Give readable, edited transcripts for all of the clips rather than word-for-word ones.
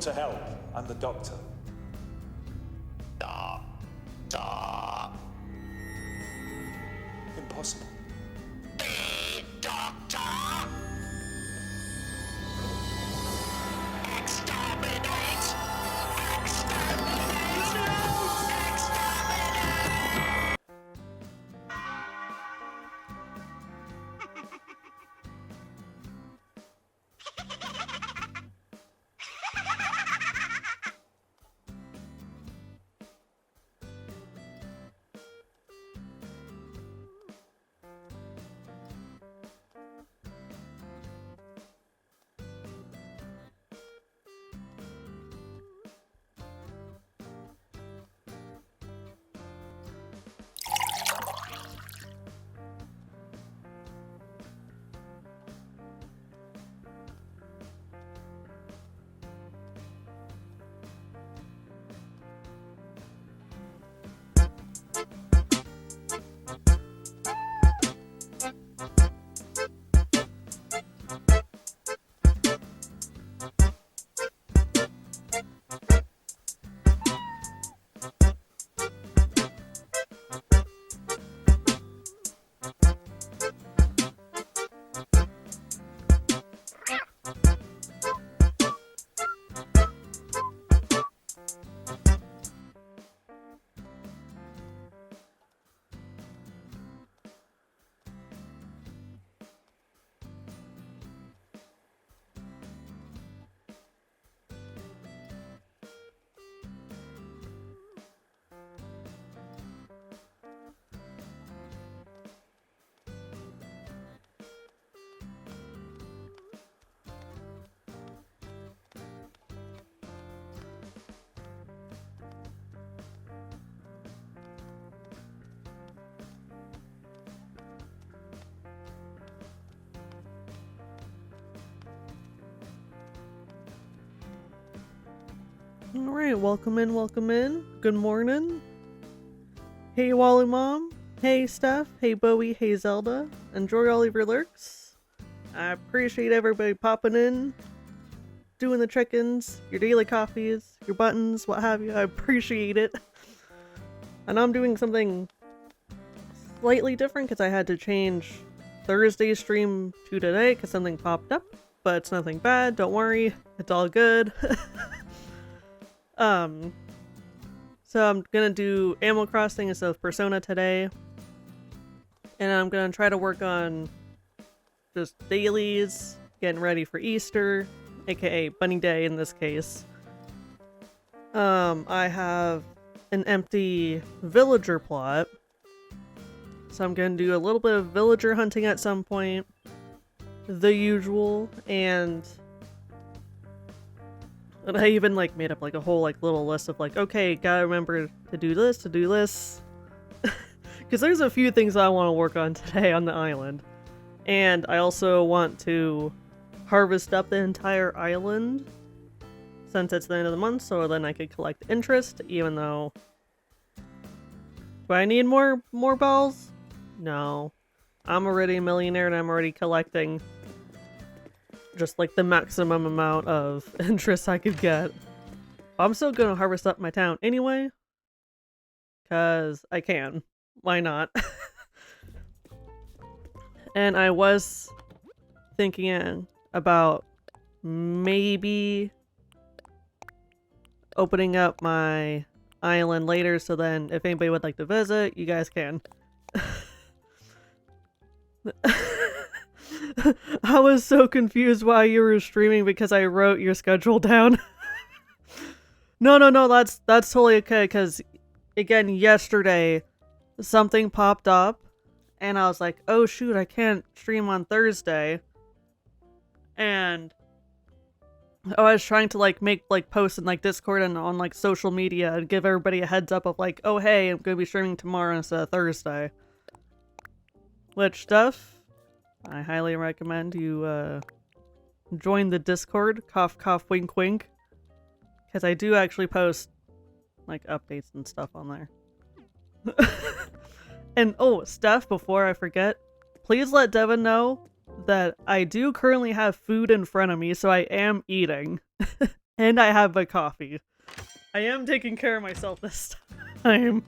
to help. I'm the doctor. Impossible. Alright, welcome in, welcome in. Good morning. Hey Wally Mom, hey Steph, hey Bowie, hey Zelda. Enjoy all of your lurks. I appreciate everybody popping in, doing the check-ins, your daily coffees, your buttons, what have you. I appreciate it. And I'm doing something slightly different because I had to change Thursday's stream to today because something popped up. But it's nothing bad, don't worry, it's all good. So I'm gonna do Animal Crossing instead of Persona today. And I'm gonna try to work on just dailies, getting ready for Easter, aka Bunny Day in this case. I have an empty villager plot. So I'm gonna do a little bit of villager hunting at some point. The usual, and I even like made up like a whole like little list of like, okay, gotta remember to do this, because there's a few things I want to work on today on the island. And I also want to harvest up the entire island since it's the end of the month, so then I could collect interest, even though... Do I need more balls? No. I'm already a millionaire and I'm already collecting just like the maximum amount of interest I could get. I'm still gonna harvest up my town anyway, cause I can. Why not? And I was thinking about maybe opening up my island later, so then if anybody would like to visit, you guys can. I was so confused why you were streaming because I wrote your schedule down. No, that's totally okay, because again, yesterday something popped up and I was like, oh shoot, I can't stream on Thursday. And I was trying to like make like posts in like Discord and on like social media and give everybody a heads up of like, oh hey, I'm gonna be streaming tomorrow instead of Thursday. Which stuff? I highly recommend you join the Discord, cough cough wink wink, because I do actually post like updates and stuff on there. And oh, Steph, before I forget, please let Devin know that I do currently have food in front of me, so I am eating. And I have my coffee. I am taking care of myself this time.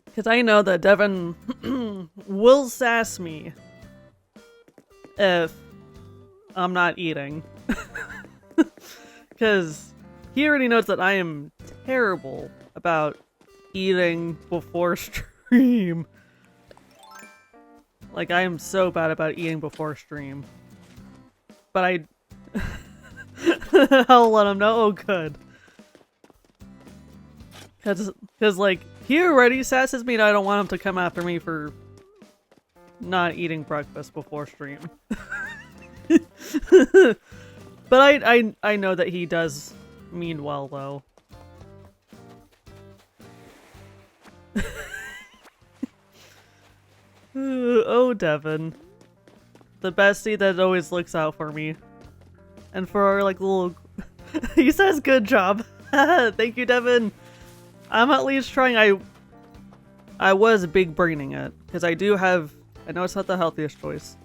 Because I know that Devin will sass me if I'm not eating. Because he already knows that I am terrible about eating before stream. Like, I am so bad about eating before stream. But I'll let him know. Oh, good. Because, like, he already sasses me and I don't want him to come after me for not eating breakfast before stream. But I know that he does mean well, though. Oh, Devin. The bestie that always looks out for me. And for our, like, little... He says good job. Thank you, Devin. I'm at least trying. I was big braining it. Because I do have... I know it's not the healthiest choice.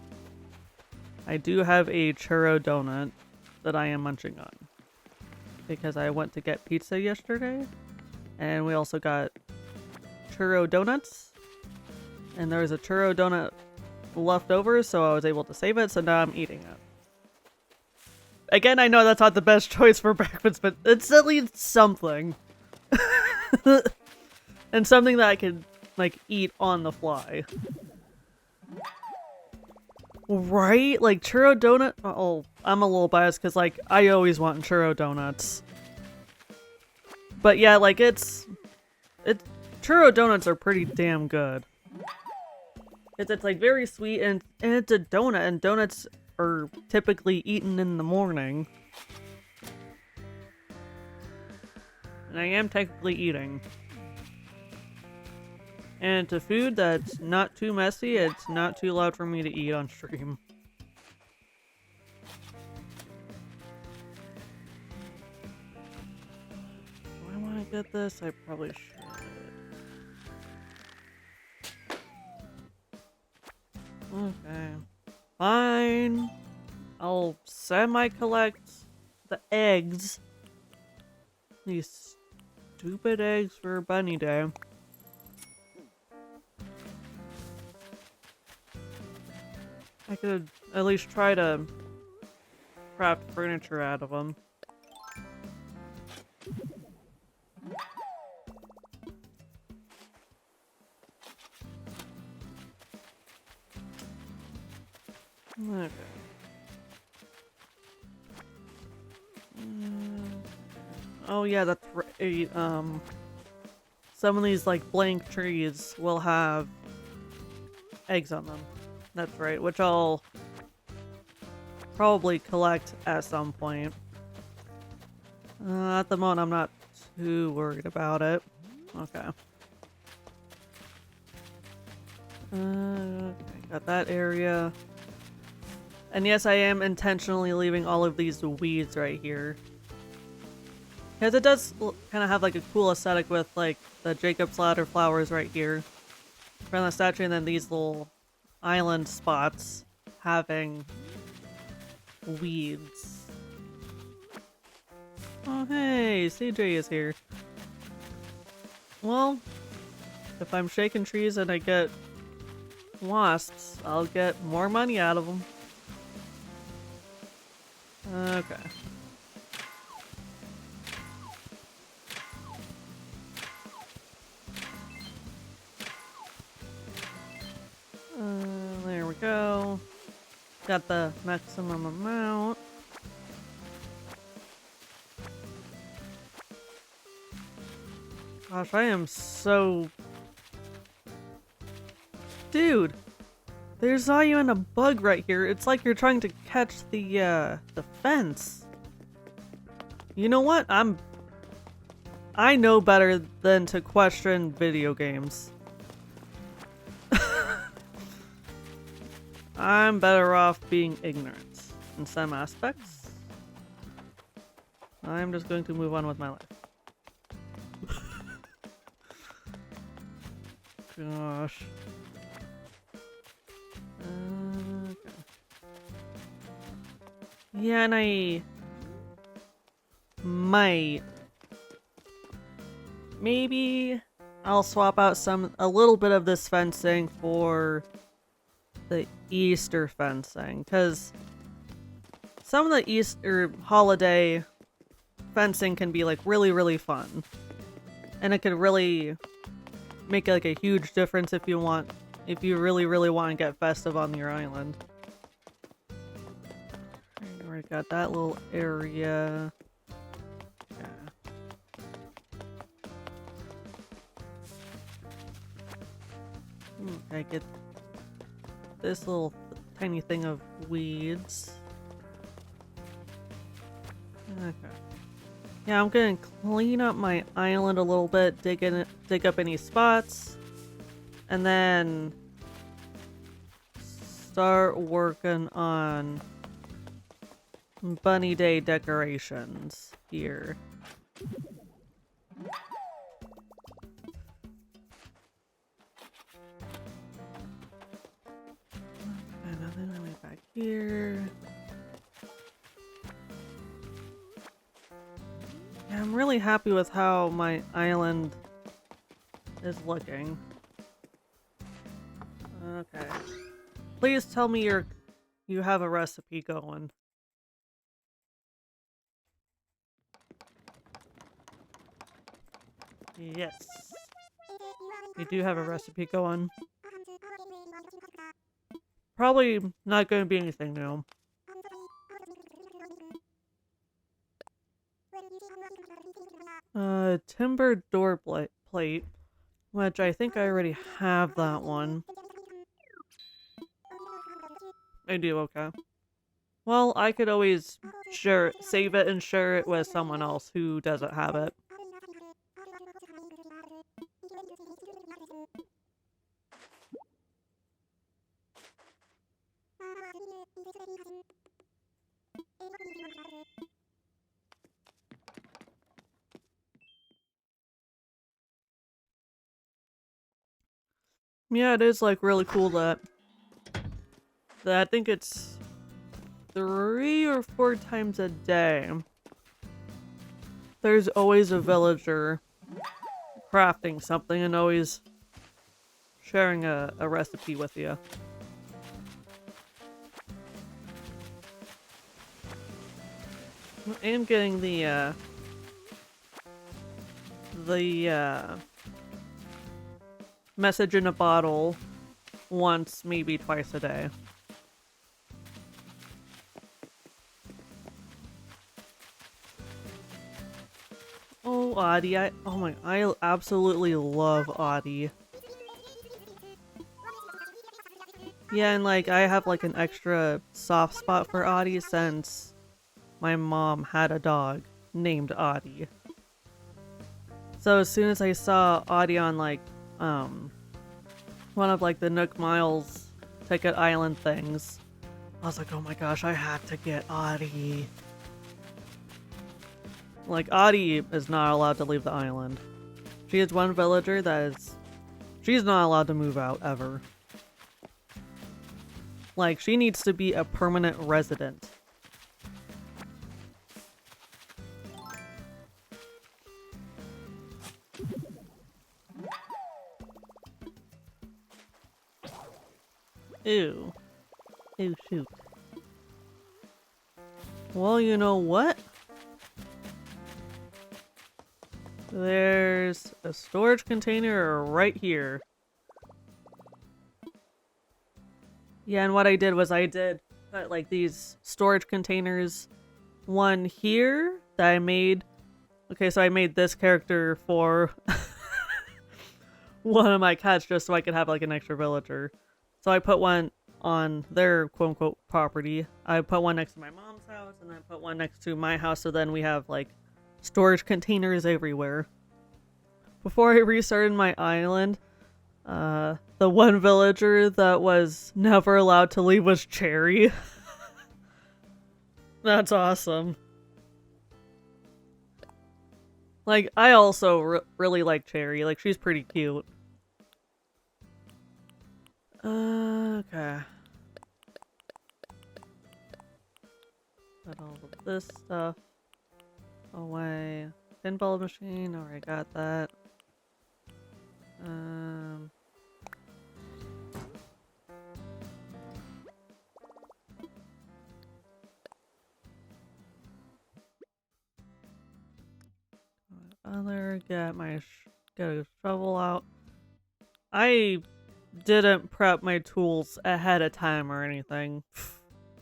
I do have a churro donut that I am munching on. Because I went to get pizza yesterday. And we also got churro donuts. And there was a churro donut left over, so I was able to save it, so now I'm eating it. Again, I know that's not the best choice for breakfast, but it's at least something. And something that I could, like, eat on the fly. Right? Like, churro donut? Oh, I'm a little biased because, like, I always want churro donuts. But yeah, like, churro donuts are pretty damn good. It's like very sweet and it's a donut, and donuts are typically eaten in the morning. And I am technically eating. And it's a food that's not too messy, it's not too loud for me to eat on stream. Do I want to get this? I probably should. Okay. Fine. I'll semi-collect the eggs. These stupid eggs for Bunny Day. I could at least try to craft furniture out of them. Okay. Oh yeah, that's right. Some of these, like, blank trees will have eggs on them. That's right, which I'll probably collect at some point. At the moment, I'm not too worried about it. Okay. Okay, got that area. And yes, I am intentionally leaving all of these weeds right here. Because it does kind of have like a cool aesthetic with like the Jacob's Ladder flowers right here. Around the statue, and then these little island spots having weeds. Oh hey, CJ is here. Well, if I'm shaking trees and I get wasps, I'll get more money out of them. Okay. There we go. Got the maximum amount. Gosh, I am so... Dude! There's not even a bug right here. It's like you're trying to catch the fence. You know what? I know better than to question video games. I'm better off being ignorant in some aspects. I'm just going to move on with my life. Gosh. Okay. Yeah, and I might... Maybe I'll swap out a little bit of this fencing for the Easter fencing, because some of the Easter holiday fencing can be like really, really fun. And it could really make like a huge difference if you really, really want to get festive on your island. We already got that little area. Yeah. I get this little tiny thing of weeds. Okay. Yeah, I'm gonna clean up my island a little bit, dig up any spots, and then start working on Bunny Day decorations here. Okay, nothing really back here. Yeah, I'm really happy with how my island is looking. Okay. Please tell me you have a recipe going. Yes. You do have a recipe going. Probably not going to be anything new. Timber door plate, which I think I already have that one. I do, okay. Well, I could always save it and share it with someone else who doesn't have it. Yeah, it is like really cool that I think it's 3 or 4 times a day. There's always a villager crafting something and always sharing a recipe with you. I am getting the message in a bottle once, maybe twice a day. Oh, Audie, I absolutely love Audie. Yeah, and like I have like an extra soft spot for Audie since my mom had a dog named Audie. So as soon as I saw Audie on like one of like the Nook Miles Ticket Island things, I was like, oh my gosh, I have to get Audie. Like, Audie is not allowed to leave the island. She is one villager she's not allowed to move out, ever. Like, she needs to be a permanent resident. Ew. Ew, shoot. Well, you know what? There's a storage container right here. Yeah, and what I did was I did put like these storage containers. One here that I made. Okay, so I made this character for one of my cats just so I could have like an extra villager. So I put one on their quote-unquote property. I put one next to my mom's house, and then I put one next to my house, so then we have like storage containers everywhere. Before I restarted my island, the one villager that was never allowed to leave was Cherry. That's awesome. Like, I also really like Cherry. Like, she's pretty cute. Okay. Put all of this stuff away. Pinball machine, already got that. Get a shovel out. I didn't prep my tools ahead of time or anything.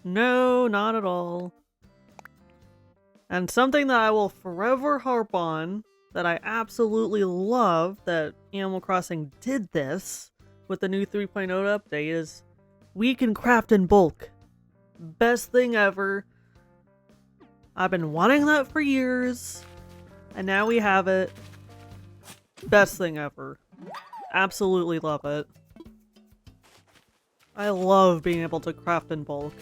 No, not at all. And something that I will forever harp on, that I absolutely love that Animal Crossing did this with the new 3.0 update, is we can craft in bulk. Best thing ever. I've been wanting that for years, and now we have it. Best thing ever. Absolutely love it. I love being able to craft in bulk,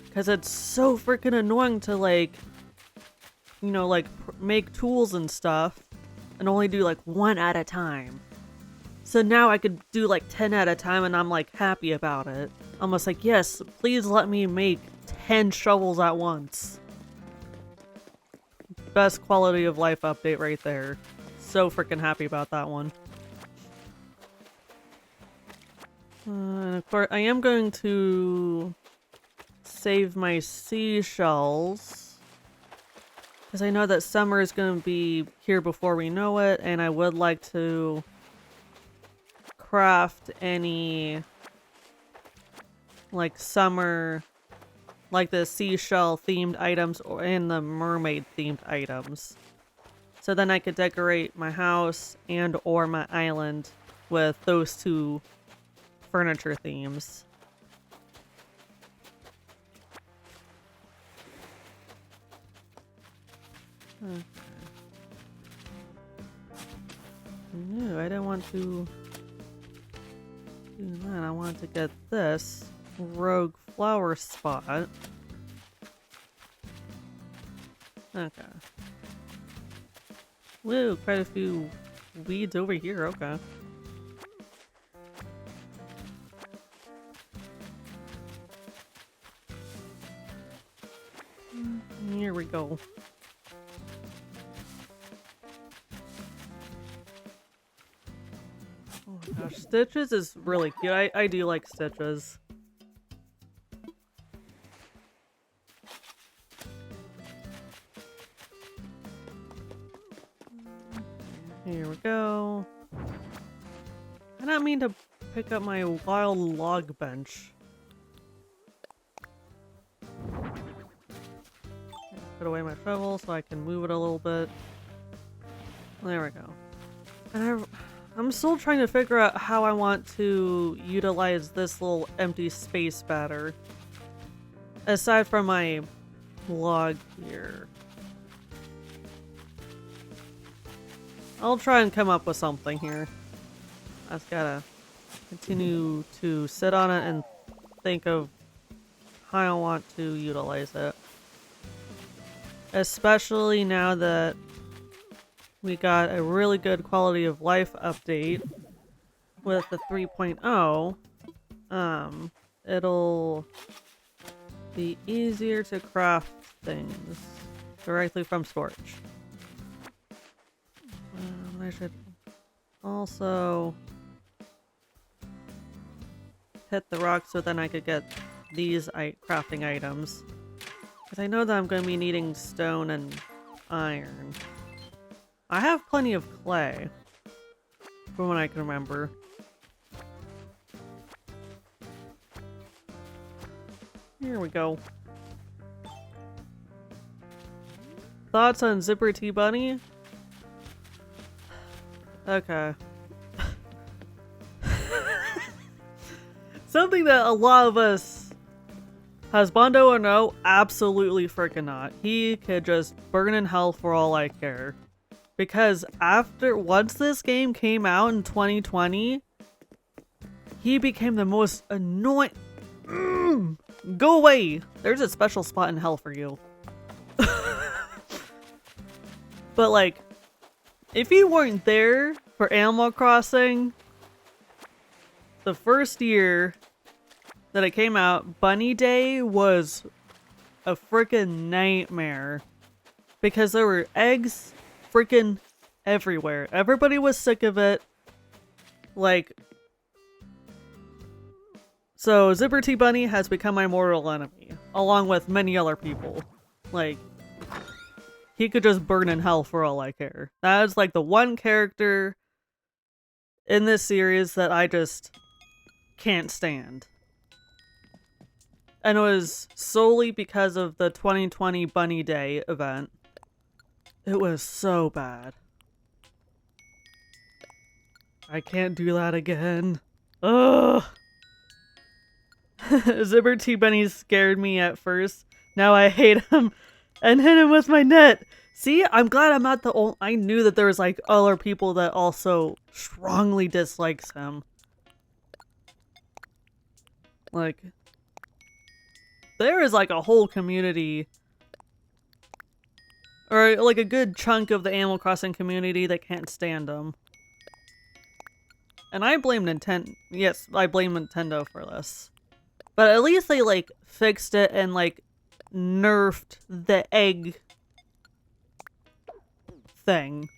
because it's so freaking annoying to, like, you know, like, make tools and stuff and only do like one at a time. So now I could do like 10 at a time and I'm like happy about it. Almost like, yes, please let me make 10 shovels at once. Best quality of life update right there. So freaking happy about that one. And of course, I am going to save my seashells, because I know that summer is going to be here before we know it, and I would like to craft any, like, summer, like the seashell themed items or in the mermaid themed items. So then I could decorate my house and or my island with those two furniture themes. Okay. No, I didn't want to do that. I wanted to get this rogue flower spot. Okay. Woo, quite a few weeds over here. Okay. Here we go. Oh my gosh, Stitches is really cute. I do like Stitches. Here we go. I don't mean to pick up my wild log bench. Put away my shovel so I can move it a little bit. There we go. And I'm still trying to figure out how I want to utilize this little empty space better. Aside from my log here. I'll try and come up with something here. I just gotta continue to sit on it and think of how I want to utilize it. Especially now that we got a really good quality of life update with the 3.0. It'll be easier to craft things directly from storage. I should also hit the rock so then I could get these crafting items. Because I know that I'm going to be needing stone and iron. I have plenty of clay, from what I can remember. Here we go. Thoughts on Zipper Tea Bunny? Okay. Something that a lot of us, husbando or no, absolutely freaking not. He could just burn in hell for all I care. Because once this game came out in 2020, he became the most annoying. Go away! There's a special spot in hell for you. But like, if you weren't there for Animal Crossing, the first year that it came out, Bunny Day was a freaking nightmare. Because there were eggs freaking everywhere. Everybody was sick of it. Like, so Zipper T Bunny has become my mortal enemy, along with many other people. Like, he could just burn in hell for all I care. That is like the one character in this series that I just can't stand. And it was solely because of the 2020 Bunny Day event. It was so bad. I can't do that again. Ugh. Zipper T Bunny scared me at first. Now I hate him and hit him with my net. See, I'm glad I'm not the only. I knew that there was like other people that also strongly dislikes him. Like, there is like a whole community, or like a good chunk of the Animal Crossing community that can't stand him. And I blame Nintendo. Yes, I blame Nintendo for this. But at least they like fixed it and like nerfed the egg thing.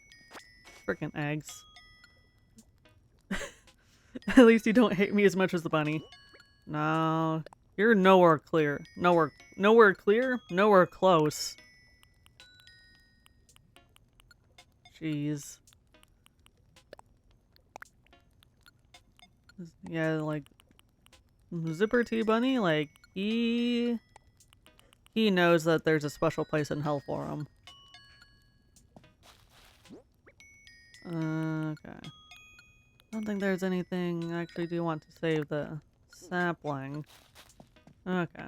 Freaking eggs. At least you don't hate me as much as the bunny. No, you're nowhere clear. Nowhere clear? Nowhere close. Jeez. Yeah, like, Zipper T Bunny, like, he knows that there's a special place in hell for him. Okay. I don't think there's anything. I actually do want to save the sapling. Okay.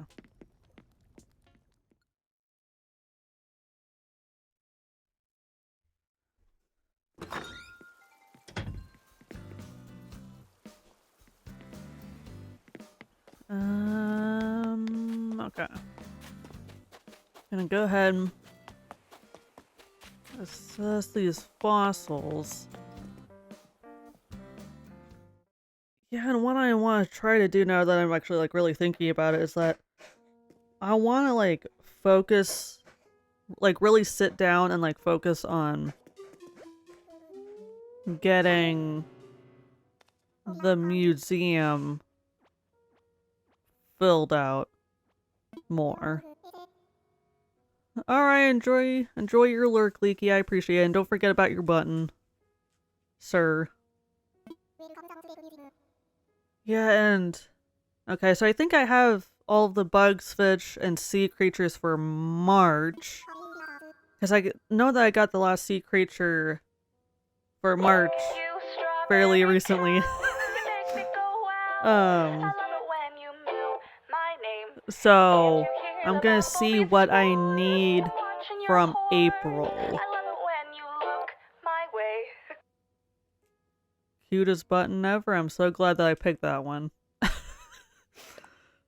Okay. Gonna go ahead and assess these fossils. Yeah, and what I want to try to do now that I'm actually like really thinking about it is that I want to like focus, like really sit down and like focus on getting the museum filled out more. Alright, enjoy your lurk, Leaky. I appreciate it. And don't forget about your button, sir. Yeah, and okay, so I think I have all of the bugs, fish, and sea creatures for March. Because I know that I got the last sea creature for March fairly recently. So I'm gonna see what I need from April. Cutest button ever. I'm so glad that I picked that one.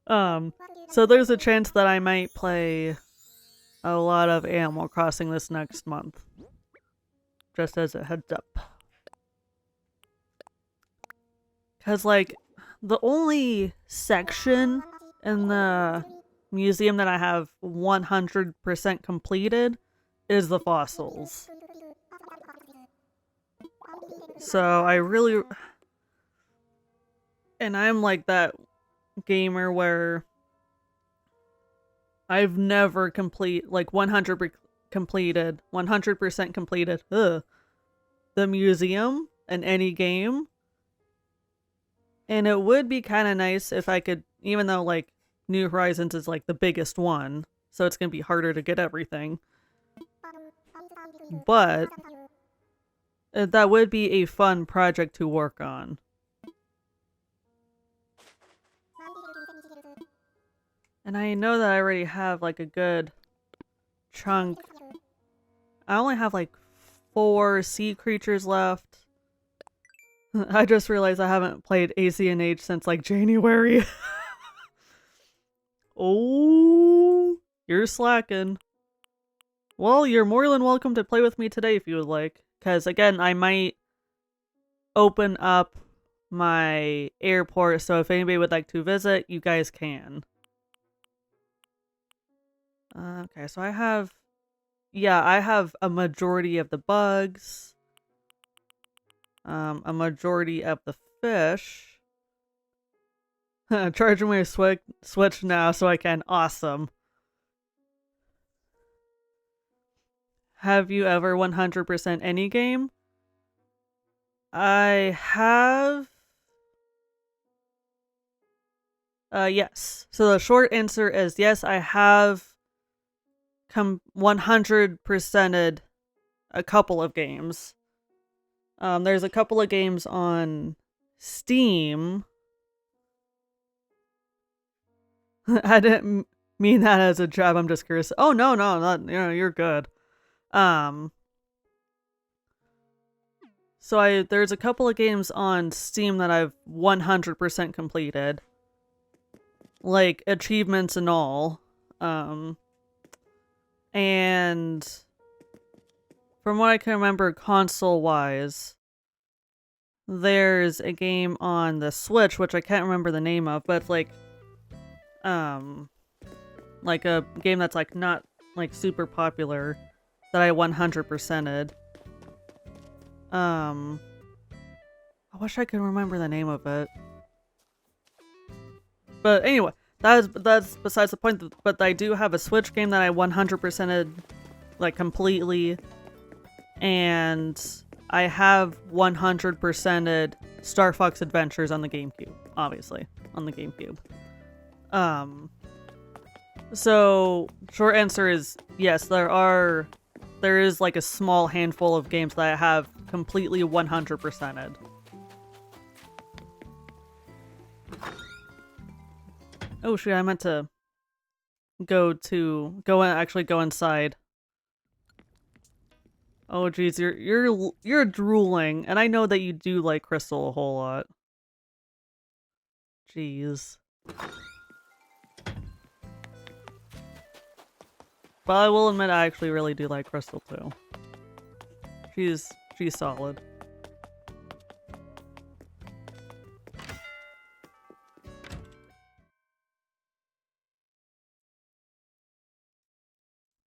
So there's a chance that I might play a lot of Animal Crossing this next month. Just as a heads up. Cause like, the only section in the museum that I have 100% completed is the fossils. So I really... And I'm like that gamer where I've never like 100% completed the museum in any game. And it would be kind of nice if I could, even though like New Horizons is like the biggest one, so it's going to be harder to get everything. But that would be a fun project to work on. And I know that I already have like a good chunk. I only have like 4 sea creatures left. I just realized I haven't played ACNH since like January. Oh, you're slacking. Well, you're more than welcome to play with me today if you would like. Because again, I might open up my airport, so if anybody would like to visit, you guys can. Okay, so I have... Yeah, I have a majority of the bugs. A majority of the fish. Charging my switch now so I can. Awesome. Have you ever 100% any game? I have... yes. So the short answer is yes, I have 100%ed a couple of games. There's a couple of games on Steam. I didn't mean that as a jab, I'm just curious. Oh, no, not, you're good. So there's a couple of games on Steam that I've 100% completed. Like, achievements and all. And from what I can remember console-wise, there's a game on the Switch, which I can't remember the name of, but it's like a game that's like not like super popular that I 100%ed. I wish I could remember the name of it. But anyway, that's besides the point. But I do have a Switch game that I 100%ed like completely, and I have 100%ed Star Fox Adventures on the GameCube, obviously on the GameCube. So short answer is yes. There is like a small handful of games that I have completely 100%ed. Oh shit! I meant to actually go inside. Oh geez, you're drooling, and I know that you do like Crystal a whole lot. Jeez. But I will admit I actually really do like Crystal too. She's solid.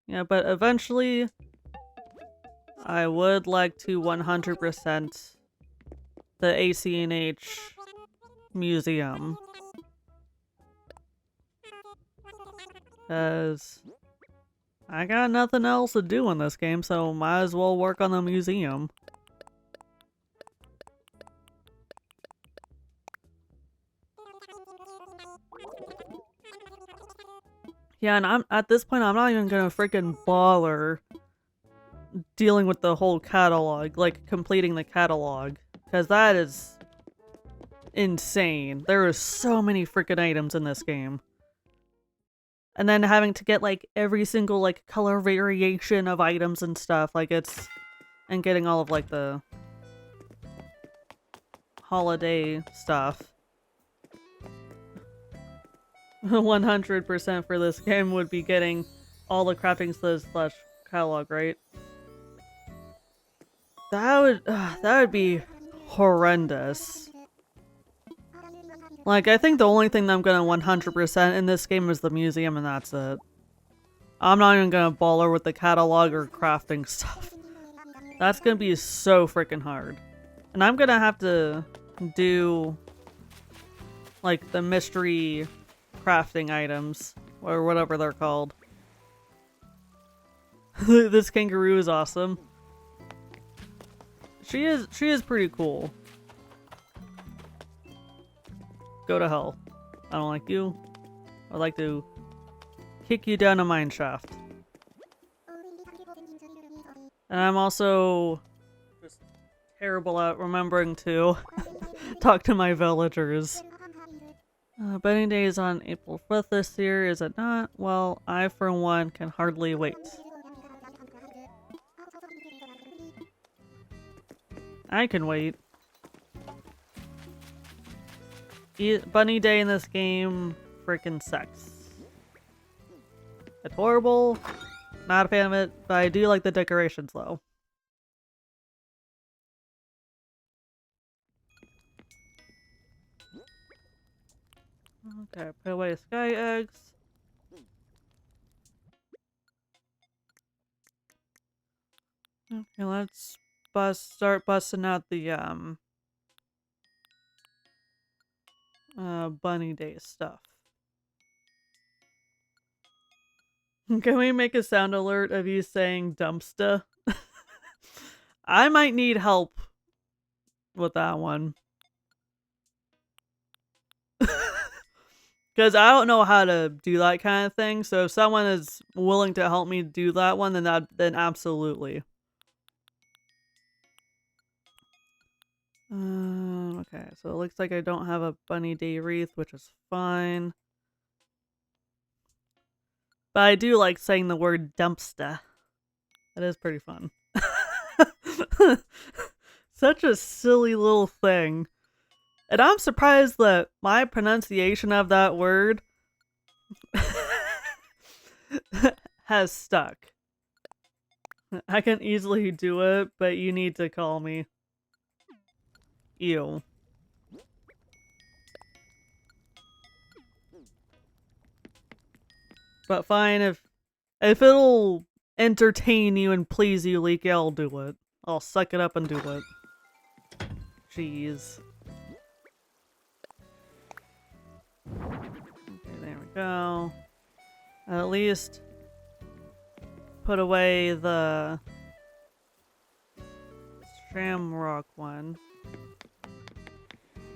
Yeah, but eventually I would like to 100% the ACNH museum. Cause I got nothing else to do in this game, so might as well work on the museum. Yeah, and at this point I'm not even gonna freaking bother dealing with the whole catalog, like completing the catalog, because that is insane. There are so many freaking items in this game. And then having to get like every single like color variation of items and stuff, like and getting all of like the holiday stuff. 100% for this game would be getting all the crafting slash catalog, right? That would be horrendous. Like, I think the only thing that I'm gonna 100% in this game is the museum, and that's it. I'm not even gonna bother with the catalog or crafting stuff. That's gonna be so freaking hard. And I'm gonna have to do like the mystery crafting items or whatever they're called. This kangaroo is awesome. She is pretty cool. Go to hell. I don't like you. I'd like to kick you down a mine shaft. And I'm also just terrible at remembering to talk to my villagers. Betting day is on April 5th this year, is it not? Well, I for one can hardly wait. I can wait. Bunny day in this game freaking sucks. It's horrible. Not a fan of it, but I do like the decorations though. Okay, put away sky eggs. Okay, let's start busting out the bunny day stuff. Can we make a sound alert of you saying dumpster? I might need help with that one. Because I don't know how to do that kind of thing, so if someone is willing to help me do that one, then absolutely. Okay, so it looks like I don't have a bunny day wreath, which is fine. But I do like saying the word dumpster. That is pretty fun. Such a silly little thing. And I'm surprised that my pronunciation of that word has stuck. I can easily do it, but you need to call me. Ew. But fine, if it'll entertain you and please you, Leaky, I'll do it. I'll suck it up and do it. Jeez. Okay, there we go. At least put away the Shamrock one.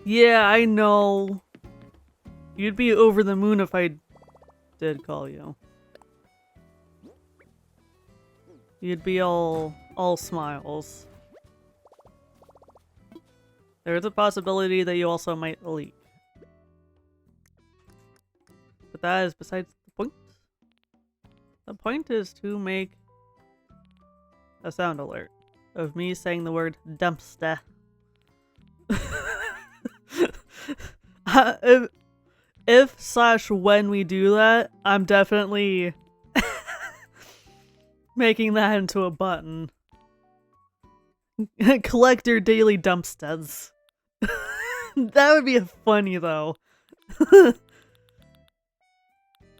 Yeah, I know. You'd be over the moon if I did call you. You'd be all smiles. There's a possibility that you also might leak. But that is besides the point. The point is to make a sound alert of me saying the word dumpster. if / when we do that, I'm definitely making that into a button. Collect your daily dumpsters. That would be funny though.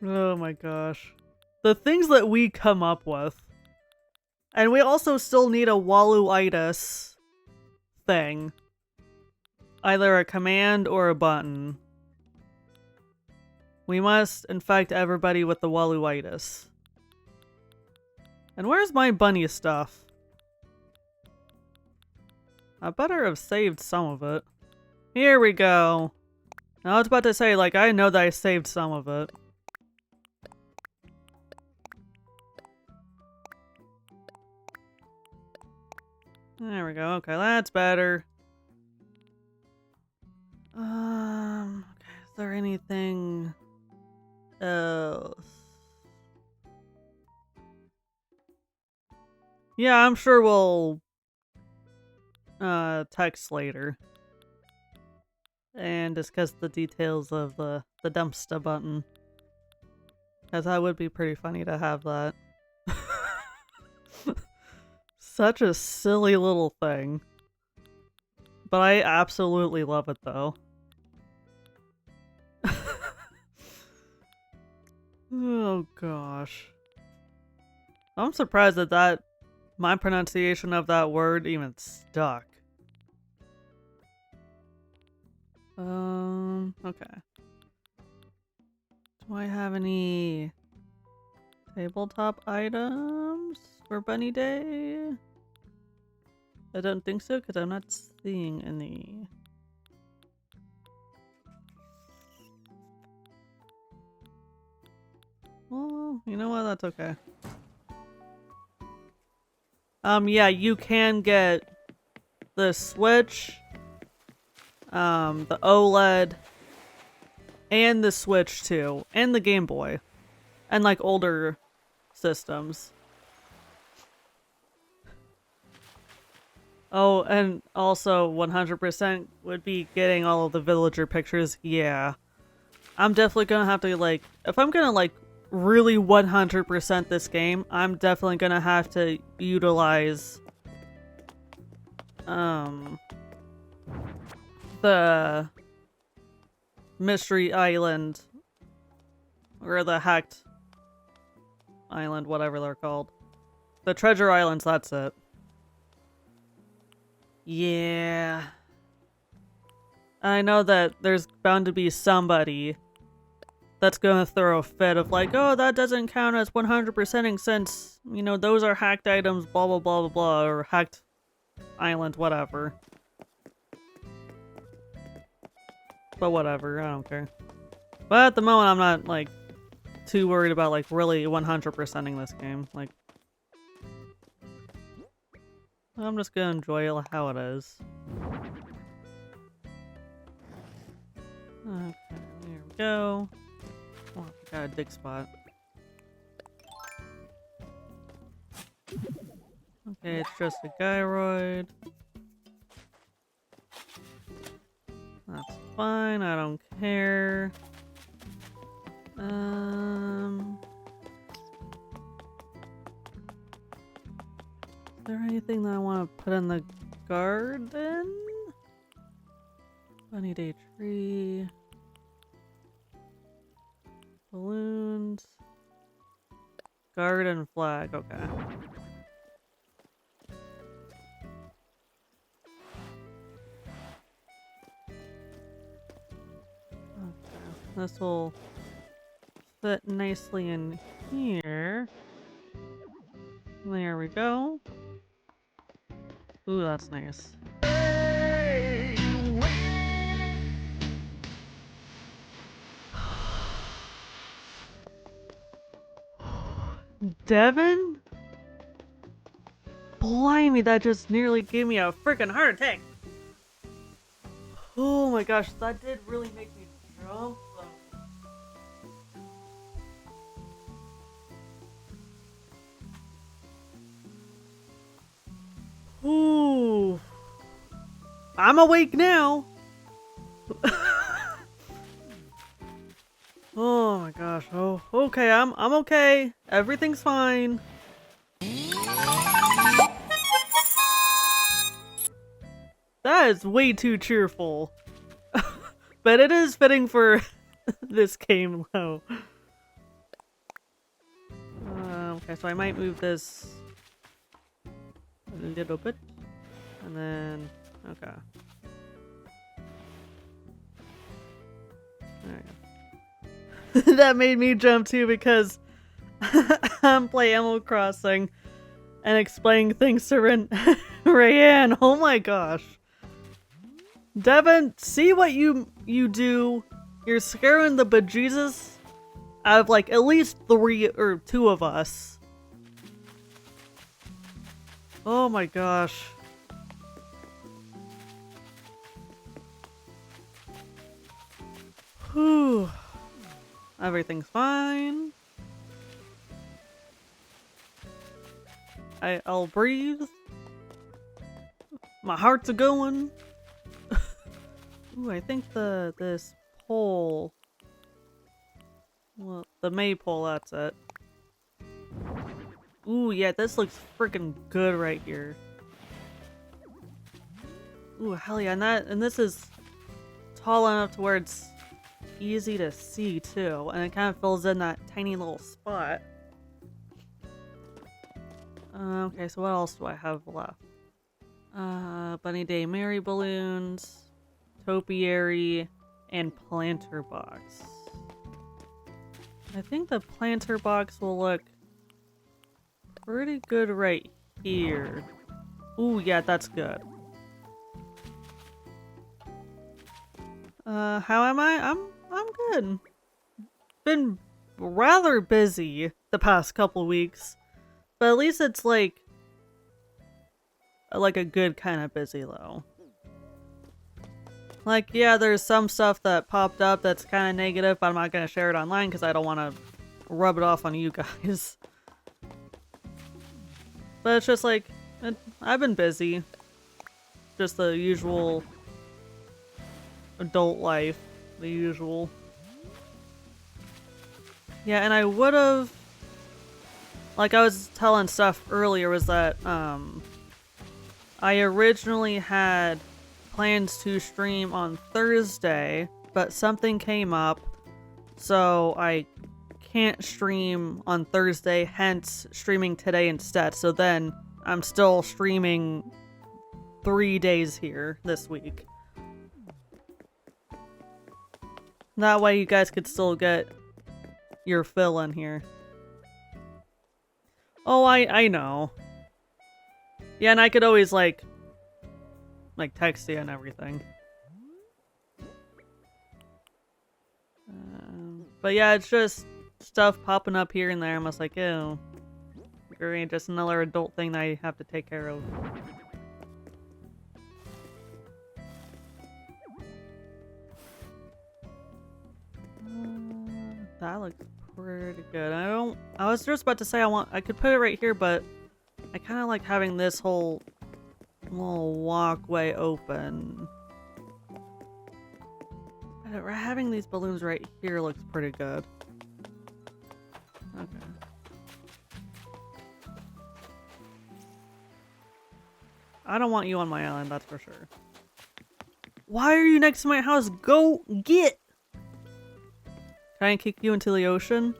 Oh my gosh. The things that we come up with. And we also still need a Wallowitis thing. Either a command or a button. We must infect everybody with the Wallowitis. And where's my bunny stuff? I better have saved some of it. Here we go. I was about to say, like, I know that I saved some of it. There we go. Okay, that's better. Okay, is there anything else? Yeah, I'm sure we'll text later and discuss the details of the dumpster button, because that would be pretty funny to have that. Such a silly little thing, but I absolutely love it though. Oh gosh, I'm surprised that my pronunciation of that word even stuck. Okay. Do I have any tabletop items for Bunny Day? I don't think so, because I'm not seeing any. Well, you know what? That's okay. Yeah, you can get the Switch, the OLED, and the Switch too, and the Game Boy, and like older systems. Oh, and also 100% would be getting all of the villager pictures. Yeah. I'm definitely gonna have to, like, if I'm gonna, like, really 100% this game, I'm definitely gonna have to utilize, the Mystery Island, or the Hacked Island, whatever they're called. The Treasure Islands, that's it. Yeah. I know that there's bound to be somebody that's gonna throw a fit of like, oh, that doesn't count as 100%ing since, you know, those are hacked items, blah blah blah blah blah, or hacked island, whatever. But whatever, I don't care. But at the moment, I'm not, like, too worried about, like, really 100%ing this game. Like, I'm just gonna enjoy it how it is. Okay, there we go. Oh, we got a dig spot. Okay, it's just a gyroid. That's fine, I don't care. Is there anything that I want to put in the garden? Bunny day tree. Balloons. Garden flag, okay. This will fit nicely in here. There we go. Ooh, that's nice. Devin? Blimey, that just nearly gave me a freaking heart attack. Oh my gosh, that did really make me jump though. Ooh. I'm awake now. Oh my gosh. Oh, okay. I'm okay. Everything's fine. That is way too cheerful. But it is fitting for this game though. Okay, so I might move this a little bit. And then, okay. There we go. That made me jump too because I'm playing Animal Crossing and explaining things to Rayanne. Oh my gosh. Devin, see what you do? You're scaring the bejesus out of like at least 3 or 2 of us. Oh my gosh. Whew. Everything's fine. I'll breathe. My heart's a going. Ooh, I think this pole. Well, the maypole, that's it. Ooh, yeah, this looks freaking good right here. Ooh, hell yeah, and this is tall enough to where it's easy to see too, and it kind of fills in that tiny little spot. Okay, so what else do I have left? Bunny Day Mary balloons, topiary, and planter box. I think the planter box will look pretty good right here. Ooh, yeah, that's good. How am I? I'm good. Been rather busy the past couple weeks, but at least it's like a good kind of busy though. Like, yeah, there's some stuff that popped up that's kind of negative, but I'm not gonna share it online because I don't want to rub it off on you guys. But it's just like, I've been busy. Just the usual adult life. The usual. Yeah, and I would've... Like I was telling stuff earlier was that, I originally had plans to stream on Thursday, but something came up, so I can't stream on Thursday, hence streaming today instead. So then I'm still streaming 3 days here this week. That way you guys could still get your fill in here. Oh, I know. Yeah, and I could always like text you and everything. But yeah, it's just stuff popping up here and there. I'm just like, ew. Great, just another adult thing that I have to take care of. That looks pretty good. I was just about to say I could put it right here, but I kind of like having this whole little walkway open. Having these balloons right here looks pretty good. Okay. I don't want you on my island, that's for sure. Why are you next to my house? Go get! Can I kick you into the ocean?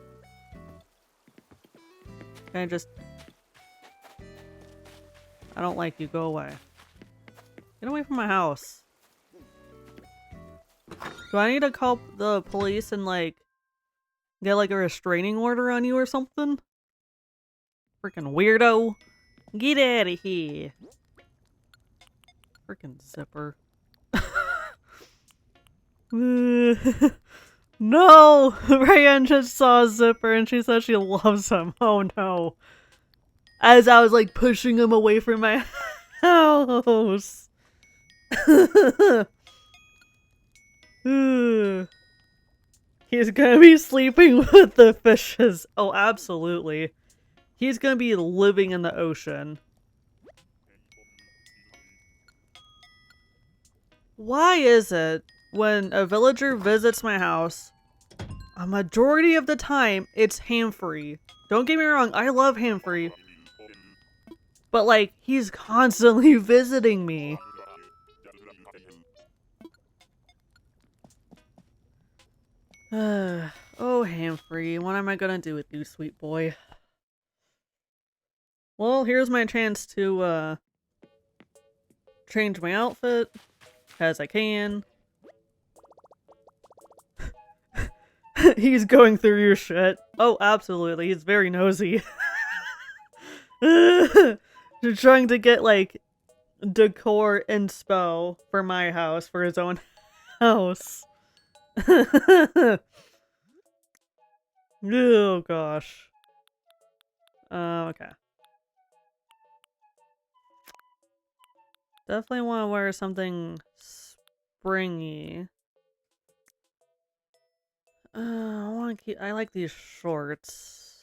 Can I just... I don't like you, go away. Get away from my house. Do I need to call the police and like get like a restraining order on you or something? Freaking weirdo. Get out of here. Freaking zipper. No! Rayanne just saw a zipper and she said she loves him. Oh no. As I was like pushing him away from my house. He's gonna be sleeping with the fishes. Oh, absolutely. He's gonna be living in the ocean. Why is it when a villager visits my house, a majority of the time it's ham-free? Don't get me wrong, I love ham-free. But like, he's constantly visiting me. Oh, ham-free, what am I gonna do with you, sweet boy? Well, here's my chance to, change my outfit, as I can. He's going through your shit. Oh, absolutely, he's very nosy. You're trying to get, like, decor inspo for my house, for his own house. Oh, gosh. Okay. Definitely want to wear something springy. I like these shorts.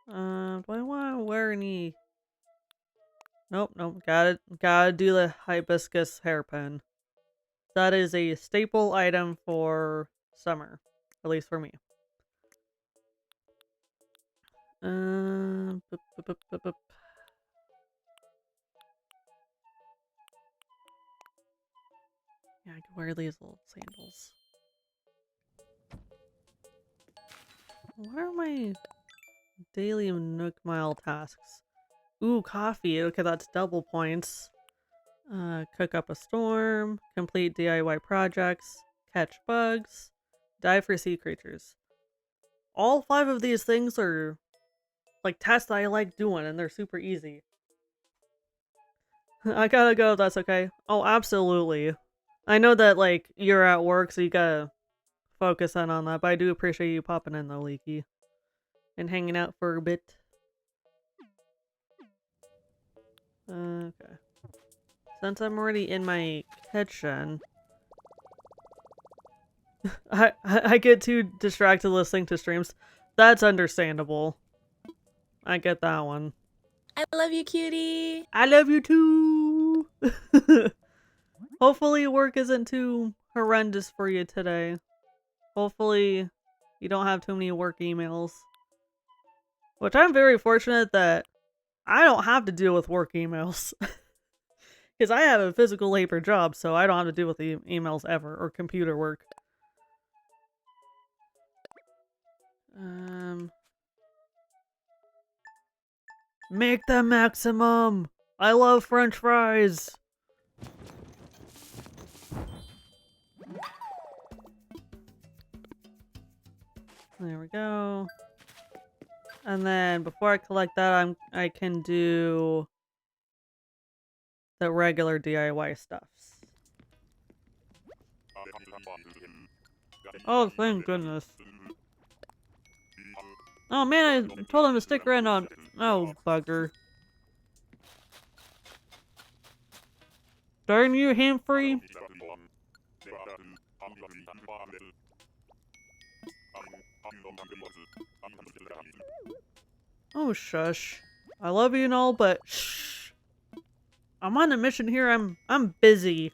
Do I want to wear any... Nope, gotta do the hibiscus hairpin. That is a staple item for summer. At least for me. Boop, boop, boop, boop, boop. Yeah, I could wear these little sandals. What are my daily Nook Mile tasks? Ooh, coffee. Okay, that's double points. Cook up a storm. Complete DIY projects. Catch bugs. Dive for sea creatures. All 5 of these things are like tasks that I like doing and they're super easy. I gotta go if that's okay. Oh, absolutely. I know that like you're at work so you gotta focus in on that, but I do appreciate you popping in though, Leaky. And hanging out for a bit. Okay. Since I'm already in my kitchen, I get too distracted listening to streams. That's understandable. I get that one. I love you, cutie. I love you too. Hopefully work isn't too horrendous for you today. Hopefully you don't have too many work emails. Which I'm very fortunate that I don't have to deal with work emails. Because I have a physical labor job, so I don't have to deal with the emails ever, or computer work. Make the maximum! I love French fries. There we go. And then before I collect that, I can do the regular DIY stuffs. Oh, thank goodness. Oh man, I told him to stick around on. Oh, bugger. Darn you, Humphrey. Oh, shush. I love you and all, but shh. I'm on a mission here. I'm busy.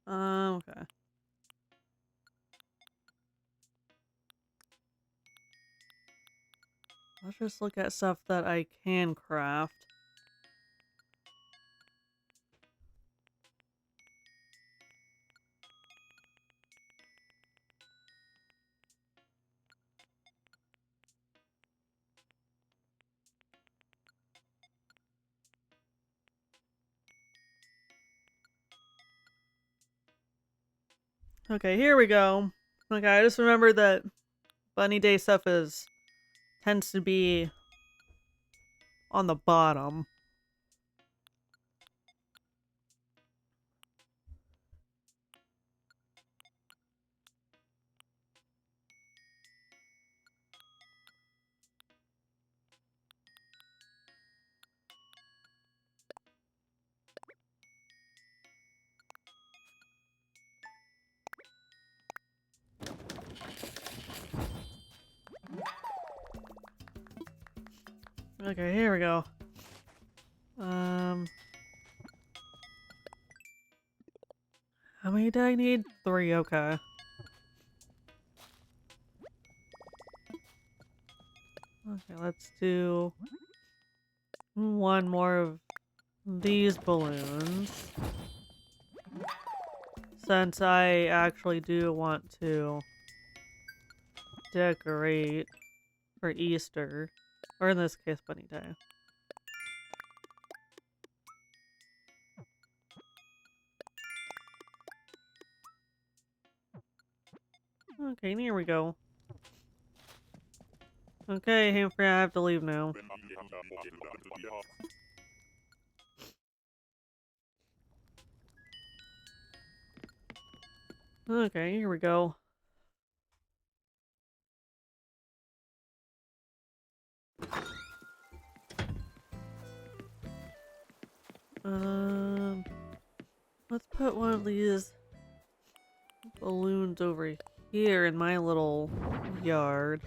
Okay. Let's just look at stuff that I can craft. Okay, here we go. Okay, I just remember that Bunny Day stuff tends to be on the bottom. Okay, here we go. How many do I need? 3, okay. Okay, let's do one more of these balloons. Since I actually do want to decorate for Easter. Or in this case, Bunny Day. Okay, here we go. Okay, Humphrey, I have to leave now. Okay, here we go. Let's put one of these balloons over here in my little yard.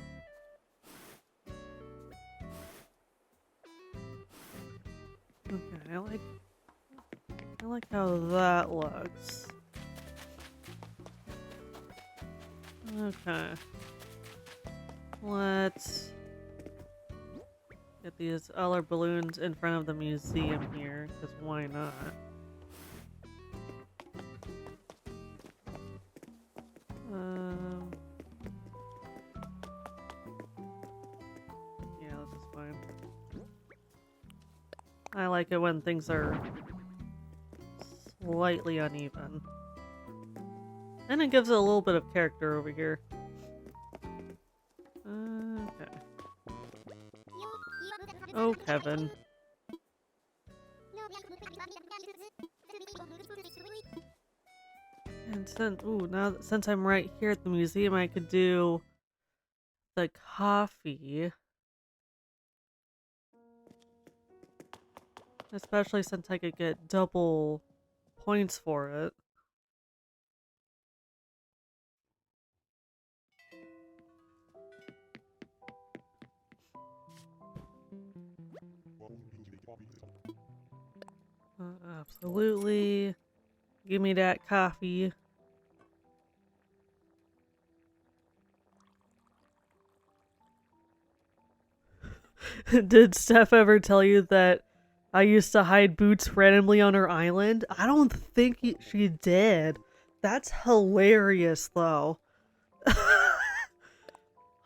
Okay, I like how that looks. Okay. Let's get these other balloons in front of the museum here, because why not? Yeah, this is fine. I like it when things are slightly uneven. And it gives it a little bit of character over here. Okay. Oh, Kevin. And since I'm right here at the museum, I could do the coffee. Especially since I could get double points for it. Absolutely. Give me that coffee. Did Steph ever tell you that I used to hide boots randomly on her island? I don't think she did. That's hilarious, though.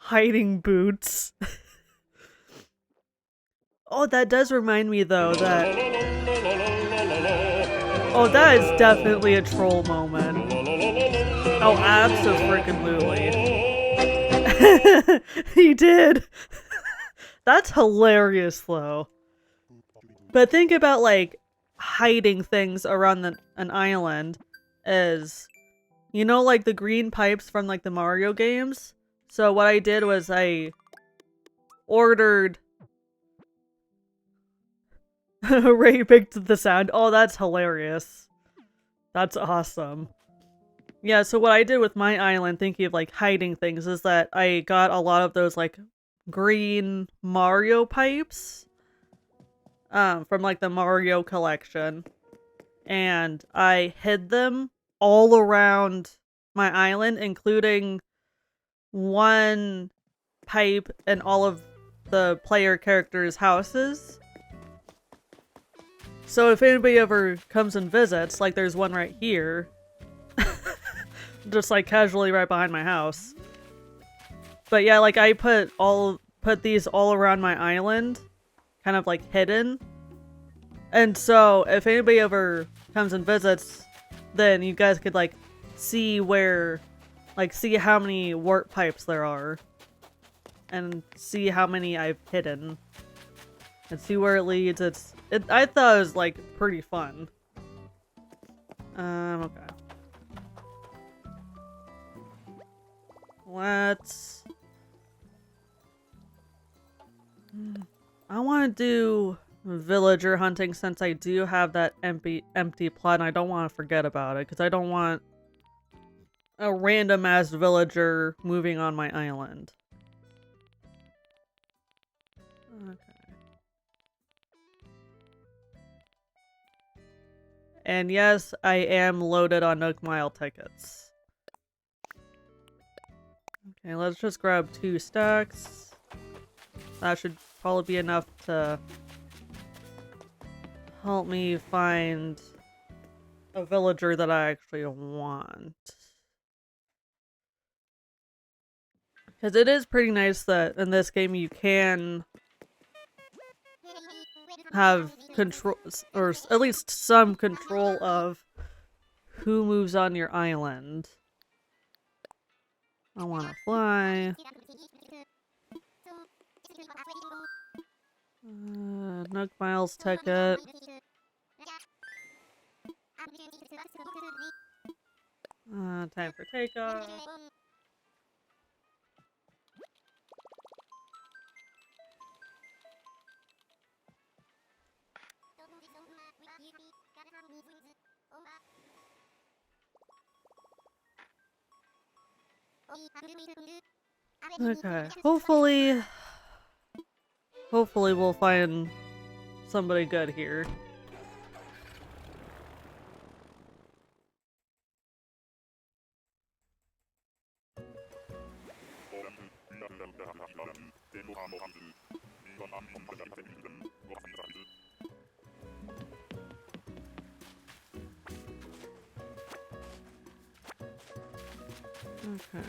hiding boots. Oh, that does remind me though that... Oh, that is definitely a troll moment. Oh, abso-freaking-lutely. He did! That's hilarious though. But think about like hiding things around an island is, you know, like the green pipes from like the Mario games? So what I did was I ordered Ray picked the sound. Oh, that's hilarious. That's awesome. Yeah, so what I did with my island, thinking of like hiding things, is that I got a lot of those like green Mario pipes from like the Mario collection, and I hid them all around my island, including one pipe in all of the player characters' houses. So if anybody ever comes and visits, like there's one right here, just like casually right behind my house. But yeah, like I put these all around my island, kind of like hidden. And so if anybody ever comes and visits, then you guys could like see where, like see how many warp pipes there are. And see how many I've hidden. And see where it leads. I thought it was like pretty fun. Okay. Let's... I want to do villager hunting since I do have that empty plot and I don't want to forget about it because I don't want a random ass villager moving on my island. Okay. And yes, I am loaded on Nook Mile tickets. Okay, let's just grab 2 stacks. That should probably be enough to help me find a villager that I actually want. Because it is pretty nice that in this game you can have control, or at least some control of who moves on your island. I want to fly. Nook Miles ticket. Time for takeoff. Okay, hopefully we'll find somebody good here. Okay.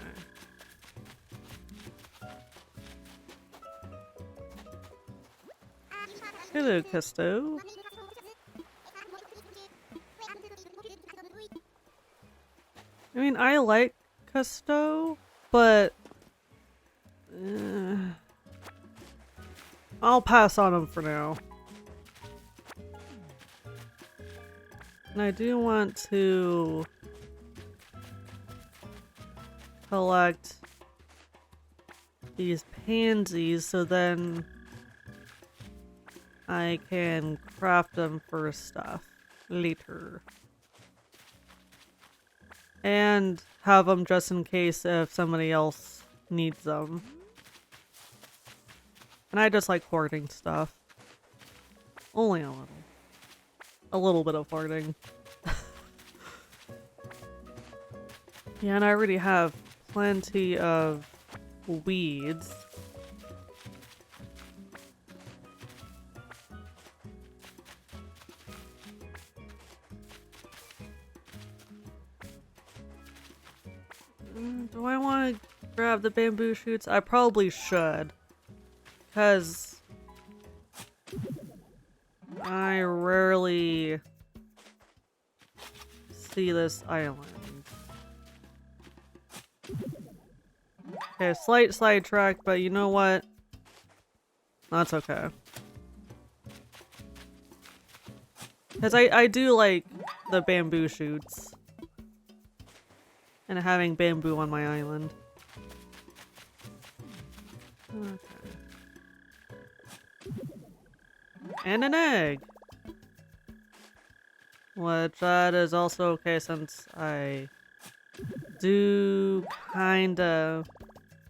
Hello, Custo. I mean, I like Custo, but I'll pass on him for now. And I do want to collect these pansies so then I can craft them for stuff later. And have them just in case if somebody else needs them. And I just like hoarding stuff. Only a little. A little bit of hoarding. Yeah, and I already have plenty of weeds. Do I want to grab the bamboo shoots? I probably should. Because I rarely see this island. Okay, slight sidetrack, but you know what? That's okay. Because I do like the bamboo shoots. And having bamboo on my island. Okay. And an egg! Which that is also okay since I do kinda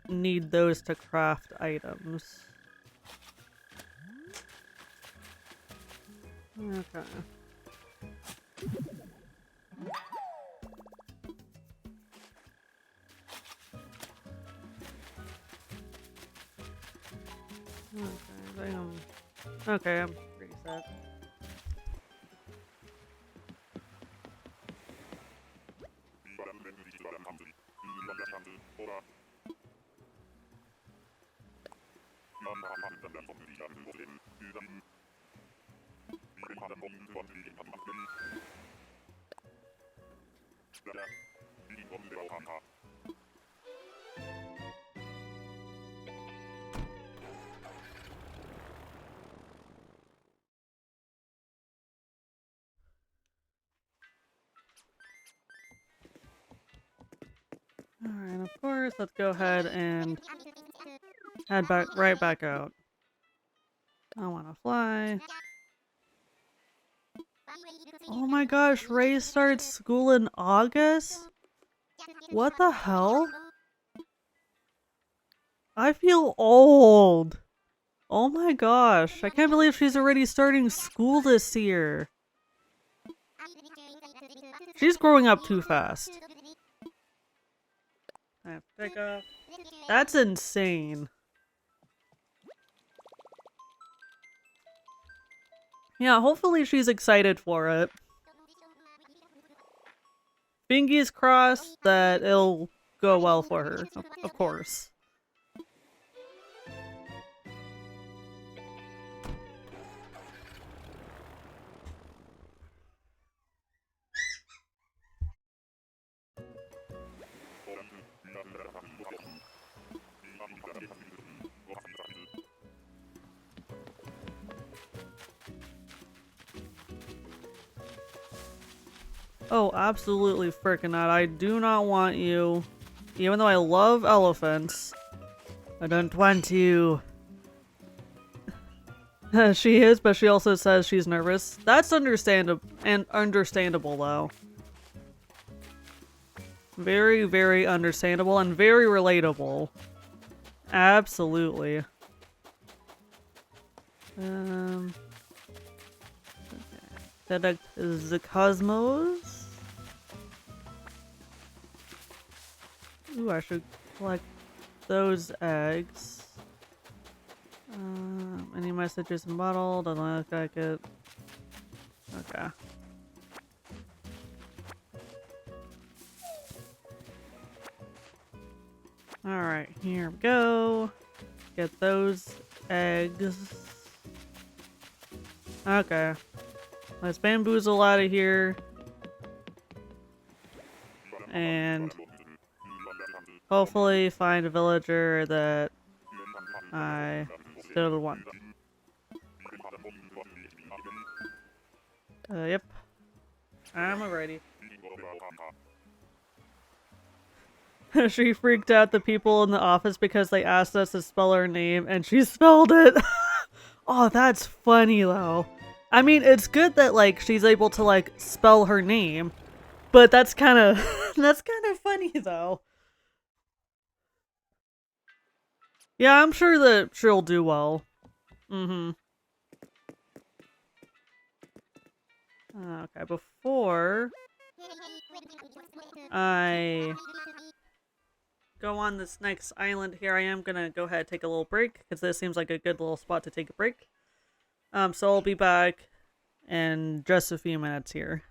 need those to craft items. Okay. Okay, I'm pretty set. Alright, of course, let's go ahead and head right back out. I wanna fly. Oh my gosh, Ray starts school in August? What the hell? I feel old. Oh my gosh, I can't believe she's already starting school this year. She's growing up too fast. I have to pick up. That's insane. Yeah, hopefully she's excited for it. Fingers crossed that it'll go well for her, of course. Oh, absolutely frickin' not. I do not want you. Even though I love elephants, I don't want you. She is, but she also says she's nervous. That's understandable though. Very, very understandable and very relatable. Absolutely. Okay. That is the cosmos. Ooh, I should collect those eggs. Any messages in bottle? Doesn't look like it. Okay. Alright, here we go. Get those eggs. Okay. Let's bamboozle out of here. And hopefully find a villager that I still want. Yep. I'm ready. She freaked out the people in the office because they asked us to spell her name and she spelled it. Oh, that's funny though. I mean, it's good that like she's able to like spell her name, but that's kind of that's kind of funny though. Yeah, I'm sure that she'll do well. Okay, before I go on this next island here, I am gonna go ahead and take a little break because this seems like a good little spot to take a break. So I'll be back in just a few minutes here.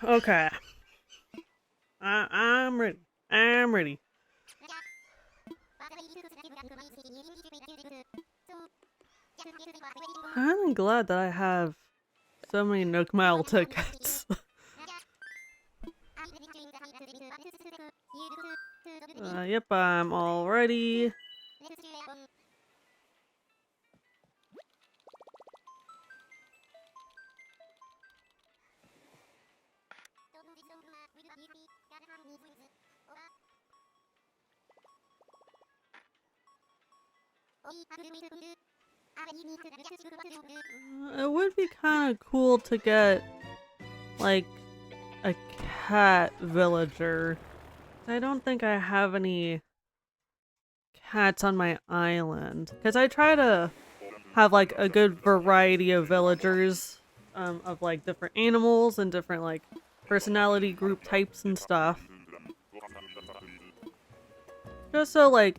Okay. I'm ready. I'm ready. I'm glad that I have so many Nook Mile tickets. Yep, I'm all ready. It would be kind of cool to get, like, a cat villager. I don't think I have any cats on my island. Because I try to have, like, a good variety of villagers, of, like, different animals and different, like, personality group types and stuff. Just so, like,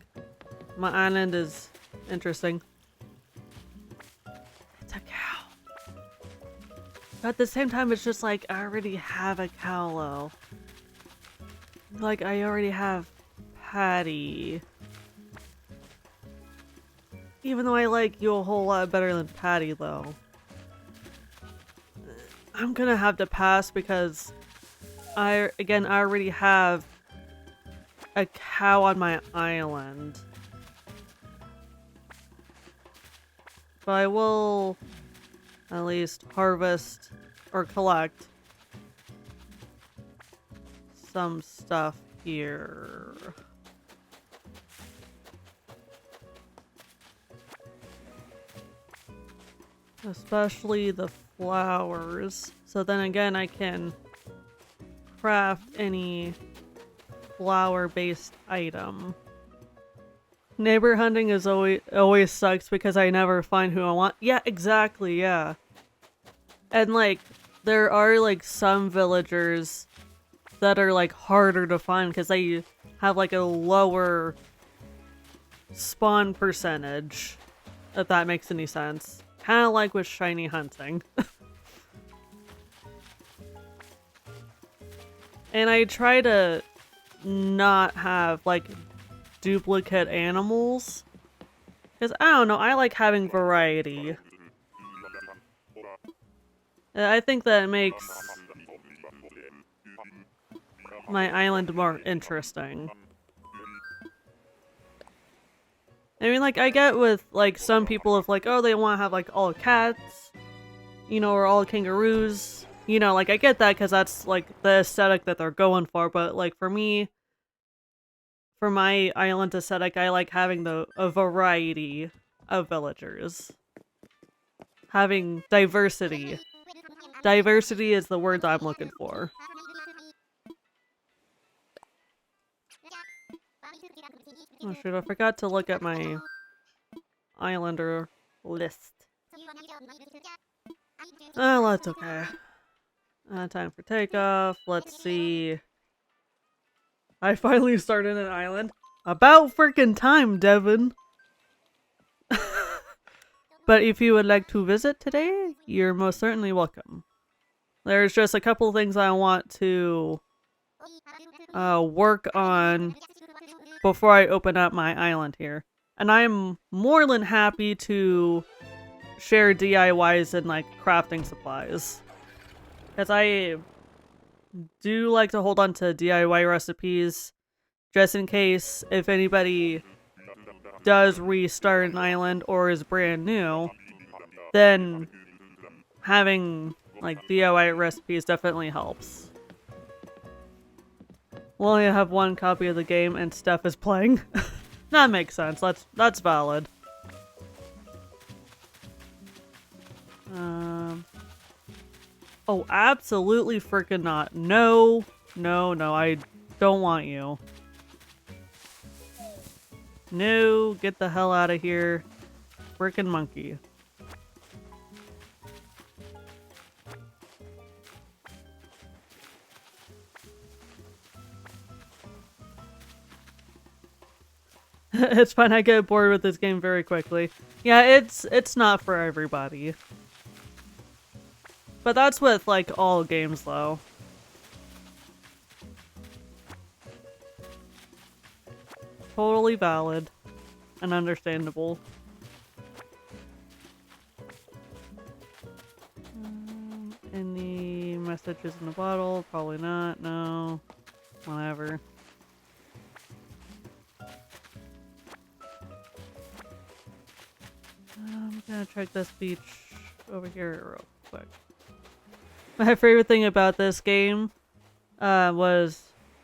my island is interesting. It's a cow. But at the same time, it's just like, I already have a cow, though. Like, I already have Patty. Even though I like you a whole lot better than Patty, though. I'm gonna have to pass because I already have a cow on my island. But I will at least harvest or collect some stuff here. Especially the flowers. So then again, I can craft any flower-based item. Neighbor hunting is always sucks because I never find who I want. Yeah, exactly, yeah. And like, there are like some villagers that are like harder to find because they have like a lower spawn percentage, if that makes any sense. Kind of like with shiny hunting. And I try to not have like duplicate animals. Because I don't know, I like having variety. I think that makes my island more interesting. I mean, like, I get with, like, some people if, like, oh, they want to have, like, all cats, you know, or all kangaroos. You know, like, I get that because that's, like, the aesthetic that they're going for. But, like, for me, for my island aesthetic, I like having a variety of villagers. Having diversity. Diversity is the word I'm looking for. Oh shoot, I forgot to look at my islander list. Oh, that's okay. Time for takeoff. Let's see. I finally started an island. About freaking time, Devin! But if you would like to visit today, you're most certainly welcome. There's just a couple things I want to work on before I open up my island here. And I'm more than happy to share DIYs and like crafting supplies. Because I do like to hold on to DIY recipes just in case if anybody does restart an island or is brand new, then having like DIY recipes definitely helps. We only have one copy of the game and Steph is playing. That makes sense. That's valid. Oh, absolutely freaking not. No, no, no, I don't want you. No, get the hell out of here. Frickin' monkey. It's fine, I get bored with this game very quickly. Yeah, it's not for everybody. But that's with, like, all games, though. totally valid and understandable. Any messages in the bottle? Probably not. No. Whatever. I'm gonna check this beach over here real quick. My favorite thing about this game was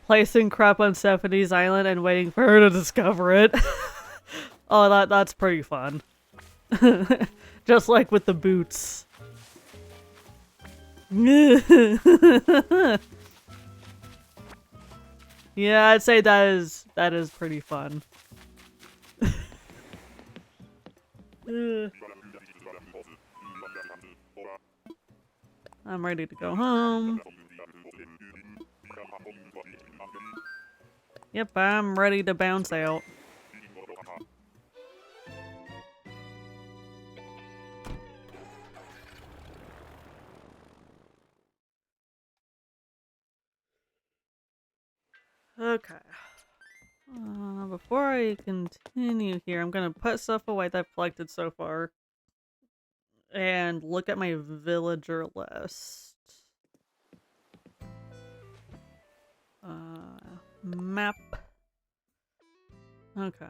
placing crap on Stephanie's island and waiting for her to discover it. Oh, that's pretty fun. Just like with the boots. Yeah, I'd say that is pretty fun. I'm ready to go home. Yep, I'm ready to bounce out. Okay. Before I continue here, I'm gonna put stuff away that I've collected so far. And look at my villager list. Map. Okay.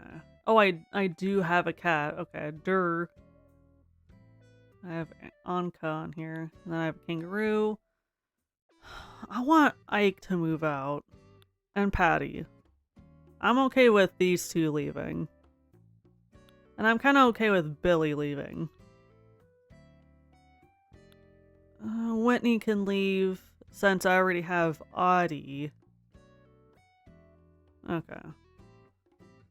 Oh, I do have a cat. Okay, Dur. I have Anka on here. And then I have a kangaroo. I want Ike to move out. And Patty. I'm okay with these two leaving. And I'm kind of okay with Billy leaving. Whitney can leave since I already have Audie. Okay.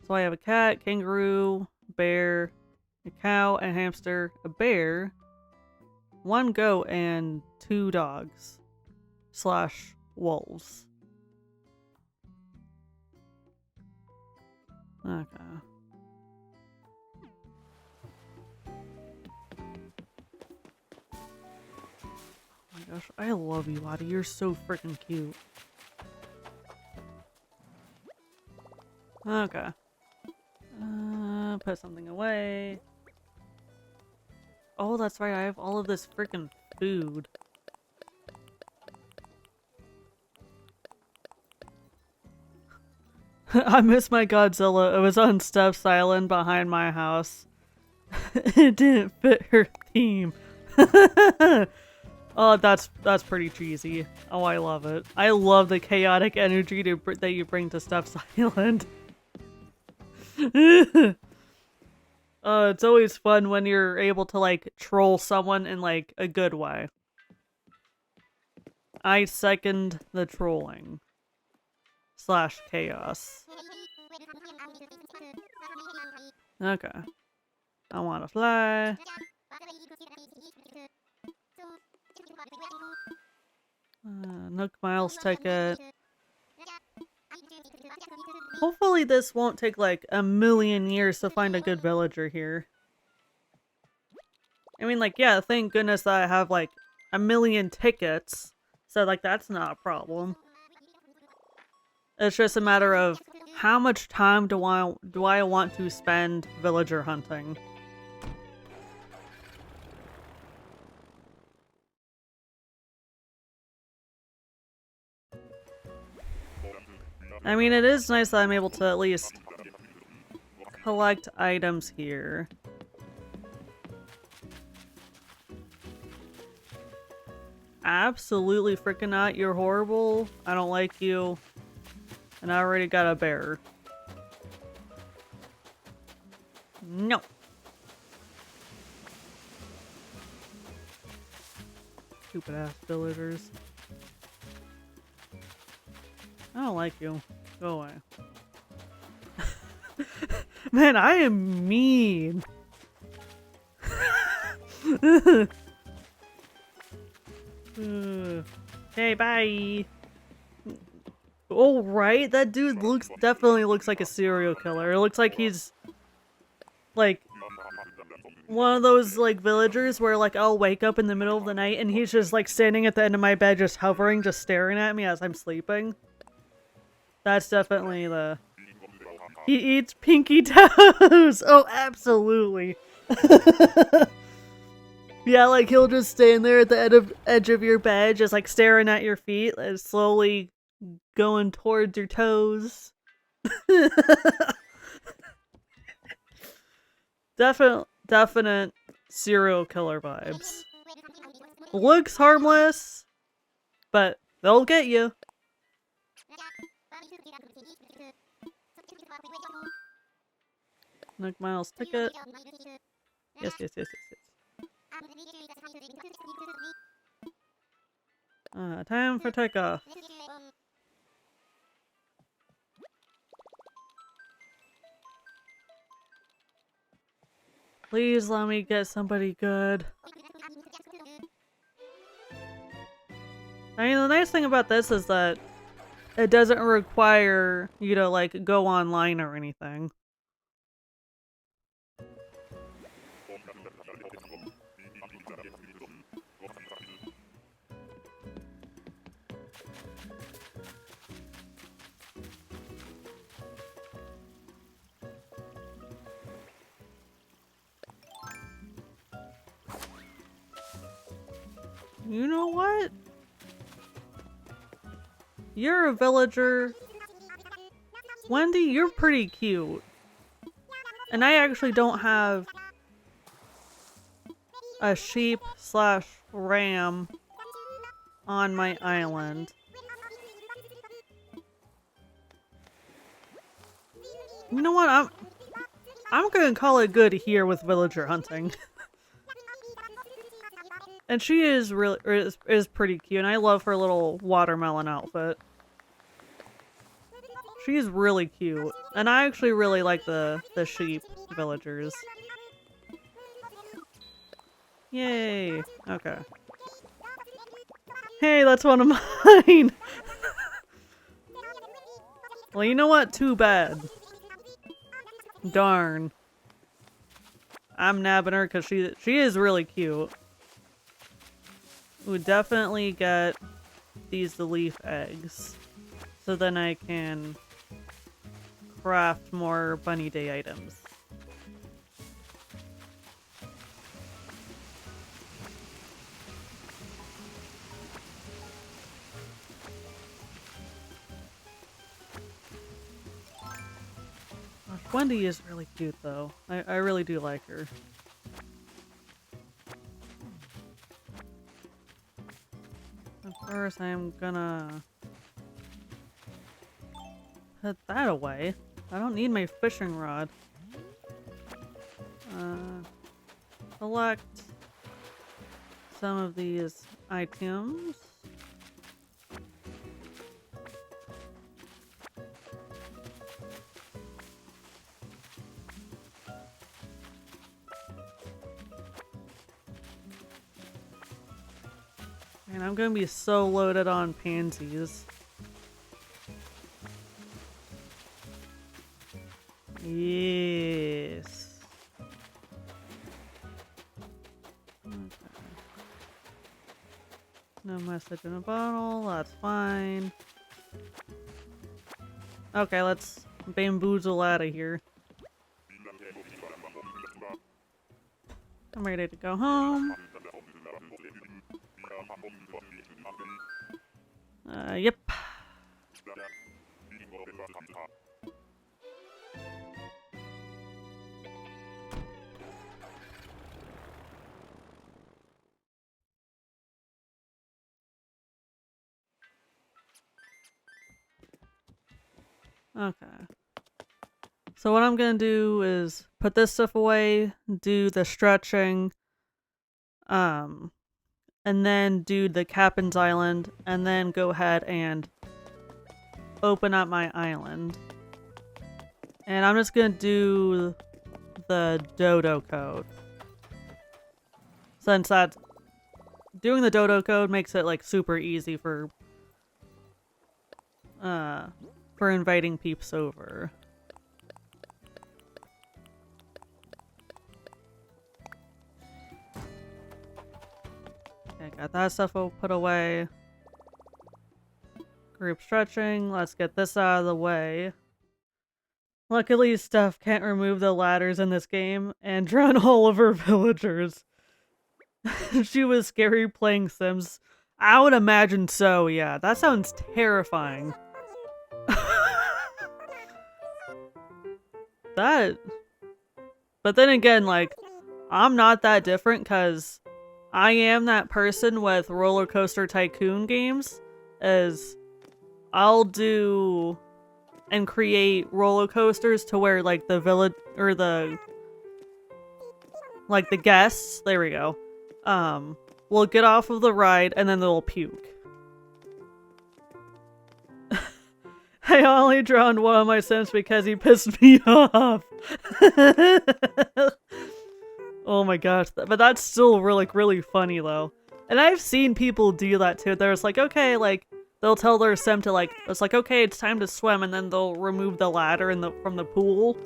So I have a cat, kangaroo, bear, a cow, a hamster, a bear, 1 goat, and 2 dogs. / wolves. Okay. Oh my gosh, I love you, Audie. You're so freaking cute. Okay. Put something away. Oh, that's right. I have all of this freaking food. I miss my Godzilla. It was on Steph's Island behind my house. It didn't fit her theme. Oh, that's pretty cheesy. Oh, I love it. I love the chaotic energy that you bring to Steph's Island. It's always fun when you're able to, like, troll someone in, like, a good way. I second the trolling. / chaos. Okay. I want to fly. Nook Miles ticket. Hopefully this won't take like a million years to find a good villager here. I mean, like, yeah, thank goodness that I have like a million tickets. So like that's not a problem. It's just a matter of how much time do I want to spend villager hunting. I mean, it is nice that I'm able to at least collect items here. Absolutely freaking not. You're horrible. I don't like you. And I already got a bear. No. Stupid ass villagers. I don't like you. Go away. Man, I am mean. Okay, bye. Oh, right? That dude definitely looks like a serial killer. It looks like he's like one of those like villagers where like I'll wake up in the middle of the night and he's just like standing at the end of my bed just hovering, just staring at me as I'm sleeping. That's definitely the He eats pinky toes! Oh, absolutely. Yeah, like he'll just stand there at the edge of your bed, just like staring at your feet, and slowly going towards your toes. Definite serial killer vibes. Looks harmless, but they'll get you. Nook Miles ticket. Yes, yes, yes, yes, yes. Time for takeoff. Please let me get somebody good. I mean, the nice thing about this is that it doesn't require you to, like, go online or anything. You know what? You're a villager. Wendy, you're pretty cute. And I actually don't have a sheep slash ram on my island. You know what? I'm gonna call it good here with villager hunting. And she is really is pretty cute, and I love her little watermelon outfit. She's really cute, and I actually really like the sheep villagers. Yay! Okay. Hey, that's one of mine. Well, you know what? Too bad. Darn. I'm nabbing her because she is really cute. Would definitely get these leaf eggs, so then I can craft more bunny day items. Gosh, Wendy is really cute though. I really do like her. Of course, I'm gonna put that away. I don't need my fishing rod. Select some of these items. And I'm gonna be so loaded on pansies. Yes. Okay. No message in a bottle, that's fine. Okay, let's bamboozle out of here. I'm ready to go home. Yep. Okay. So what I'm gonna do is put this stuff away, do the stretching, and then do the Captain's Island, and then go ahead and open up my island. And I'm just gonna do the dodo code. Since that doing the dodo code makes it like super easy for inviting peeps over. Okay, got that stuff put away. Group stretching, let's get this out of the way. Luckily, Steph can't remove the ladders in this game and drown all of her villagers. She was scary playing Sims. I would imagine so, yeah. That sounds terrifying. That. But then again, like, I'm not that different because I am that person with Roller Coaster Tycoon games, as I'll do and create roller coasters to where like the village or the like the guests, there we go, will get off of the ride and then they'll puke. I only drowned one of my Sims because he pissed me off. Oh my gosh, but that's still really funny though. And I've seen people do that too. There's like, okay, like they'll tell their sim to like, it's like, okay, it's time to swim, and then they'll remove the ladder from the pool.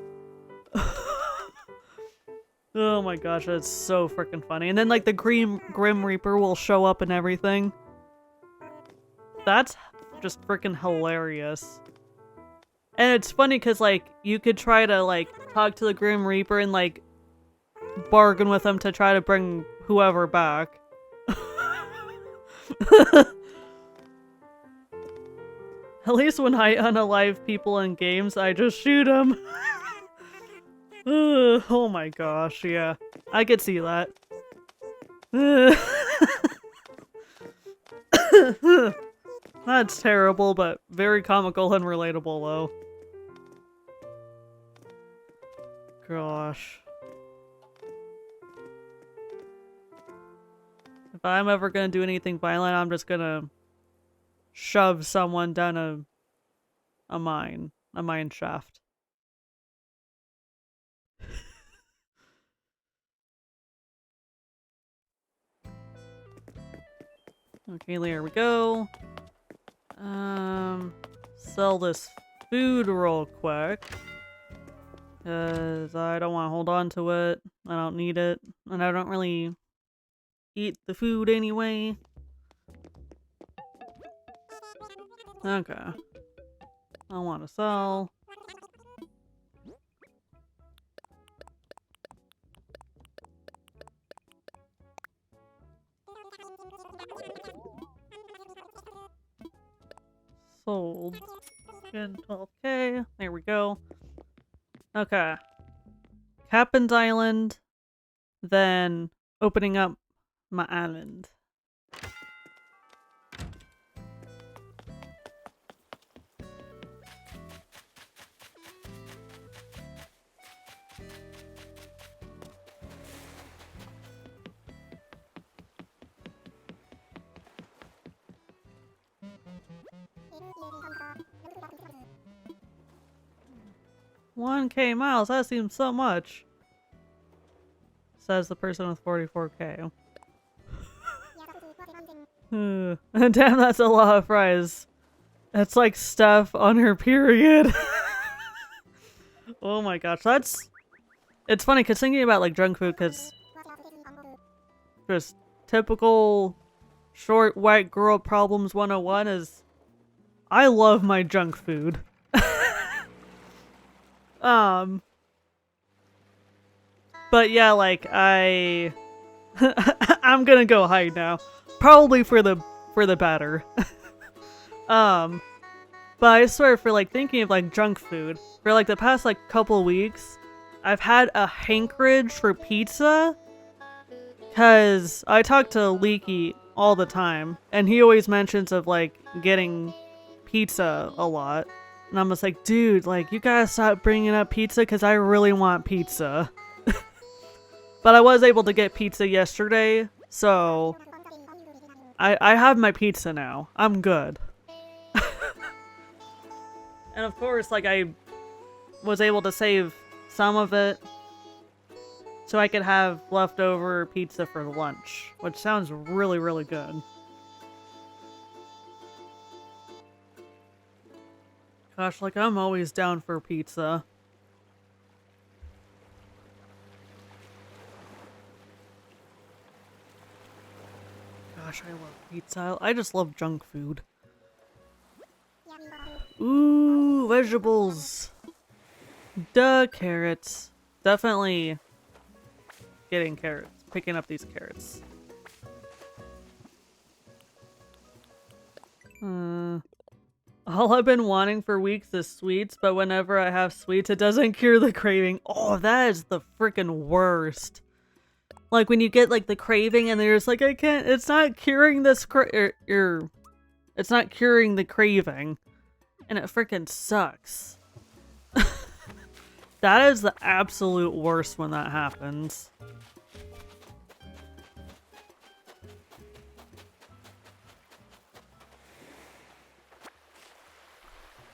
Oh my gosh, that's so freaking funny. And then like the Grim Reaper will show up and everything. That's just freaking hilarious. And it's funny because like you could try to like talk to the Grim Reaper and like bargain with him to try to bring whoever back. At least when I unalive people in games, I just shoot them. Oh my gosh, yeah. I could see that. That's terrible, but very comical and relatable though. Gosh. If I'm ever gonna do anything violent, I'm just gonna shove someone down a mine shaft. Okay, there we go. Sell this food real quick. Cause I don't want to hold on to it. I don't need it. And I don't really eat the food anyway. Okay. I want to sell. Sold. Good, 12k. There we go. Okay. Captain's Island. Then opening up my island. $1K miles, that seems so much. Says the person with 44k. Damn, that's a lot of fries. That's like Steph on her period. Oh my gosh, that's... It's funny because thinking about like junk food, because just typical short white girl problems 101 is I love my junk food. But yeah, like I'm gonna go hide now. Probably for the better. But I swear, for like thinking of like junk food, for like the past like couple weeks, I've had a hankerage for pizza. Cause I talk to Leaky all the time, and he always mentions of like getting pizza a lot. And I'm just like, dude, like you gotta stop bringing up pizza cause I really want pizza. But I was able to get pizza yesterday, so I have my pizza now. I'm good. And of course, like I was able to save some of it so I could have leftover pizza for lunch, which sounds really good. Gosh, like I'm always down for pizza. Gosh, I love pizza. I just love junk food. Ooh, vegetables. Duh, carrots. Definitely getting carrots. Picking up these carrots. All I've been wanting for weeks is sweets, but whenever I have sweets, it doesn't cure the craving. Oh, that is the freaking worst. Like when you get like the craving and they're just like, I can't, it's not curing this it's not curing the craving. And it freaking sucks. That is the absolute worst when that happens.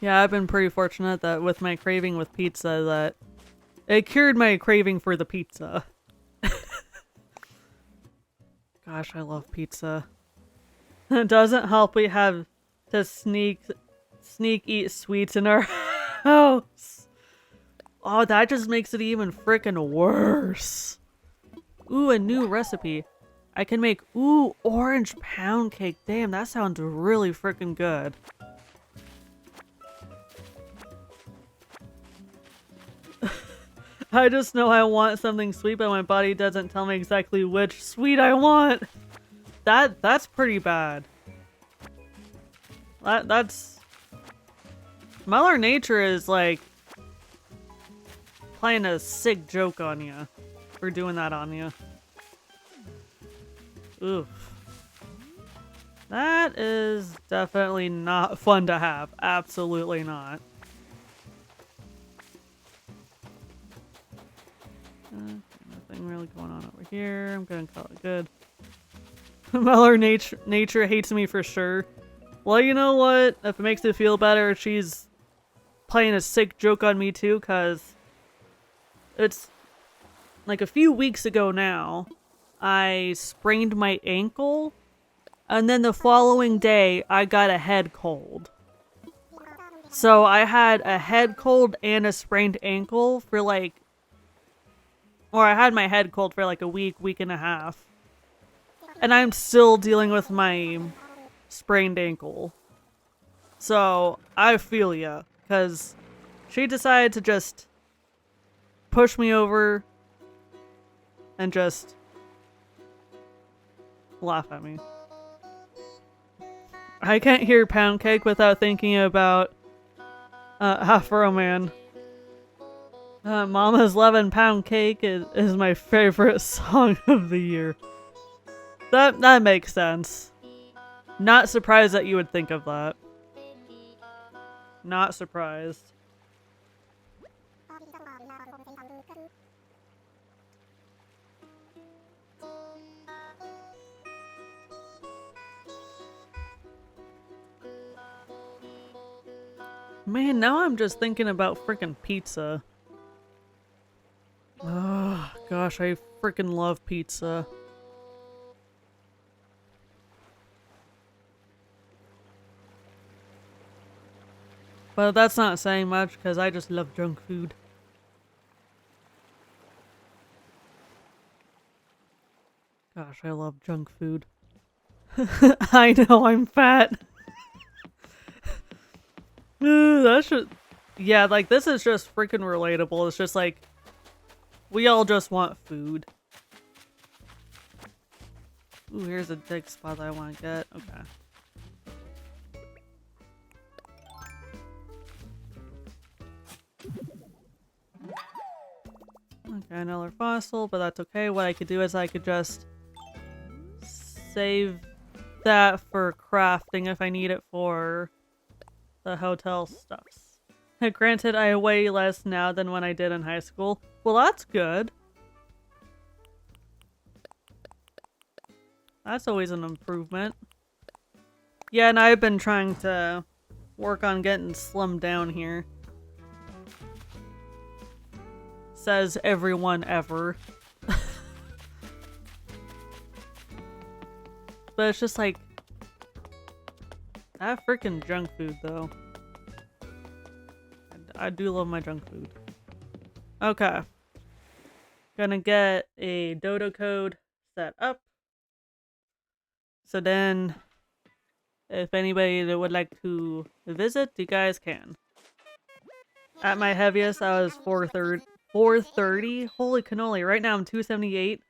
Yeah, I've been pretty fortunate that with my craving with pizza that it cured my craving for the pizza. Gosh, I love pizza. It doesn't help we have to sneak eat sweets in our house. Oh, that just makes it even freaking worse. Ooh, a new recipe. I can make, orange pound cake. Damn, that sounds really freaking good. I just know I want something sweet, but my body doesn't tell me exactly which sweet I want. That's pretty bad. That's... Mother Nature is like playing a sick joke on you for doing that on you. Oof. That is definitely not fun to have. Absolutely not. Nothing really going on over here. I'm gonna call it good. Mother Nature hates me for sure. Well, you know what? If it makes it feel better, she's playing a sick joke on me too, cause it's like a few weeks ago now, I sprained my ankle, and then the following day, I got a head cold. So I had a head cold and a sprained ankle for like, or I had my head cold for like a week and a half. And I'm still dealing with my sprained ankle. So I feel ya, because she decided to just push me over and just laugh at me. I can't hear pound cake without thinking about Afro Man. Mama's 11 Pound Cake is my favorite song of the year. That makes sense. Not surprised that you would think of that. Not surprised. Man, now I'm just thinking about freaking pizza. Oh, gosh, I freaking love pizza. But that's not saying much because I just love junk food. Gosh, I love junk food. I know I'm fat. That should... Yeah, like this is just freaking relatable. It's just like, we all just want food. Ooh, here's a dig spot that I want to get. Okay. Okay, another fossil, but that's okay. What I could do is I could just save that for crafting if I need it for the hotel stuffs. Granted, I weigh less now than when I did in high school. Well, that's good. That's always an improvement. Yeah, and I've been trying to work on getting slimmed down here. Says everyone ever. But it's just like, that freaking junk food though. I do love my junk food. Okay. Gonna get a dodo code set up. So then, if anybody that would like to visit, you guys can. At my heaviest, I was 430. 430? Holy cannoli. Right now I'm 278.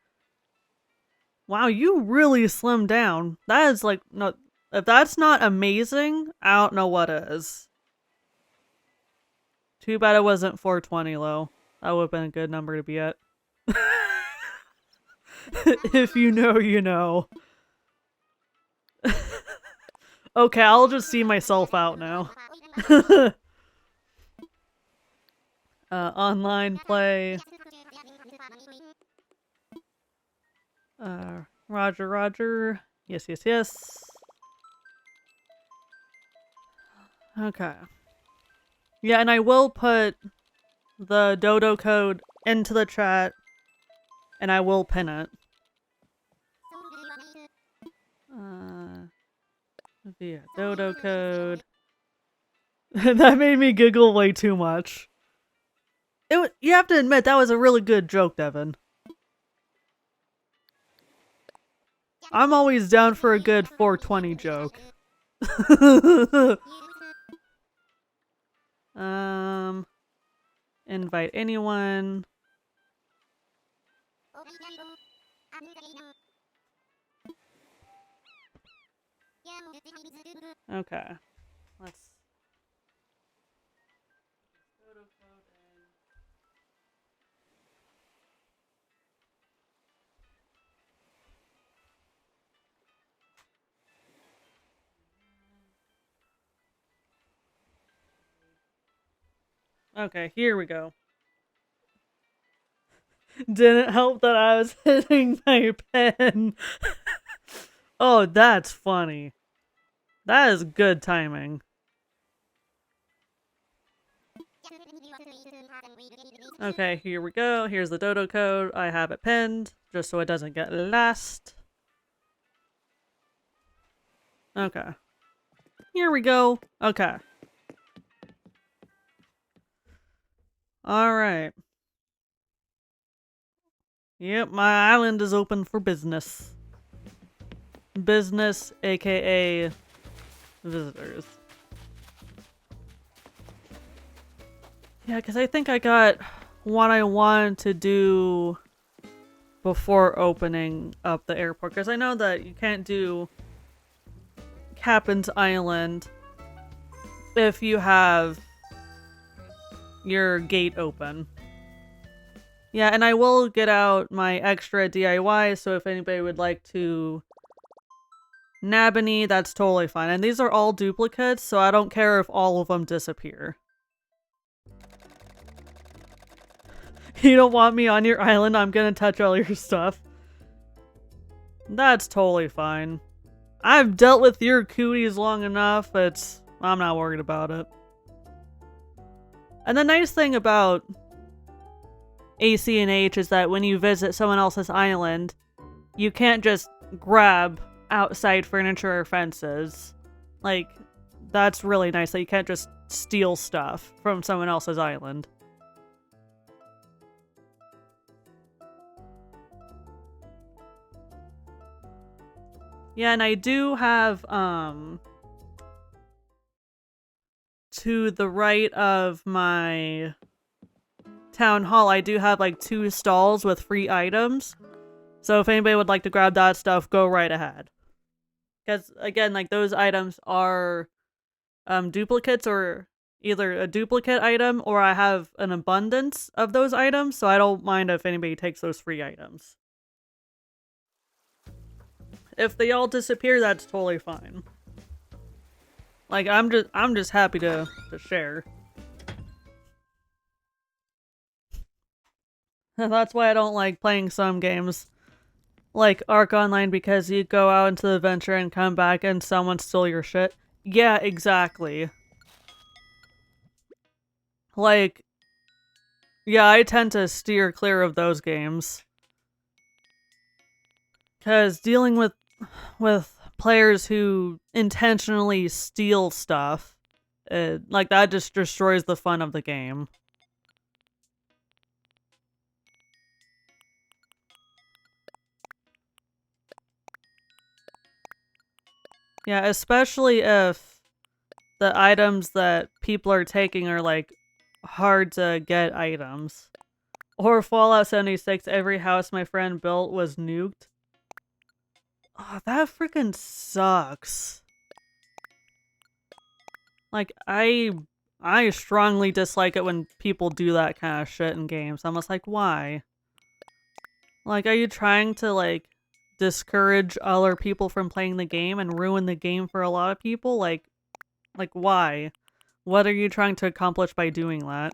Wow, you really slimmed down. That is like, no, if that's not amazing, I don't know what is. Too bad it wasn't 420 low. That would have been a good number to be at. If you know, you know. Okay, I'll just see myself out now. Online play. Roger, Roger. Yes, yes, yes. Okay. Yeah, and I will put the dodo code into the chat, and I will pin it. Via dodo code. That made me giggle way too much. You have to admit, that was a really good joke, Devin. I'm always down for a good 420 joke. Invite anyone. Okay. Let's... Okay, here we go. Didn't help that I was hitting my pen. Oh, that's funny. That is good timing. Okay, here we go. Here's the dodo code. I have it pinned, just so it doesn't get lost. Okay. Here we go. Okay. Alright. Yep, my island is open for business. Business, aka visitors. Yeah, because I think I got what I wanted to do before opening up the airport. Because I know that you can't do Captain's Island if you have your gate open. Yeah, and I will get out my extra DIY, so if anybody would like to nab any, that's totally fine. And these are all duplicates, so I don't care if all of them disappear. You don't want me on your island, I'm gonna touch all your stuff. That's totally fine. I've dealt with your cooties long enough, I'm not worried about it. And the nice thing about ACNH is that when you visit someone else's island, you can't just grab outside furniture or fences. Like, that's really nice that you can't just steal stuff from someone else's island. Yeah, and I do have, to the right of my town hall, I do have like 2 stalls with free items. So if anybody would like to grab that stuff, go right ahead. Because, again, like, those items are duplicates, or either a duplicate item or I have an abundance of those items, so I don't mind if anybody takes those free items. If they all disappear, that's totally fine. Like, I'm just happy to share. That's why I don't like playing some games like Ark Online, because you go out into the adventure and come back and someone stole your shit. Yeah, exactly. Like, yeah, I tend to steer clear of those games. Because dealing with players who intentionally steal stuff, like, that just destroys the fun of the game. Yeah, especially if the items that people are taking are, like, hard to get items. Or Fallout 76, every house my friend built was nuked. Oh, that freaking sucks. Like, I strongly dislike it when people do that kind of shit in games. I'm just like, why? Like, are you trying to, like, discourage other people from playing the game and ruin the game for a lot of people? Like, why? What are you trying to accomplish by doing that?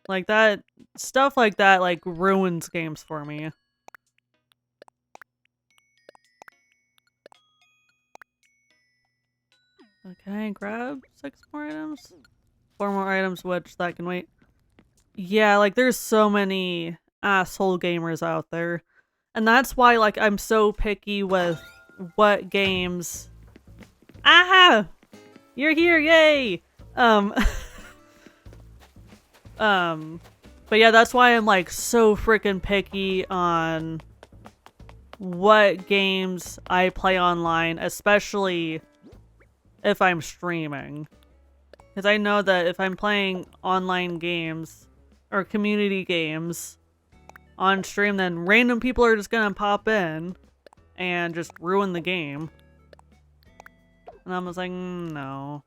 Like, that, stuff like that, like, ruins games for me. Okay, grab 6 more items? 4 more items, which that can wait. Yeah, like, there's so many asshole gamers out there. And that's why, like, I'm so picky with what games... Aha! You're here, yay! But yeah, that's why I'm, like, so freaking picky on what games I play online, especially if I'm streaming. Because I know that if I'm playing online games, or community games, on stream, then random people are just gonna pop in and just ruin the game. And I'm just like, no.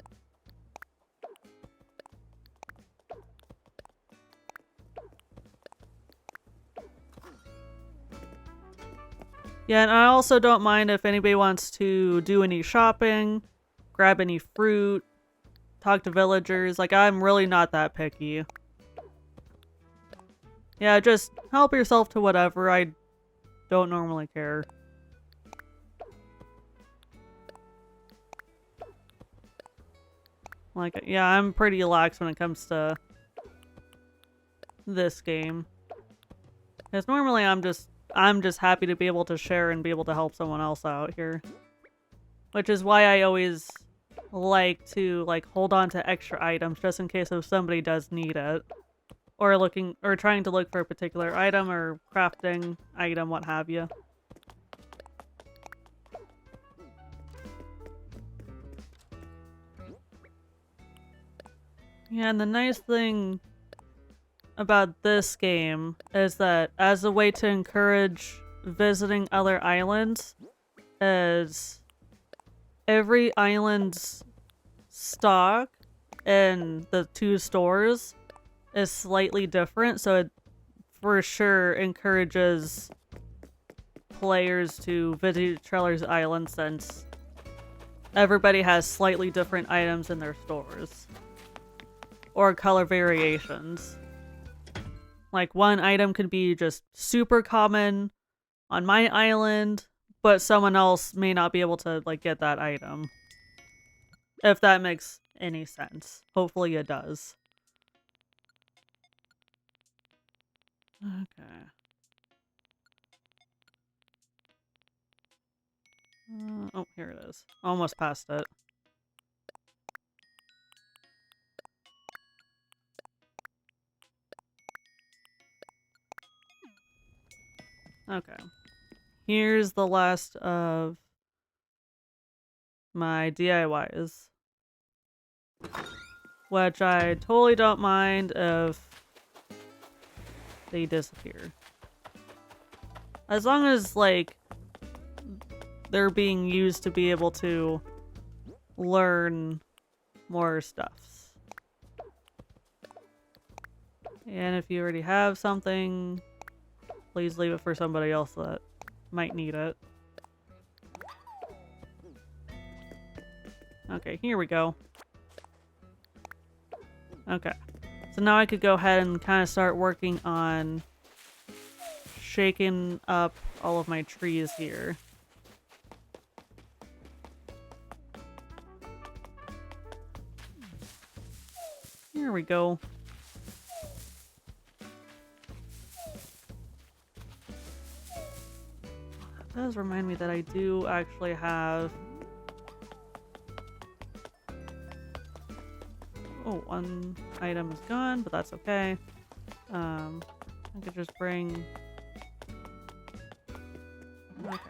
Yeah, and I also don't mind if anybody wants to do any shopping, grab any fruit, talk to villagers. Like, I'm really not that picky. Yeah, just help yourself to whatever. I don't normally care. Like, yeah, I'm pretty lax when it comes to this game. Because normally I'm just happy to be able to share and be able to help someone else out here. Which is why I always like to, like, hold on to extra items just in case if somebody does need it. Or trying to look for a particular item or crafting item, what have you. Yeah, and the nice thing about this game is that as a way to encourage visiting other islands, is every island's stock in the 2 stores is slightly different, so it for sure encourages players to visit each other's island since everybody has slightly different items in their stores. Or color variations. Like, one item could be just super common on my island, but someone else may not be able to, like, get that item. If that makes any sense. Hopefully it does. Okay. Oh, here it is. Almost past it. Okay. Here's the last of my DIYs. Which I totally don't mind if they disappear. As long as, like, they're being used to be able to learn more stuffs. And if you already have something, please leave it for somebody else that might need it. Okay, here we go. Okay. So now I could go ahead and kind of start working on shaking up all of my trees here. Here we go. That does remind me that I do actually have... Oh, one item is gone, but that's okay. I could just bring... Okay.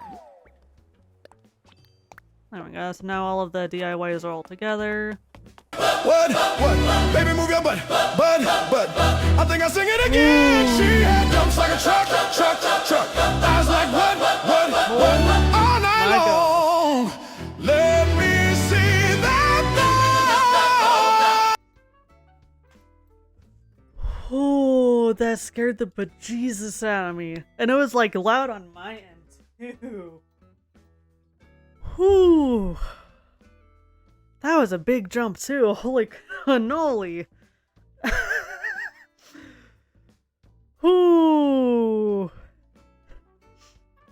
There we go. So now all of the DIYs are all together. What? Baby, move your butt. I think I'll sing it again. She had jumps like a truck. I was like, what? All night long. Let me see that thong. Oh, that scared the bejesus out of me. And it was like loud on my end too. Whew. That was a big jump too. Holy cannoli. Whew.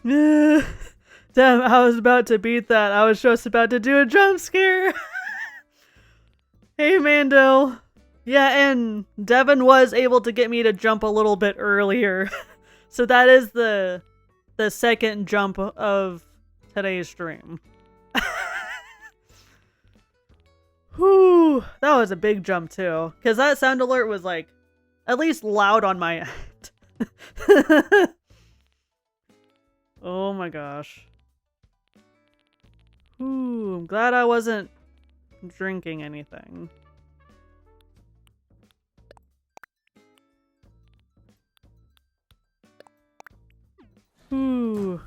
Damn, I was about to beat that. I was just about to do a jump scare. Hey, Mando. Yeah, and Devin was able to get me to jump a little bit earlier. So that is the second jump of today's stream. Whew, that was a big jump too. Because that sound alert was like, at least loud on my end. Oh my gosh. Whew, I'm glad I wasn't drinking anything. Whew.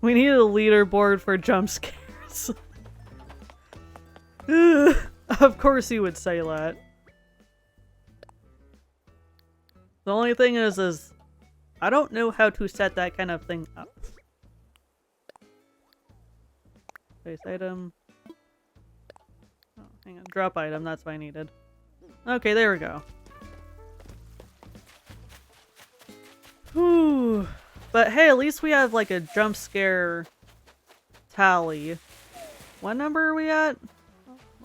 We need a leaderboard for jump scares. Of course you would say that. The only thing is I don't know how to set that kind of thing up. Base item. Oh, hang on. Drop item, that's what I needed. Okay, there we go. Whew. But hey, at least we have like a jump scare tally. What number are we at?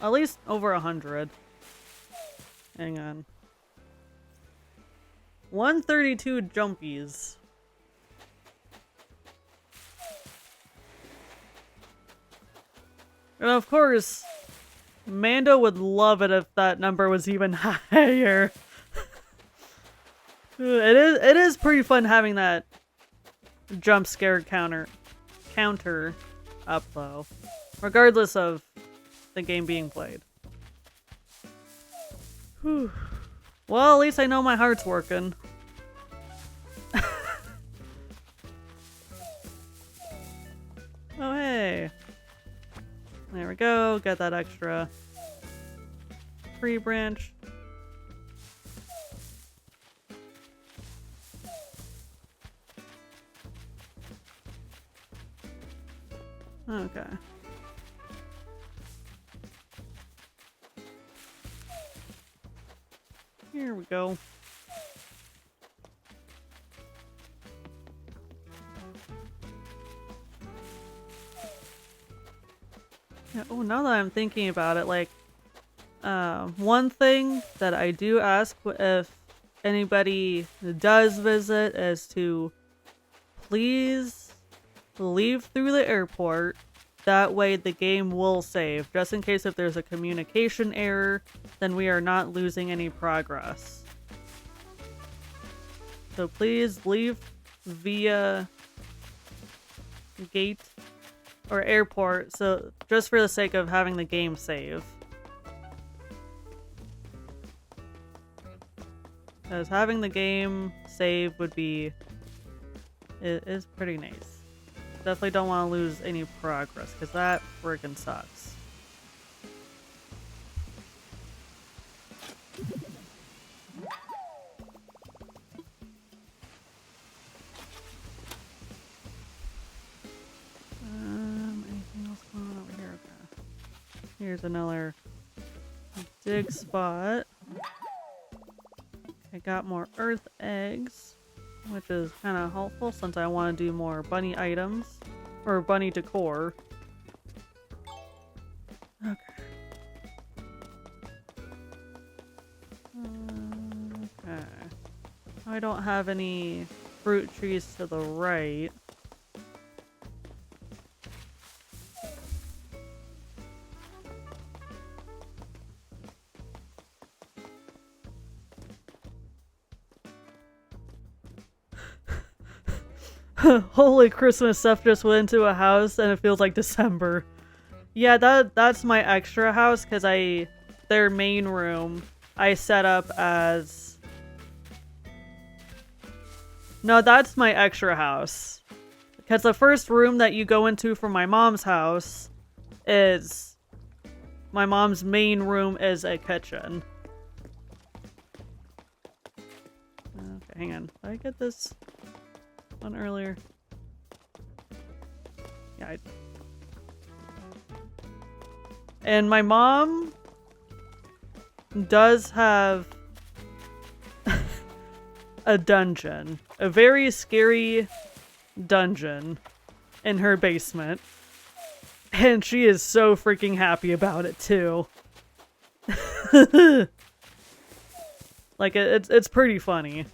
At least over 100. Hang on. 132 jumpies. And of course, Mando would love it if that number was even higher. It is pretty fun having that jump scare counter up though, regardless of the game being played. Whew. Well, at least I know my heart's working. Oh hey, there we go. Got that extra tree branch. Okay. Here we go. Yeah, oh, now that I'm thinking about it, like, one thing that I do ask if anybody does visit is to please leave through the airport. That way the game will save, just in case if there's a communication error, then we are not losing any progress. So please leave via gate or airport, so just for the sake of having the game save. Because having the game save would be... it is pretty nice. Definitely don't want to lose any progress, because that freaking sucks. Anything else going on over here? Okay. Here's another dig spot. I got more earth eggs, which is kind of helpful since I want to do more bunny items, or bunny decor. Okay. Okay. I don't have any fruit trees to the right. Holy Christmas stuff just went into a house and it feels like December. Yeah, that's my extra house because their main room I set up as. No, that's my extra house. Because the first room that you go into from my mom's house is my mom's main room is a kitchen. Okay, hang on. Did I get this one earlier? Yeah, and my mom does have a dungeon. A very scary dungeon in her basement. And she is so freaking happy about it too. Like it's pretty funny.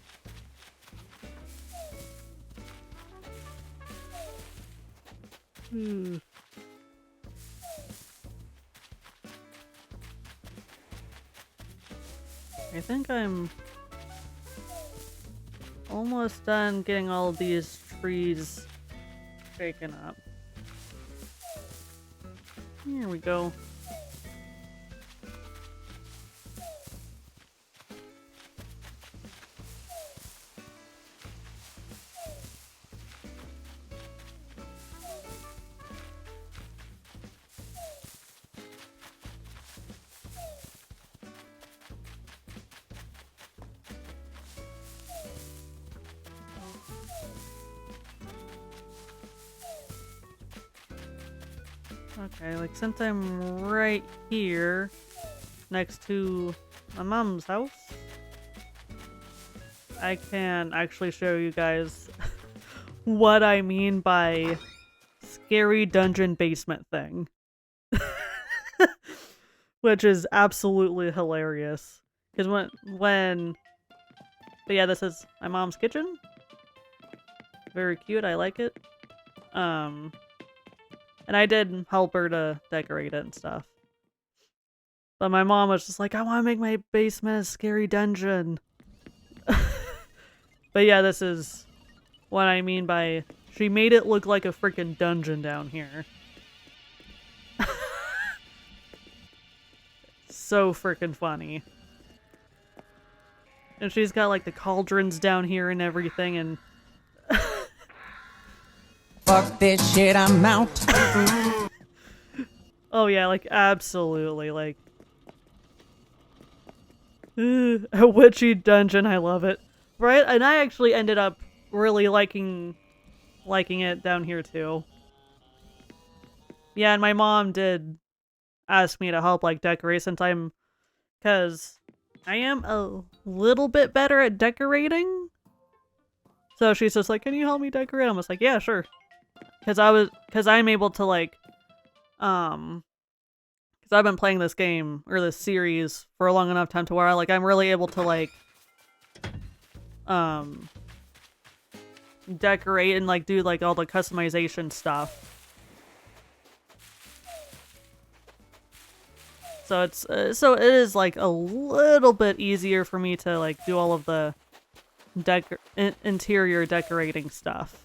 I think I'm almost done getting all of these trees shaken up. Here we go. Okay, like since I'm right here next to my mom's house, I can actually show you guys what I mean by scary dungeon basement thing. Which is absolutely hilarious. Because but yeah, this is my mom's kitchen. Very cute, I like it. And I did help her to decorate it and stuff. But my mom was just like, I want to make my basement a scary dungeon. But yeah, this is what I mean by she made it look like a freaking dungeon down here. So freaking funny. And she's got like the cauldrons down here and everything, and fuck this shit, I'm out. oh yeah, like absolutely, like a witchy dungeon, I love it. Right? And I actually ended up really liking it down here too. Yeah, and my mom did ask me to help like decorate because I am a little bit better at decorating. So she's just like, can you help me decorate? I was like, yeah, sure. Because I'm able to like, because I've been playing this game or this series for a long enough time to where I'm really able to like, decorate and like do like all the customization stuff. So so it is like a little bit easier for me to like do all of the interior decorating stuff.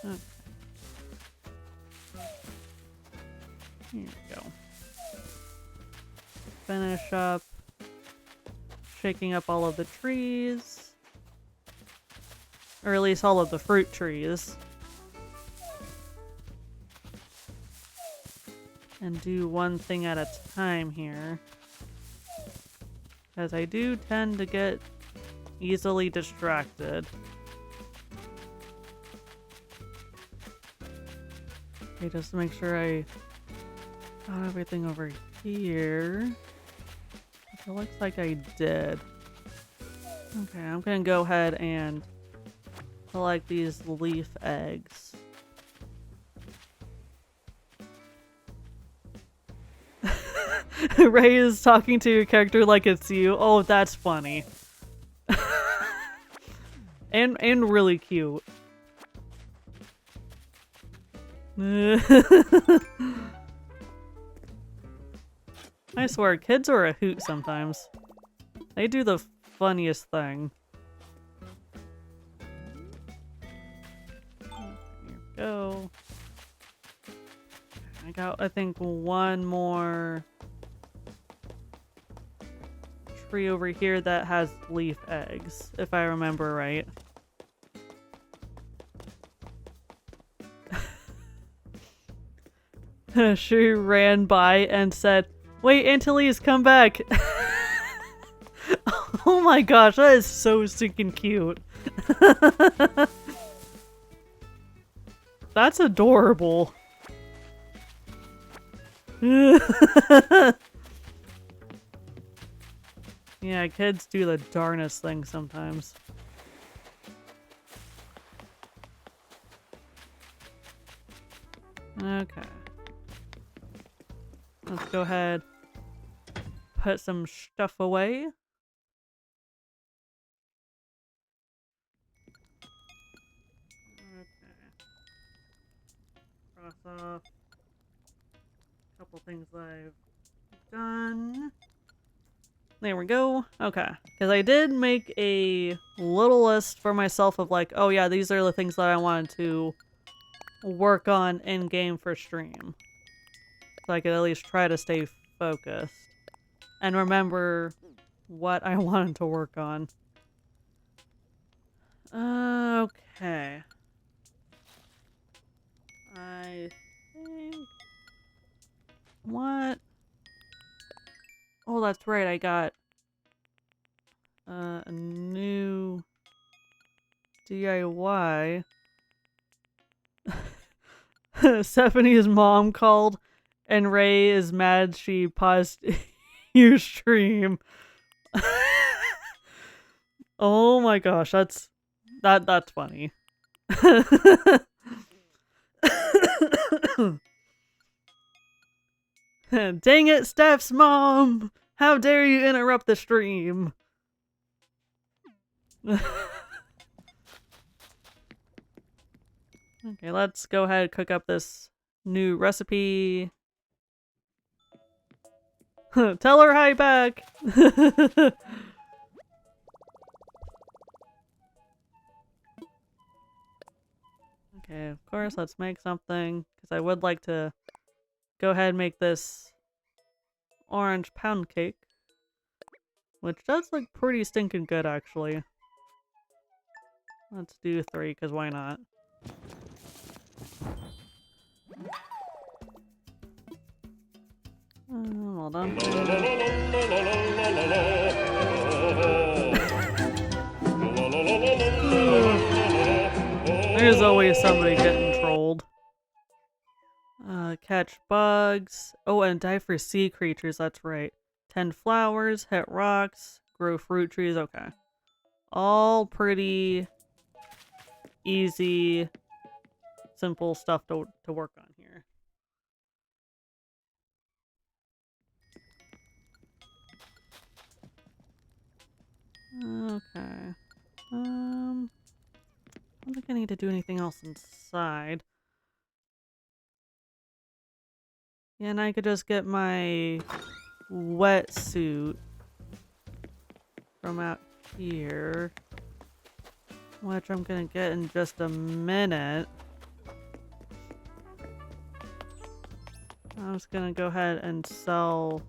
Okay. Here we go. Finish up shaking up all of the trees. Or at least all of the fruit trees. And do one thing at a time here. Because I do tend to get easily distracted. Okay, just to make sure I got everything over here. It looks like I did. Okay, I'm gonna go ahead and collect these leaf eggs. Ray is talking to your character like it's you. Oh, that's funny. and really cute. I swear, kids are a hoot sometimes. They do the funniest thing. got, I think, one more tree over here that has leaf eggs, if I remember right. She ran by and said, "Wait, Antilles, come back." Oh my gosh, that is so stinking cute. That's adorable. Yeah, kids do the darnest thing sometimes. Okay. Let's go ahead. Put some stuff away. Okay. Cross off a couple things I've done. There we go. Okay. Because I did make a little list for myself of like, oh yeah, these are the things that I wanted to work on in-game for stream. So I could at least try to stay focused. And remember what I wanted to work on. Okay. I think... What? Oh, that's right, I got a new DIY. Stephanie's mom called and Ray is mad she paused your stream. Oh my gosh, that's funny. Dang it, Steph's mom! How dare you interrupt the stream? Okay, let's go ahead and cook up this new recipe. Tell her hi back! Okay, of course, let's make something, because I would like to go ahead and make this orange pound cake, which does look pretty stinking good, actually. Let's do 3, because why not? Well done. There's always somebody getting trolled. Catch bugs. Oh, and die for sea creatures, that's right. 10 flowers, hit rocks, grow fruit trees, okay. All pretty easy, simple stuff to work on here. Okay. I don't think I need to do anything else inside. Yeah, and I could just get my wetsuit from out here, which I'm gonna get in just a minute. I'm just gonna go ahead and sell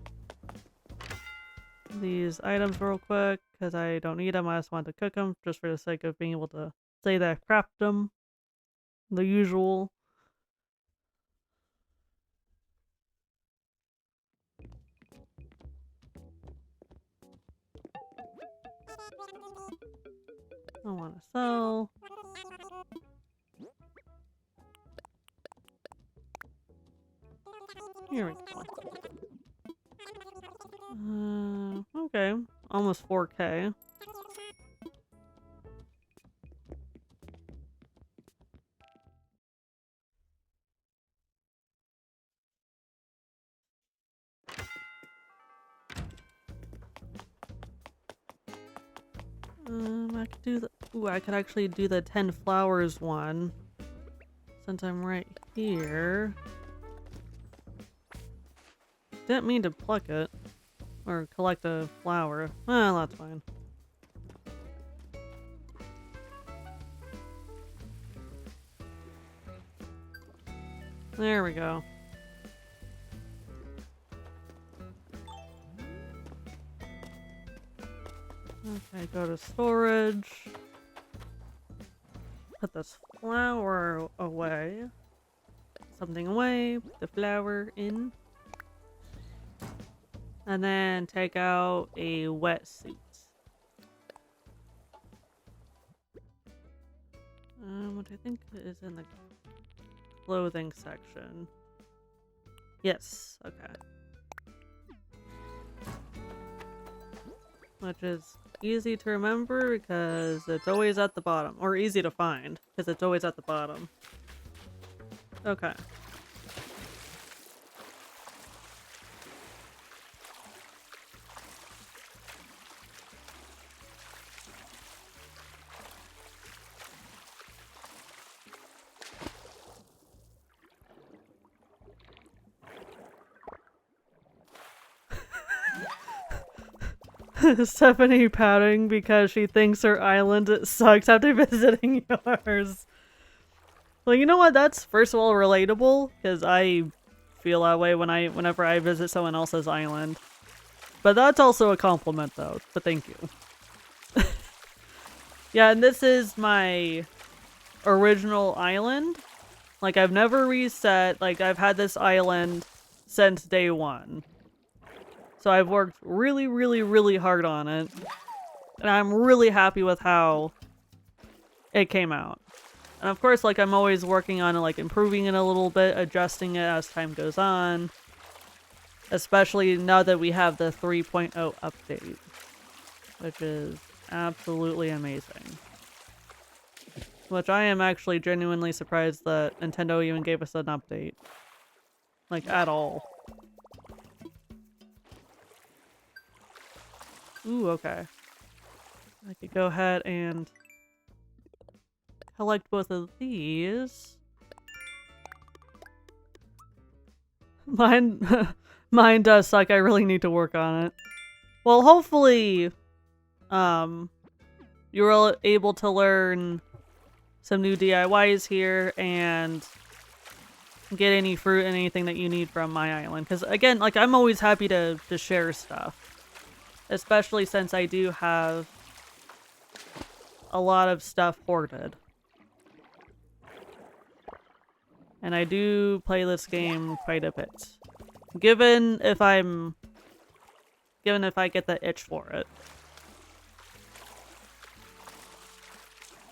these items real quick because I don't need them. I just want to cook them just for the sake of being able to say that I craft them. The usual. I want to sell. Here we go. Okay. Almost 4K. I could do the... Ooh, I could actually do the 10 flowers one. Since I'm right here. Didn't mean to pluck it. Or collect a flower. Well, that's fine. There we go. Okay, go to storage. Put this flower away. Something away, put the flower in. And then take out a wetsuit. What I think is in the clothing section. Yes, okay. Which is easy to remember because it's always at the bottom. Or easy to find because it's always at the bottom. Okay. Stephanie pouting because she thinks her island sucks after visiting yours. Well, you know what? That's first of all relatable because I feel that way whenever I visit someone else's island. But that's also a compliment, though. But thank you. Yeah, and this is my original island. Like I've never reset. Like I've had this island since day one. So I've worked really, really, really hard on it. And I'm really happy with how it came out. And of course, like, I'm always working on it, like, improving it a little bit, adjusting it as time goes on. Especially now that we have the 3.0 update. Which is absolutely amazing. Which I am actually genuinely surprised that Nintendo even gave us an update. Like, at all. Ooh, okay. I could go ahead and collect both of these. Mine does suck. I really need to work on it. Well, hopefully, you were able to learn some new DIYs here and get any fruit and anything that you need from my island. Because again, like, I'm always happy to share stuff. Especially since I do have a lot of stuff hoarded. And I do play this game quite a bit. Given if I get the itch for it.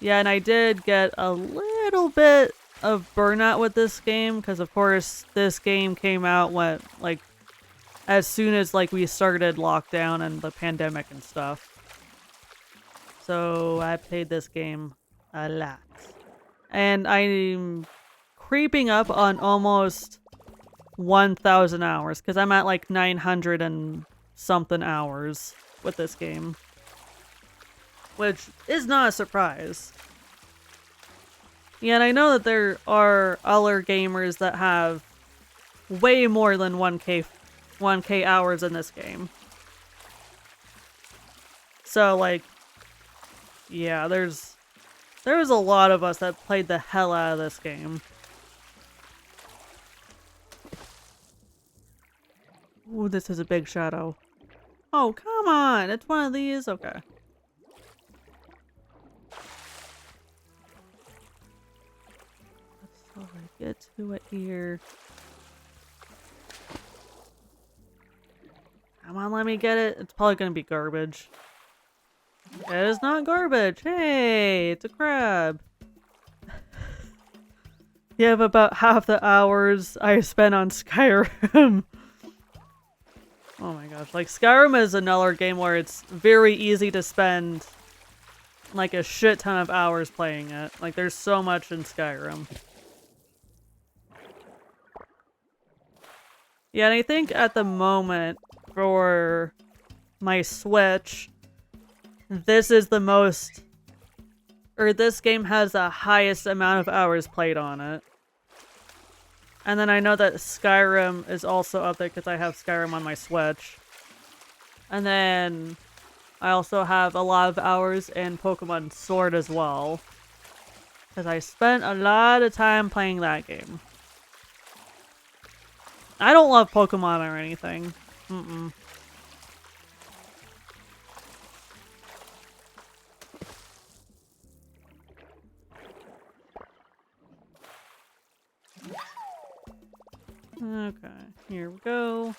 Yeah, and I did get a little bit of burnout with this game, because of course this game came out when, like, as soon as, like, we started lockdown and the pandemic and stuff. So I played this game a lot. And I'm creeping up on almost 1,000 hours, because I'm at like 900 and something hours with this game. Which is not a surprise. Yeah, and I know that there are other gamers that have way more than 1K hours in this game. So, like, yeah, there's a lot of us that played the hell out of this game. Ooh, this is a big shadow. Oh, come on! It's one of these? Okay. Let's slowly get to it here. Come on, let me get it. It's probably gonna be garbage. It is not garbage. Hey, it's a crab. You have about half the hours I spent on Skyrim. Oh my gosh. Like, Skyrim is another game where it's very easy to spend like a shit ton of hours playing it. Like, there's so much in Skyrim. Yeah, and I think at the moment for my Switch, this is the most, or this game has the highest amount of hours played on it. And then I know that Skyrim is also up there because I have Skyrim on my Switch. And then I also have a lot of hours in Pokemon Sword as well. Because I spent a lot of time playing that game. I don't love Pokemon or anything. Okay, here we go.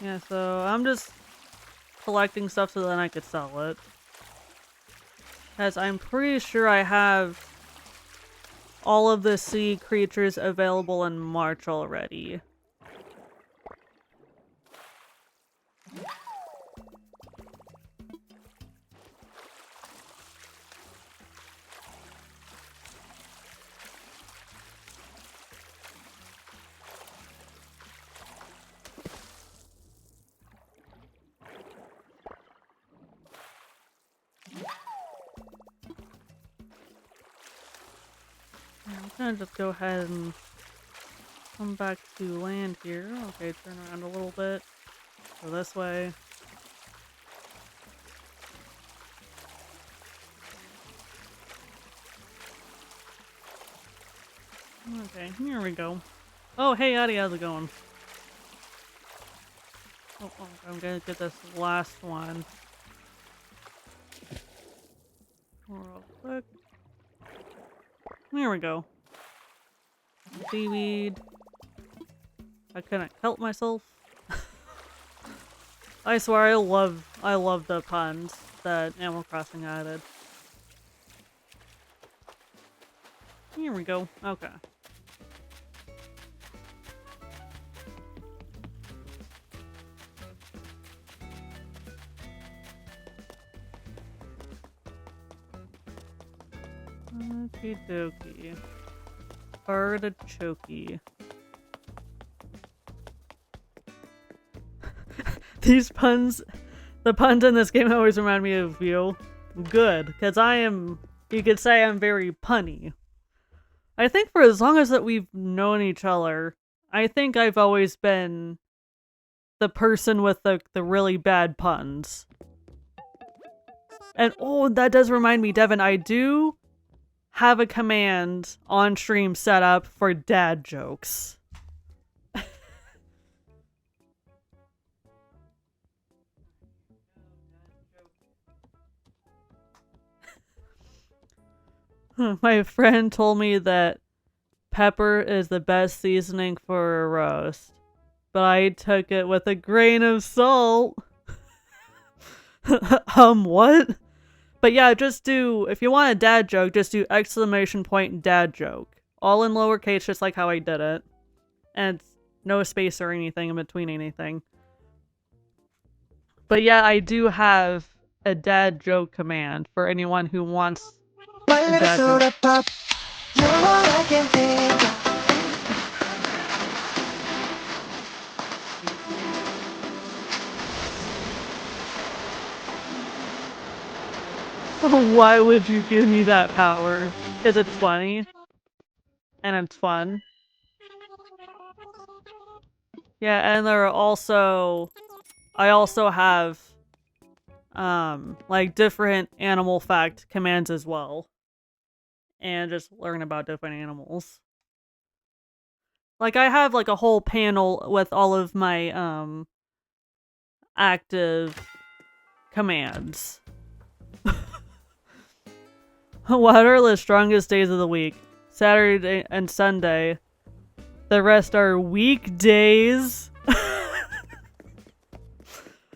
Yeah, so I'm just collecting stuff so then I could sell it. As I'm pretty sure I have all of the sea creatures available in March already. I'm gonna just go ahead and come back to land here. Okay, turn around a little bit. Go this way. Okay, here we go. Oh, hey, Addie, how's it going? Oh, I'm gonna get this last one. Real quick. There we go. Seaweed. I couldn't help myself. I swear, I love the puns that Animal Crossing added. Here we go. Okay. Okie dokie. Artichoke. These puns, the puns in this game always remind me of you. Good, because you could say I'm very punny. I think for as long as that we've known each other, I think I've always been the person with the really bad puns. And oh, that does remind me, Devin, I do have a command on stream set up for dad jokes. My friend told me that pepper is the best seasoning for a roast, but I took it with a grain of salt. What? But yeah, just do, if you want a dad joke, just do exclamation point dad joke. All in lowercase, just like how I did it. And no space or anything in between anything. But yeah, I do have a dad joke command for anyone who wants a dad joke. Pop, you're all I can think of. Why would you give me that power? Because it's funny. And it's fun. Yeah, and there are also... I also have... like different animal fact commands as well. And just learn about different animals. Like, I have like a whole panel with all of my, active commands. What are the strongest days of the week? Saturday and Sunday. The rest are weekdays.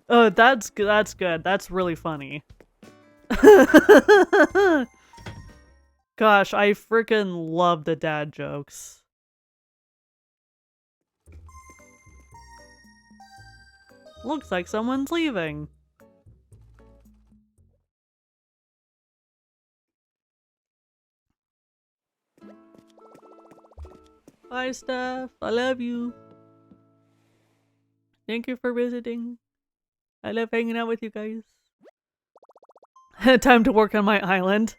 Oh, that's good. That's good. That's really funny. Gosh, I freaking love the dad jokes. Looks like someone's leaving. Bye, Steph. I love you. Thank you for visiting. I love hanging out with you guys. Time to work on my island.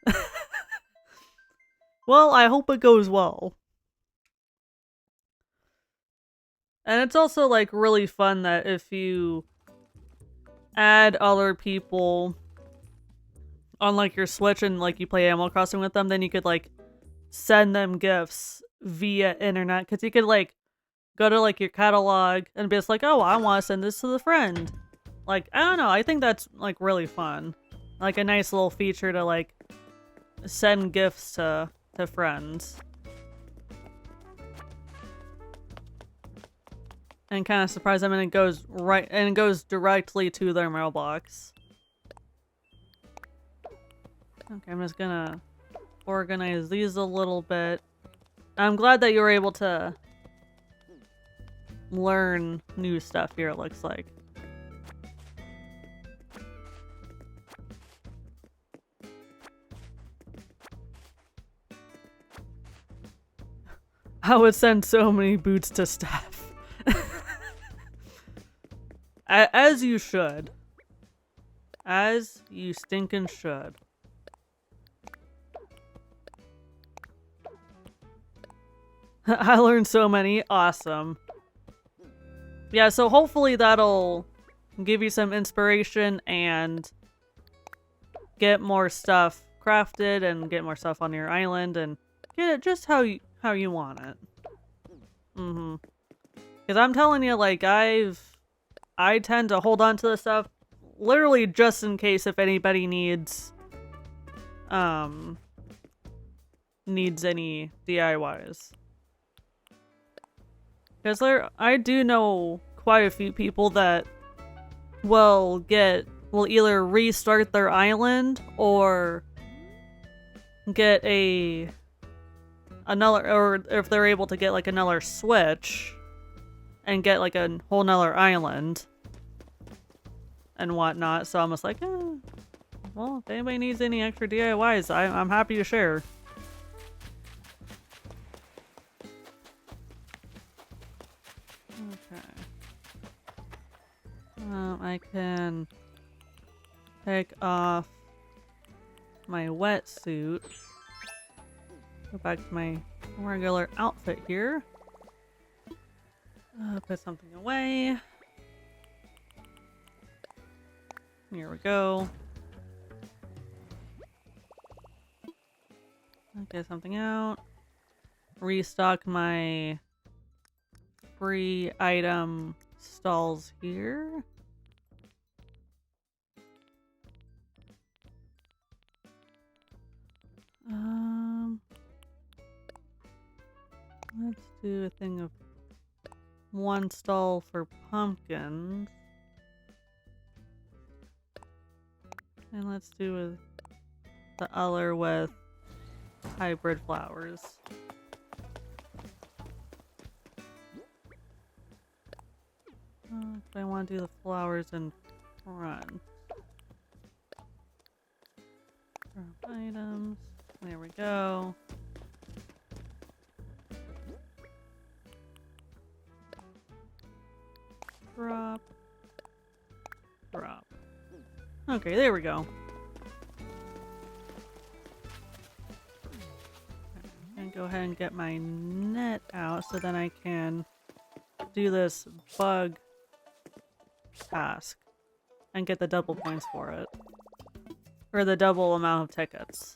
Well, I hope it goes well. And it's also like really fun that if you add other people on like your Switch and like you play Animal Crossing with them, then you could like send them gifts via internet. Because you could like go to like your catalog and be just like, oh, I want to send this to the friend. Like, I don't know, I think that's like really fun. Like a nice little feature to like send gifts to friends. And kind of surprise them, and it goes directly to their mailbox. Okay, I'm just gonna organize these a little bit. I'm glad that you were able to learn new stuff here, it looks like. I would send so many boots to staff. As you should. As you stinking should. I learned so many. Awesome. Yeah, so hopefully that'll give you some inspiration and get more stuff crafted and get more stuff on your island and get it just how you want it. Because I'm telling you, like, I tend to hold on to this stuff literally just in case if anybody needs any DIYs. Because I do know quite a few people that will either restart their island or get another, or if they're able to get like another Switch and get like a whole nother island and whatnot. So I'm just like, well, if anybody needs any extra DIYs, I'm happy to share. Okay. I can take off my wetsuit. Go back to my regular outfit here. Put something away. Here we go. Get something out. Restock my free item stalls here. Let's do a thing of one stall for pumpkins. And let's do the other with hybrid flowers. If I want to do the flowers in front. Drop items. There we go. Drop. Drop. Okay, there we go. And go ahead and get my net out so then I can do this bug task and get the double points for it. Or the double amount of tickets.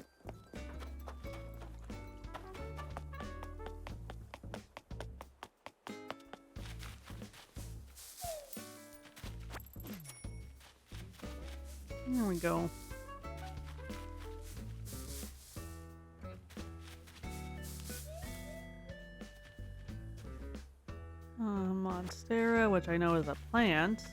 There we go. Monstera, which I know is a plant.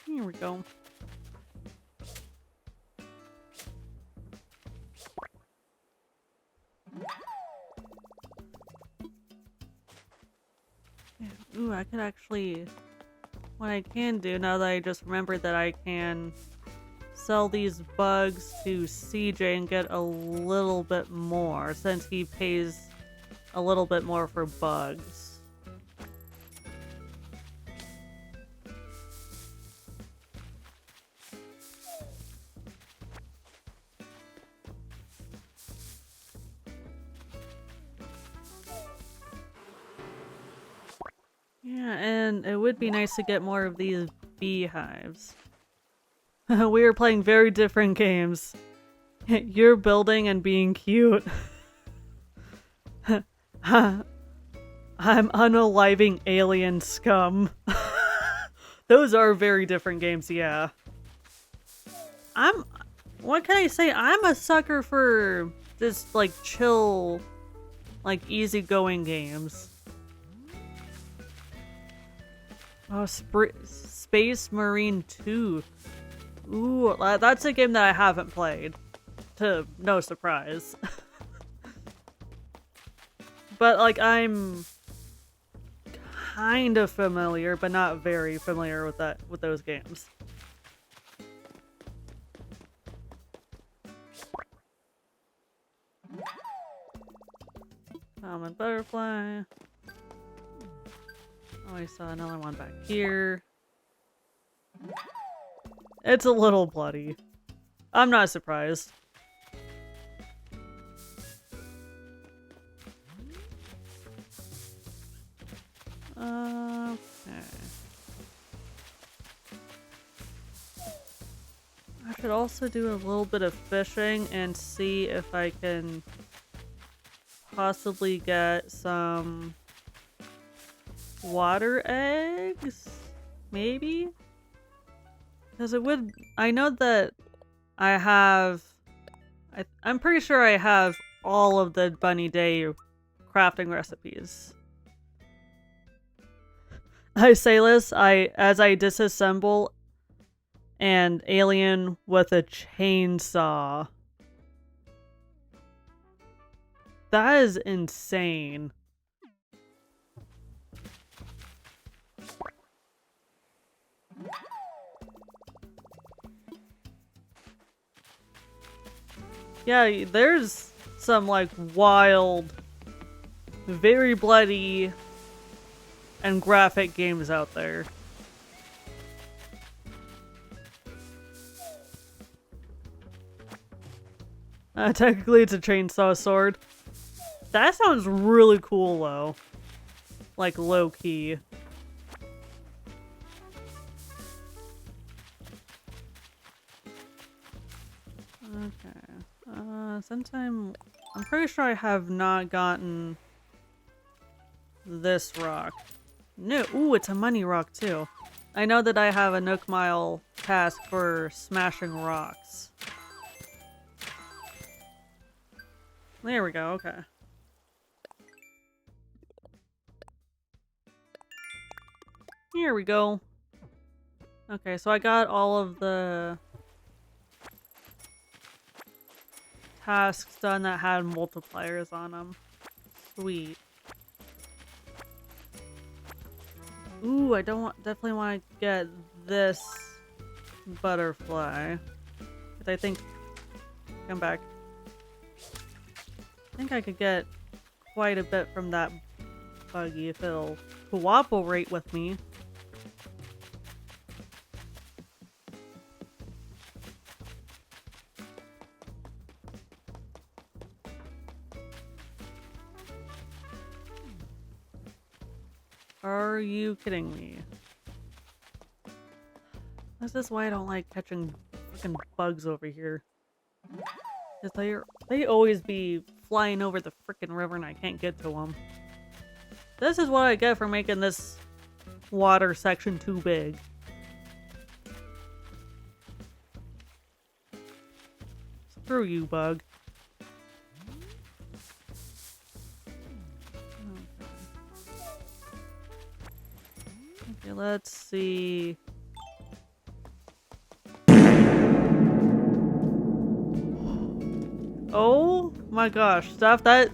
Here we go. Ooh, I could actually... What I can do, now that I just remembered that I can sell these bugs to CJ and get a little bit more, since he pays a little bit more for bugs. Yeah, and it would be nice to get more of these beehives. We are playing very different games. You're building and being cute. I'm unaliving alien scum. Those are very different games, yeah. What can I say? I'm a sucker for just, like, chill, like, easygoing games. Oh, Space Marine 2. Ooh, that's a game that I haven't played. To no surprise. But, like, I'm kind of familiar, but not very familiar with those games. Common butterfly. Oh, I saw another one back here. It's a little bloody. I'm not surprised. Okay. I should also do a little bit of fishing and see if I can possibly get some water eggs? Maybe? Because it would... I know that I have... I'm pretty sure I have all of the Bunny Day crafting recipes. I say this, as I disassemble an alien with a chainsaw. That is insane. Yeah, there's some, like, wild, very bloody, and graphic games out there. Technically it's a chainsaw sword. That sounds really cool, though. Like, low-key. Okay. Since I'm pretty sure I have not gotten this rock. No, ooh, it's a money rock, too. I know that I have a Nook Mile task for smashing rocks. There we go, okay. Here we go. Okay, so I got all of the tasks done that had multipliers on them. Sweet. Ooh, I definitely want to get this butterfly. I think, come back. I think I could get quite a bit from that buggy if it'll cooperate with me. Are you kidding me? This is why I don't like catching fucking bugs over here. Because they always be flying over the frickin' river and I can't get to them. This is what I get for making this water section too big. Screw you, bug. Okay, let's see. Oh my gosh, stuff that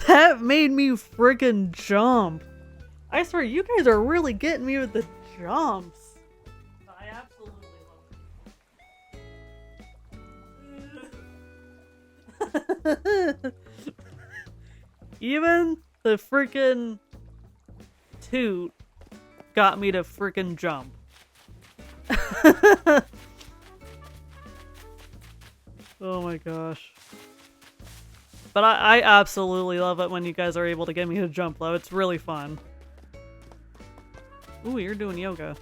that made me freaking jump. I swear, you guys are really getting me with the jumps. I absolutely love it. Even the freaking toot got me to freaking jump. Oh my gosh. But I absolutely love it when you guys are able to get me to jump low. It's really fun. Ooh, you're doing yoga.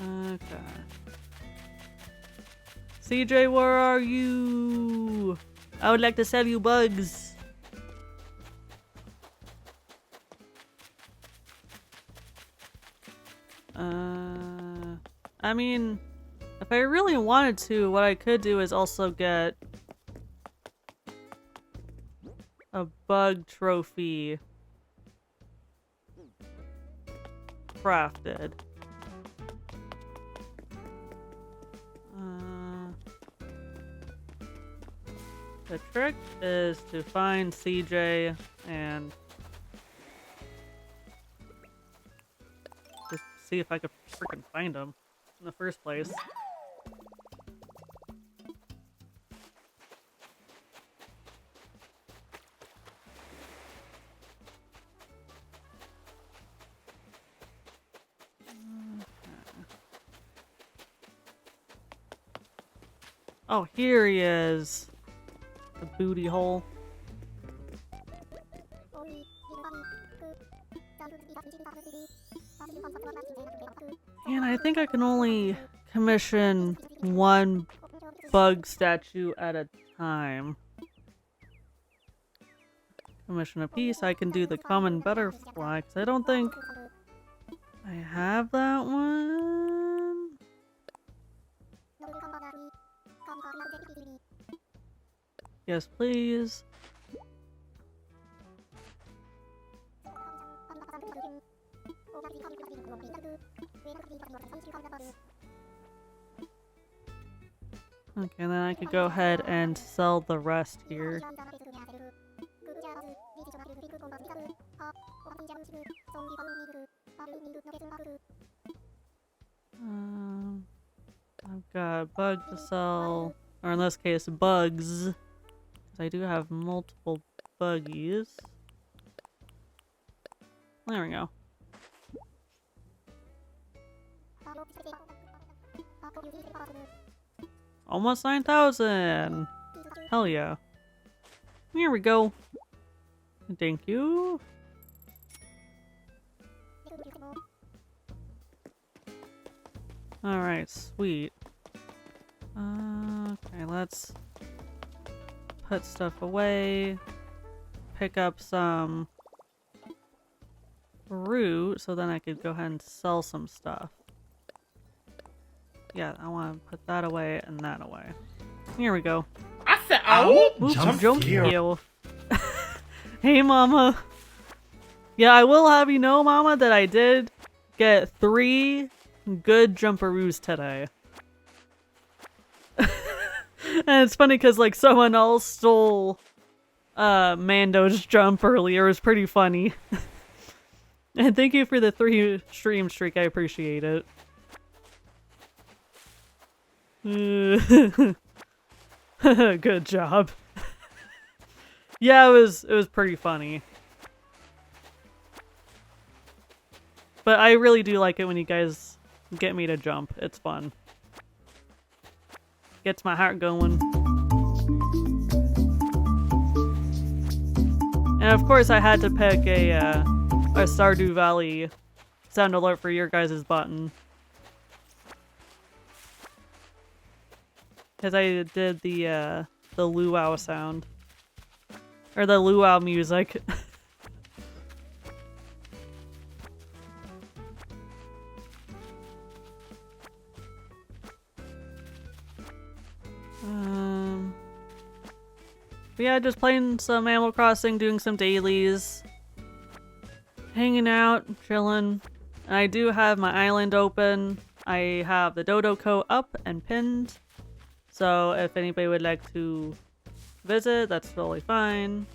Okay. CJ, where are you? I would like to sell you bugs. I mean, if I really wanted to, what I could do is also get a bug trophy crafted. The trick is to find CJ and just see if I could freaking find him in the first place. Oh, here he is. The booty hole. And I think I can only commission one bug statue at a time. Commission a piece. I can do the common butterfly, because I don't think I have that one. Yes, please. Okay, then I could go ahead and sell the rest here. I've got a bug to sell, or in this case, bugs. I do have multiple buggies. There we go. Almost 9,000! Hell yeah. Here we go. Thank you. Alright, sweet. Okay, let's put stuff away. Pick up some fruit so then I could go ahead and sell some stuff. Yeah, I want to put that away and that away. Here we go. I said, "Oh, Oops, jump you." Hey, Mama. Yeah, I will have you know, Mama, that I did get 3 good jumperoos today. And it's funny because, like, someone else stole Mando's jump earlier. It was pretty funny. And thank you for the 3 stream streak. I appreciate it. Good job. Yeah, it was pretty funny. But I really do like it when you guys get me to jump. It's fun. Gets my heart going. And of course I had to pick a Stardew Valley sound alert for your guys' button. Because I did the luau sound. Or the luau music. But yeah, just playing some Animal Crossing, doing some dailies. Hanging out, chilling. And I do have my island open. I have the Dodo Co up and pinned. So if anybody would like to visit, that's totally fine.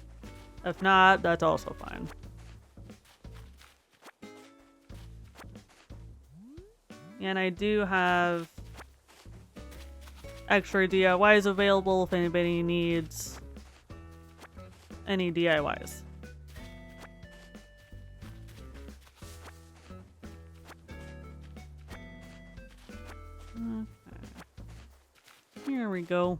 If not, that's also fine. And I do have extra DIYs available if anybody needs any DIYs. Okay. Here we go.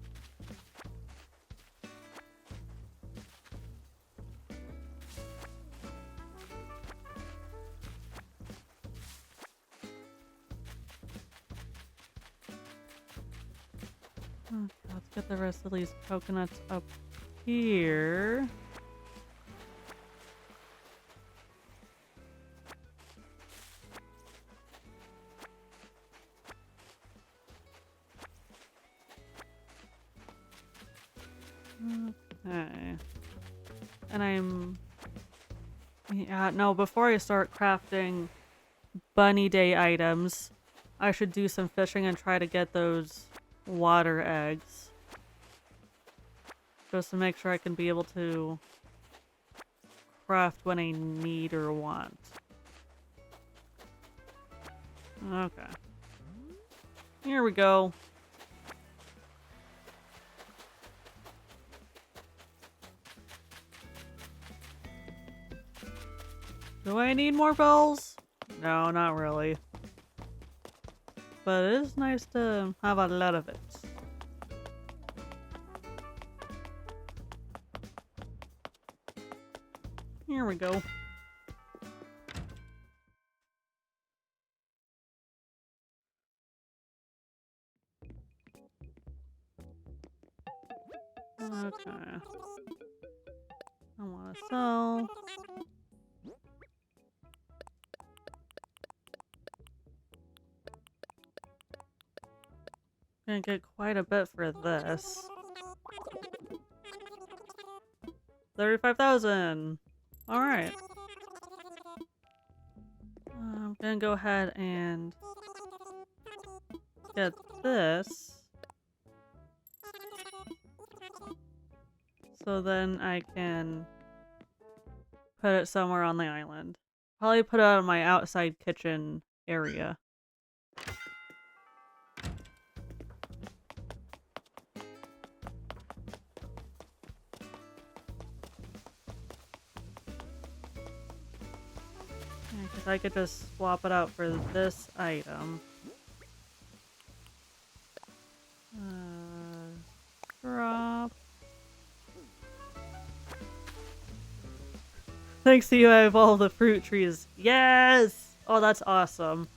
Okay, let's get the rest of these coconuts up here. Okay. And yeah, no, before I start crafting bunny day items, I should do some fishing and try to get those water eggs. Just to make sure I can be able to craft when I need or want. Okay. Here we go. Do I need more bells? No, not really. But it is nice to have a lot of it. Here we go. Okay. I want to sell. Gonna get quite a bit for this. 35,000. All right. I'm gonna go ahead and get this. So then I can put it somewhere on the island. Probably put it on my outside kitchen area. Because I could just swap it out for this item. Drop. Thanks to you, I have all the fruit trees. Yes! Oh, that's awesome.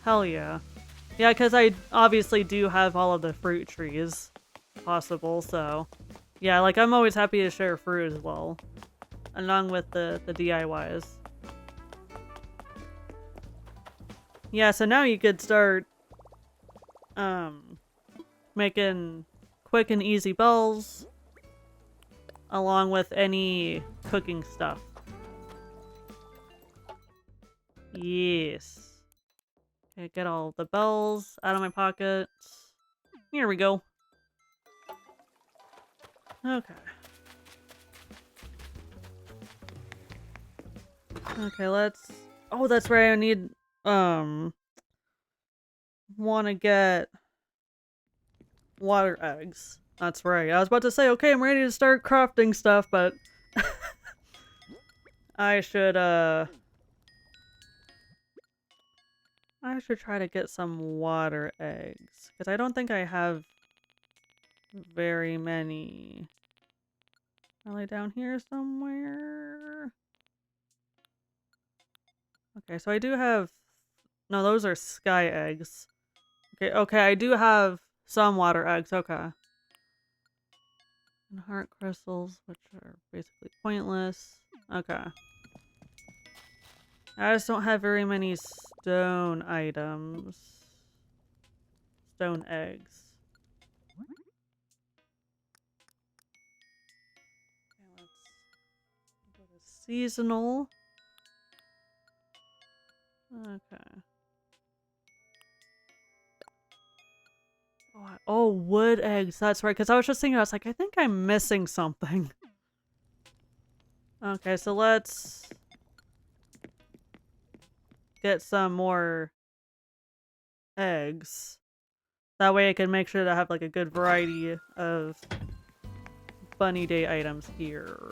Hell yeah. Yeah, because I obviously do have all of the fruit trees possible, so... Yeah, like, I'm always happy to share fruit as well. Along with the DIYs. Yeah, so now you could start... making quick and easy bells. Along with any cooking stuff. Yes. Okay, get all the bells out of my pockets. Here we go. Okay. Okay, let's... Oh, that's right, I need... want to get... water eggs. That's right. I was about to say, okay, I'm ready to start crafting stuff, but... I should try to get some water eggs. Because I don't think I have very many. Probably down here somewhere. Okay, so I do have... No, those are sky eggs. Okay, I do have some water eggs, okay. And heart crystals, which are basically pointless. Okay. I just don't have very many stone items. Stone eggs. Okay, let's go to seasonal. Okay. Oh, wood eggs. That's right. Because I was just thinking, I was like, I think I'm missing something. Okay, so let's get some more eggs. That way I can make sure to have like a good variety of bunny day items here.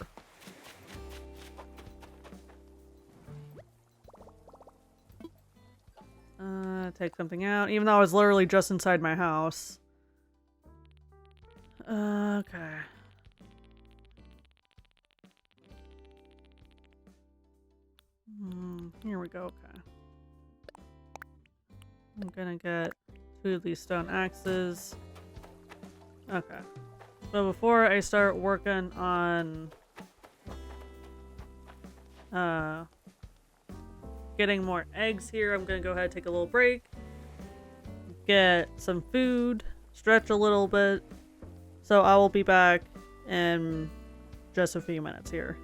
Take something out, even though I was literally just inside my house. Okay. Here we go, okay. I'm gonna get 2 of these stone axes. Okay. So before I start working on getting more eggs here, I'm gonna go ahead and take a little break, get some food, stretch a little bit, So I will be back in just a few minutes here.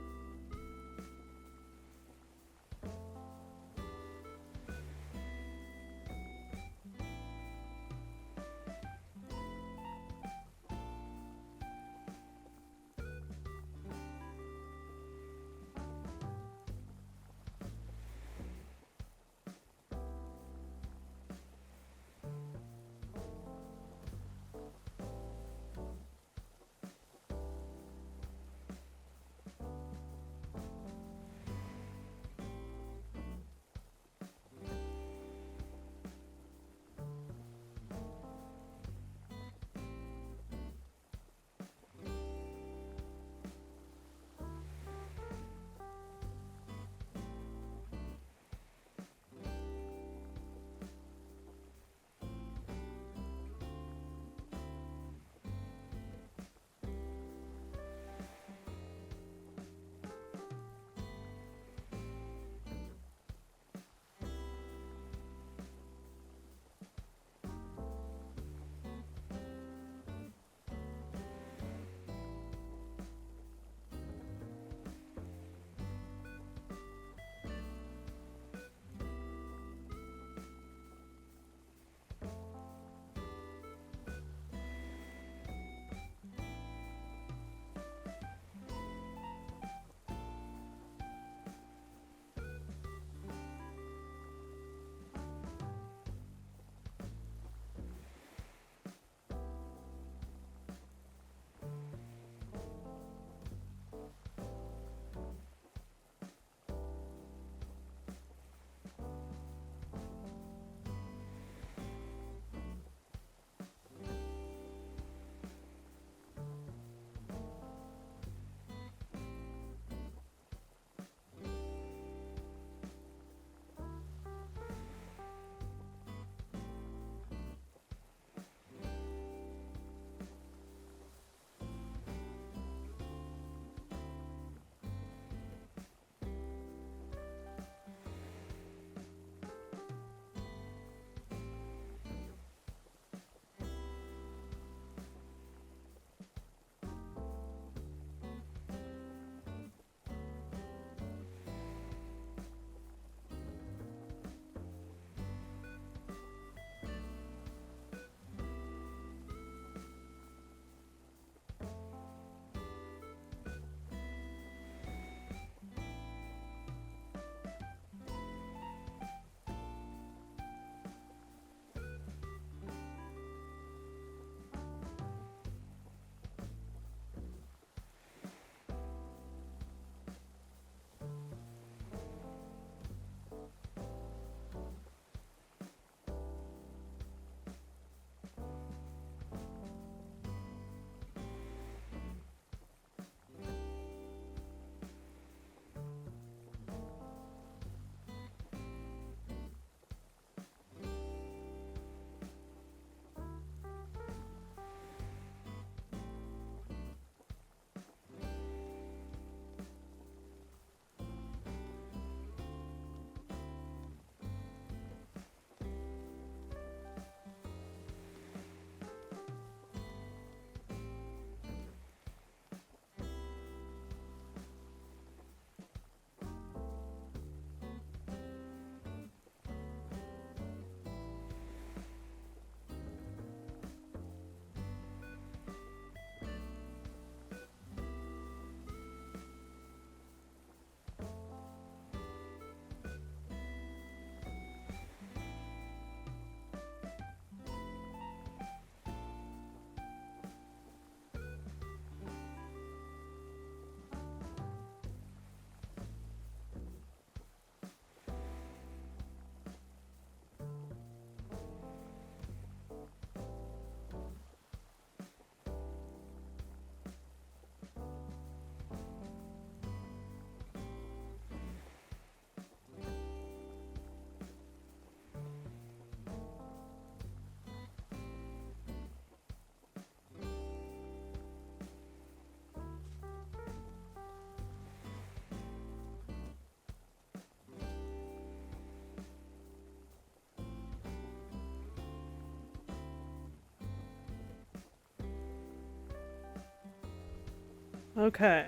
Okay.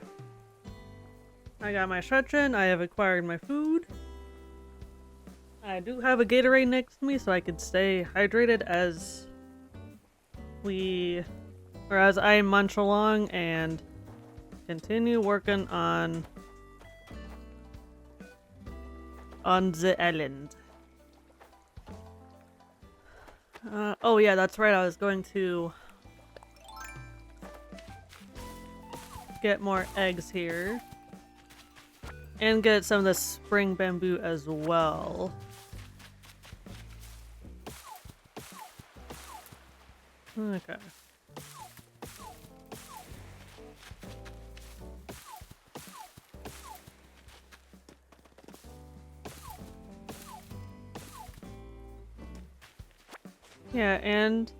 I got my stretching. I have acquired my food. I do have a Gatorade next to me so I can stay hydrated as I munch along and continue working on the island. Oh yeah, that's right. I was going to get more eggs here and get some of the spring bamboo as well. Okay. Yeah, and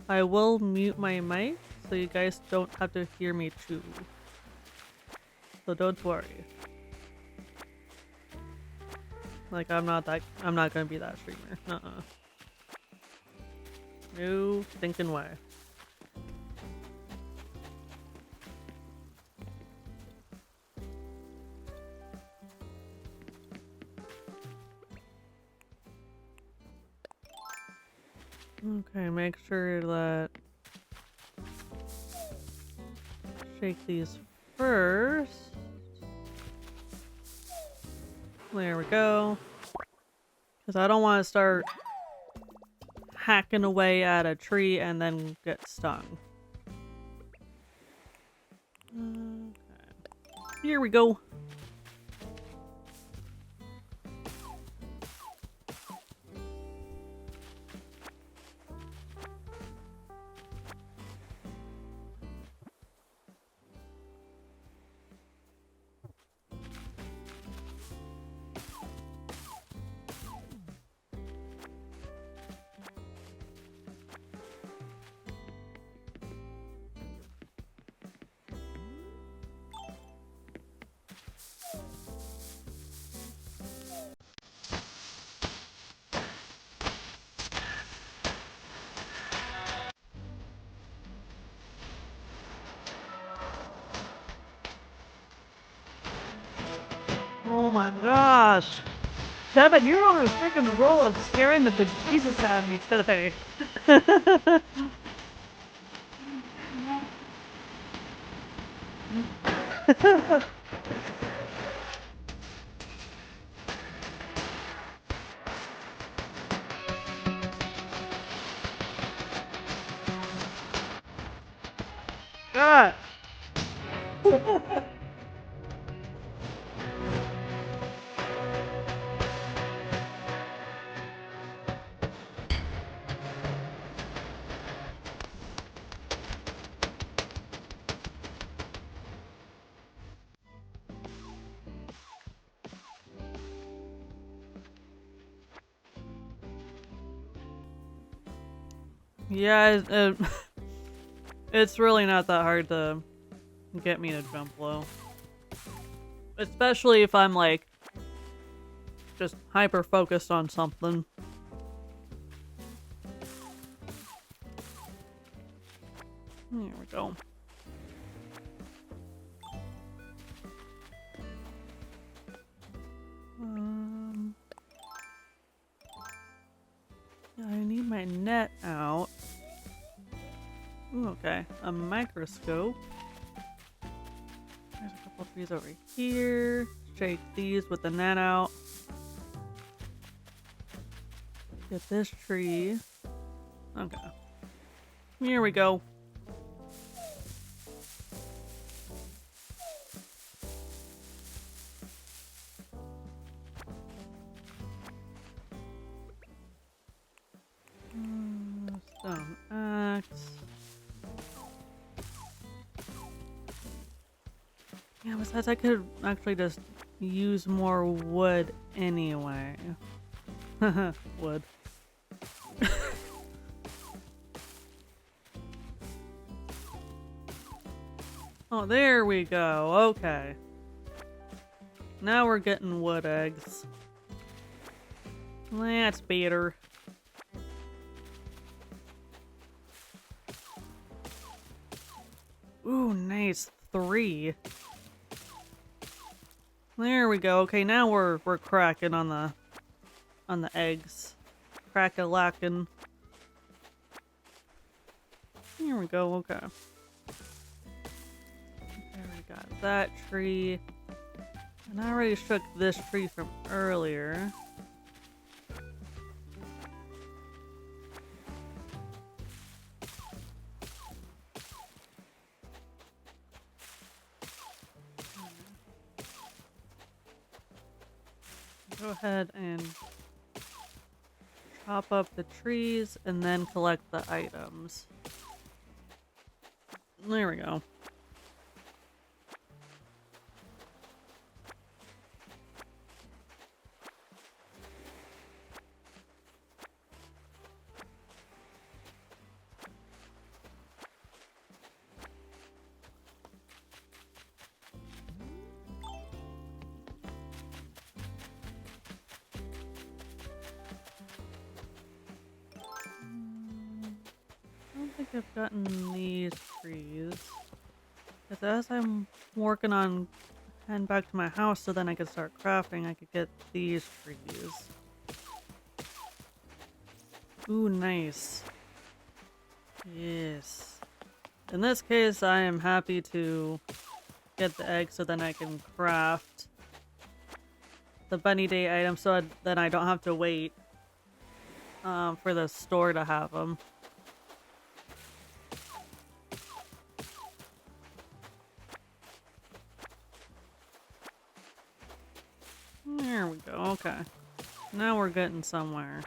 I will mute my mic so you guys don't have to hear me chew. So don't worry. Like I'm not gonna be that streamer. Uh-uh. No thinking way. Okay, make sure that shake these first. There we go. Because I don't want to start hacking away at a tree and then get stung. Okay. Here we go. Oh my gosh! Devin, you're on a freaking roll of scaring the bejesus out of me today. God! Yeah, it's really not that hard to get me to jump low. Especially if I'm like just hyper focused on something. There we go. I need my net out. Ooh, okay, a microscope. There's a couple trees over here. Shake these with the net out. Get this tree. Okay. Here we go. Stone axe. Yeah, besides I could actually just use more wood anyway. Wood. Oh, there we go. Okay. Now we're getting wood eggs. That's better. Ooh, nice. 3. There we go. Okay, now we're cracking on the eggs. Crack-a-lackin'. Here we go, okay. There we got that tree. And I already shook this tree from earlier. Go ahead and chop up the trees and then collect the items. There we go. I don't think I've gotten these trees. Because as I'm working on heading back to my house so then I can start crafting, I could get these trees. Ooh, nice. Yes. In this case, I am happy to get the egg so then I can craft the bunny day item so then I don't have to wait for the store to have them. There we go, okay. Now we're getting somewhere.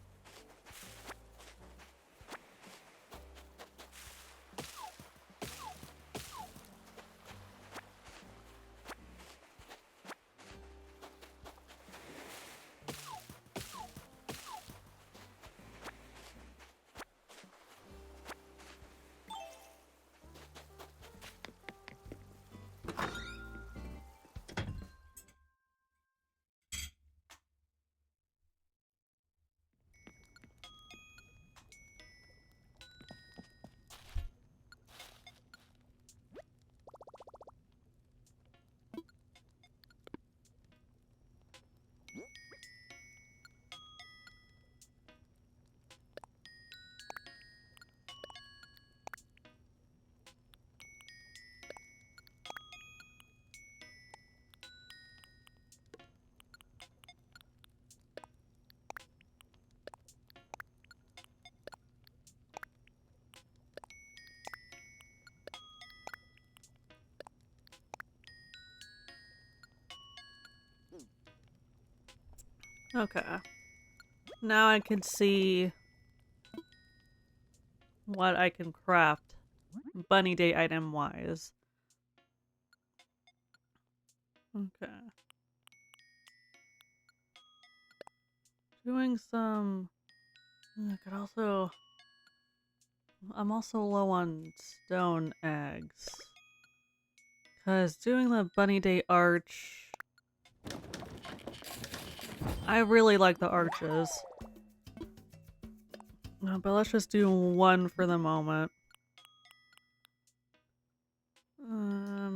Okay. Now I can see what I can craft bunny day item wise. Okay. Doing some... I could also... I'm also low on stone eggs. Because doing the bunny day arch... I really like the arches. But let's just do one for the moment.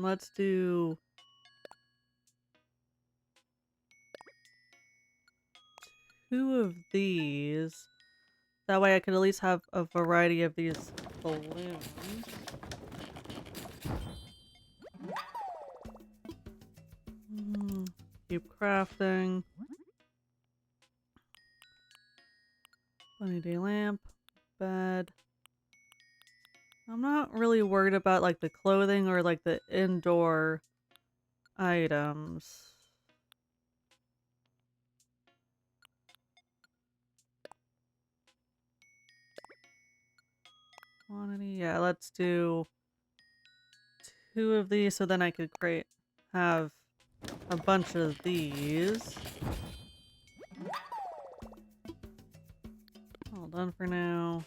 Let's do... 2 of these. That way I could at least have a variety of these balloons. Keep crafting. Bunny day lamp. Bed. I'm not really worried about like the clothing or like the indoor items. Quantity, yeah, let's do 2 of these so then I could have a bunch of these. All done for now.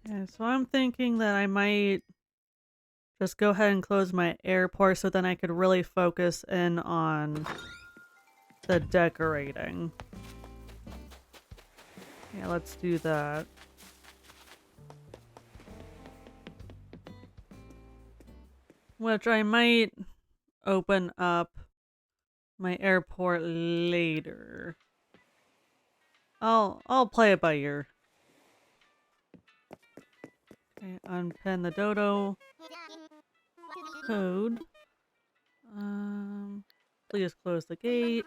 Yeah, so I'm thinking that I might just go ahead and close my airport so then I could really focus in on the decorating. Yeah, let's do that. Which I might open up my airport later. I'll play it by ear. Okay, unpin the dodo code. Please close the gate.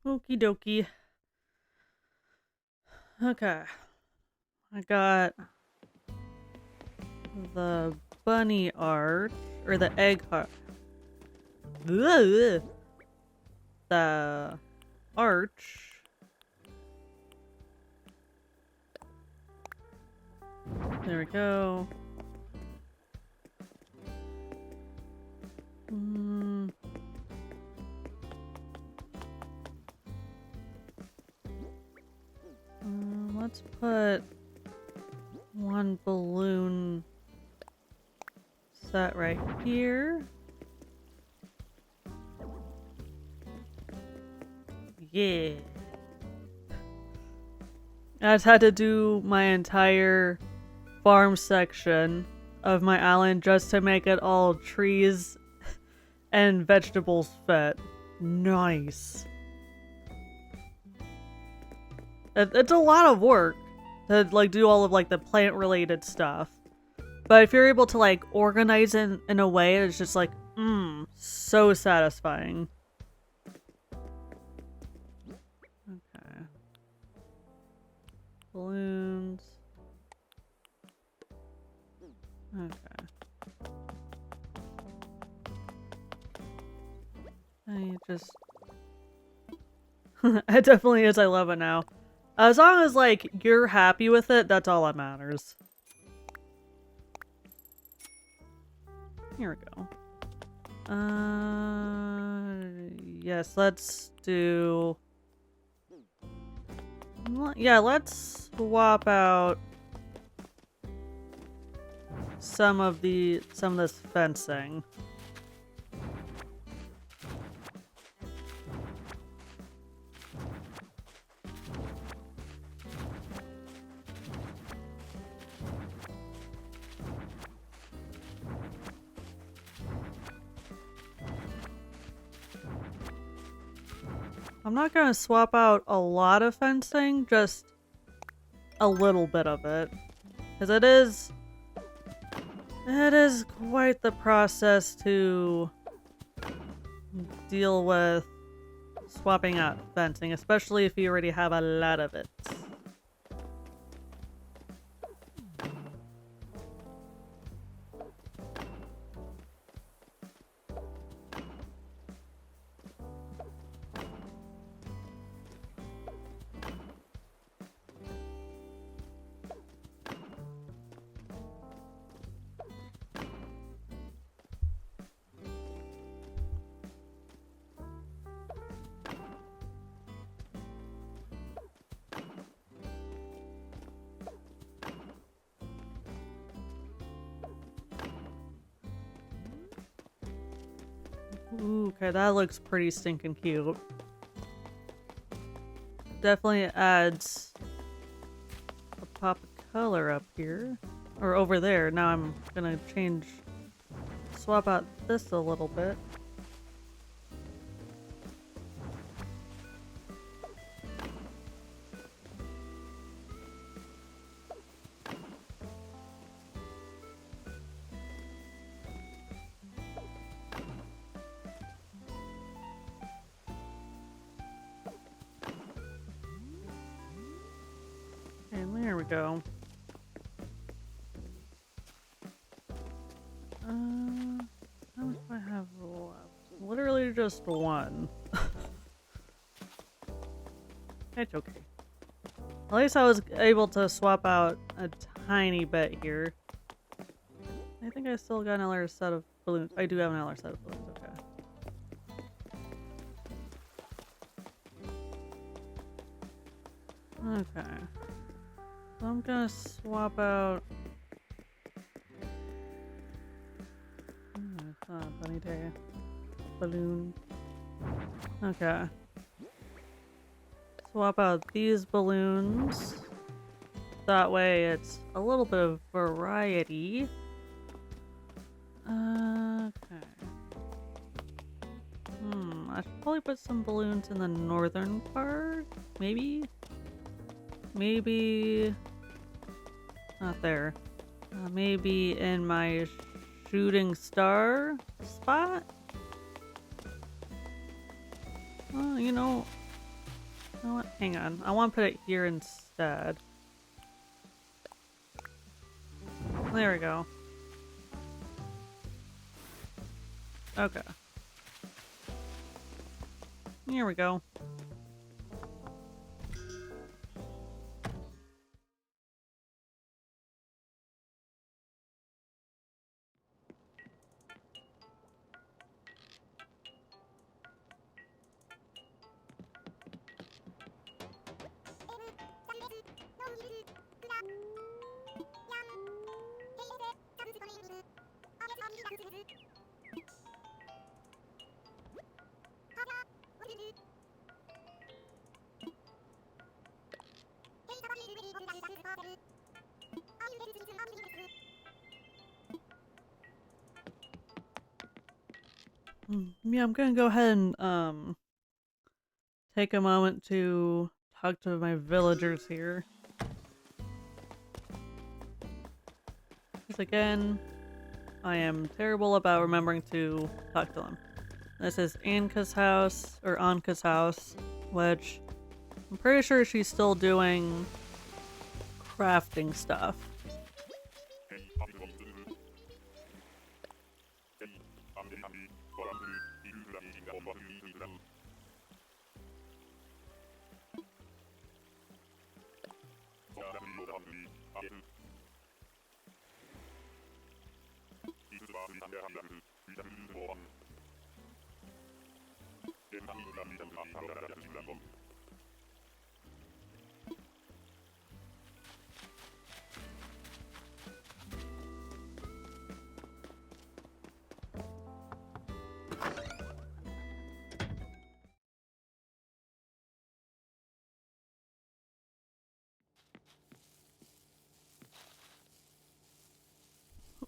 Okie dokie. Okay. I got the bunny art, or the egg heart. The arch. There we go. Let's put one balloon set right here. Yeah. I just had to do my entire farm section of my island just to make it all trees and vegetables fit. Nice. It's a lot of work to like do all of like the plant related stuff. But if you're able to like organize it in a way, it's just like, so satisfying. Okay. Balloons. Okay. I just... It definitely is. I love it now. As long as, like, you're happy with it, that's all that matters. Here we go. Yes, let's do... Yeah, let's swap out some of this fencing. I'm not gonna swap out a lot of fencing, just a little bit of it. Because it is quite the process to deal with swapping out fencing, especially if you already have a lot of it. Ooh, okay, that looks pretty stinking cute. Definitely adds a pop of color up here. Or over there. Now I'm gonna swap out this a little bit. And there we go. How much do I have left? Literally just one. It's okay. At least I was able to swap out a tiny bit here. I think I still got another set of balloons. I do have another set of balloons, okay. Okay. So I'm gonna swap out... it's not a funny day. Balloon. Okay. Swap out these balloons. That way it's a little bit of variety. Okay. I should probably put some balloons in the northern part? Maybe? Maybe... not there. Maybe in my shooting star spot? Well, you know what? Hang on. I want to put it here instead. There we go. Okay. Here we go. Yeah, I'm gonna go ahead and take a moment to talk to my villagers here. Because again, I am terrible about remembering to talk to them. This is Anka's house, or Anka's house, which I'm pretty sure she's still doing crafting stuff.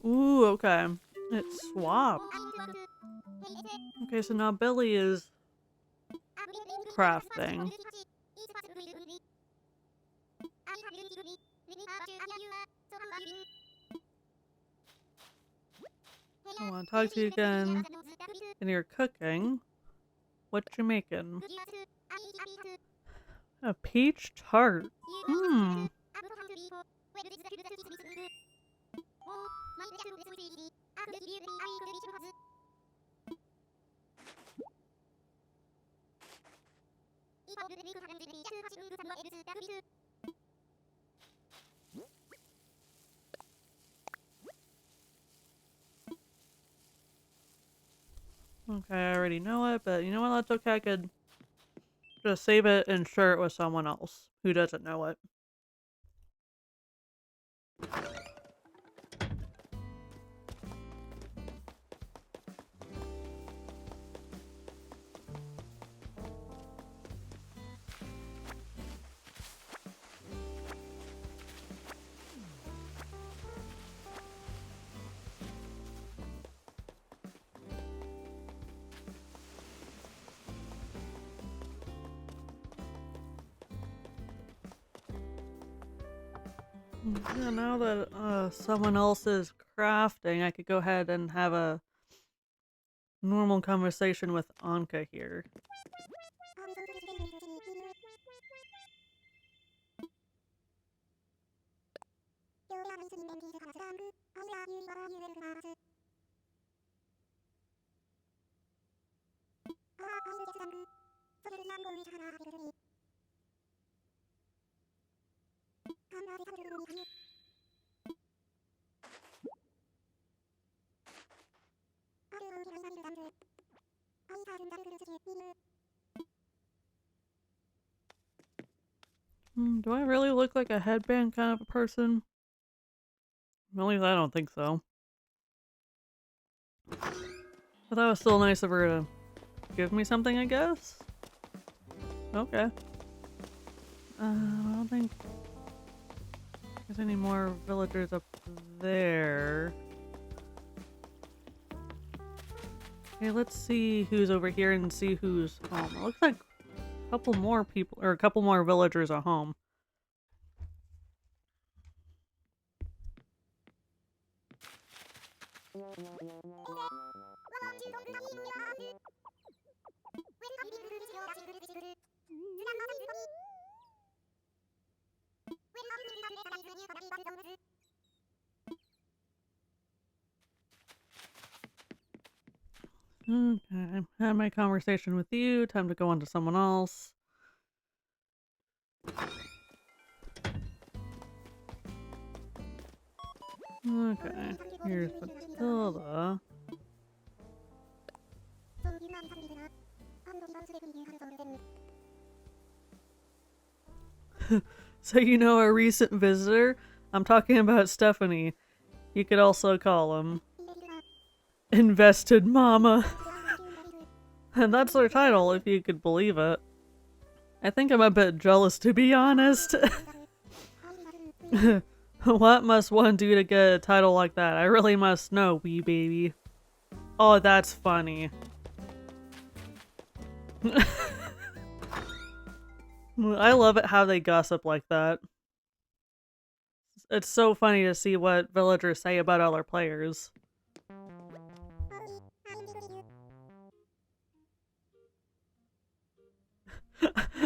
Ooh, okay. It swapped. Okay, so now Billy is crafting. I want to talk to you again. And you're cooking. What you making? A peach tart. Hmm. Okay, I already know it, but you know what? That's okay. I could just save it and share it with someone else who doesn't know it. Yeah, now that someone else is crafting, I could go ahead and have a normal conversation with Anka here. Do I really look like a headband kind of a person? At least I don't think so. But that was still nice of her to give me something, I guess? Okay. I don't think there's any more villagers up there. Okay, let's see who's over here and see who's home. It looks like a couple more people, or a couple more villagers are home. Okay, I had my conversation with you. Time to go on to someone else. Okay, here's Matilda. So you know a recent visitor? I'm talking about Stephanie. You could also call him Invested Mama. And that's their title, if you could believe it. I think I'm a bit jealous, to be honest. What must one do to get a title like that? I really must know, wee baby. Oh, that's funny. I love it how they gossip like that. It's so funny to see what villagers say about other players.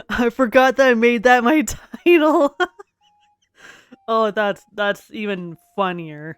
I forgot that I made that my title. Oh, that's even funnier.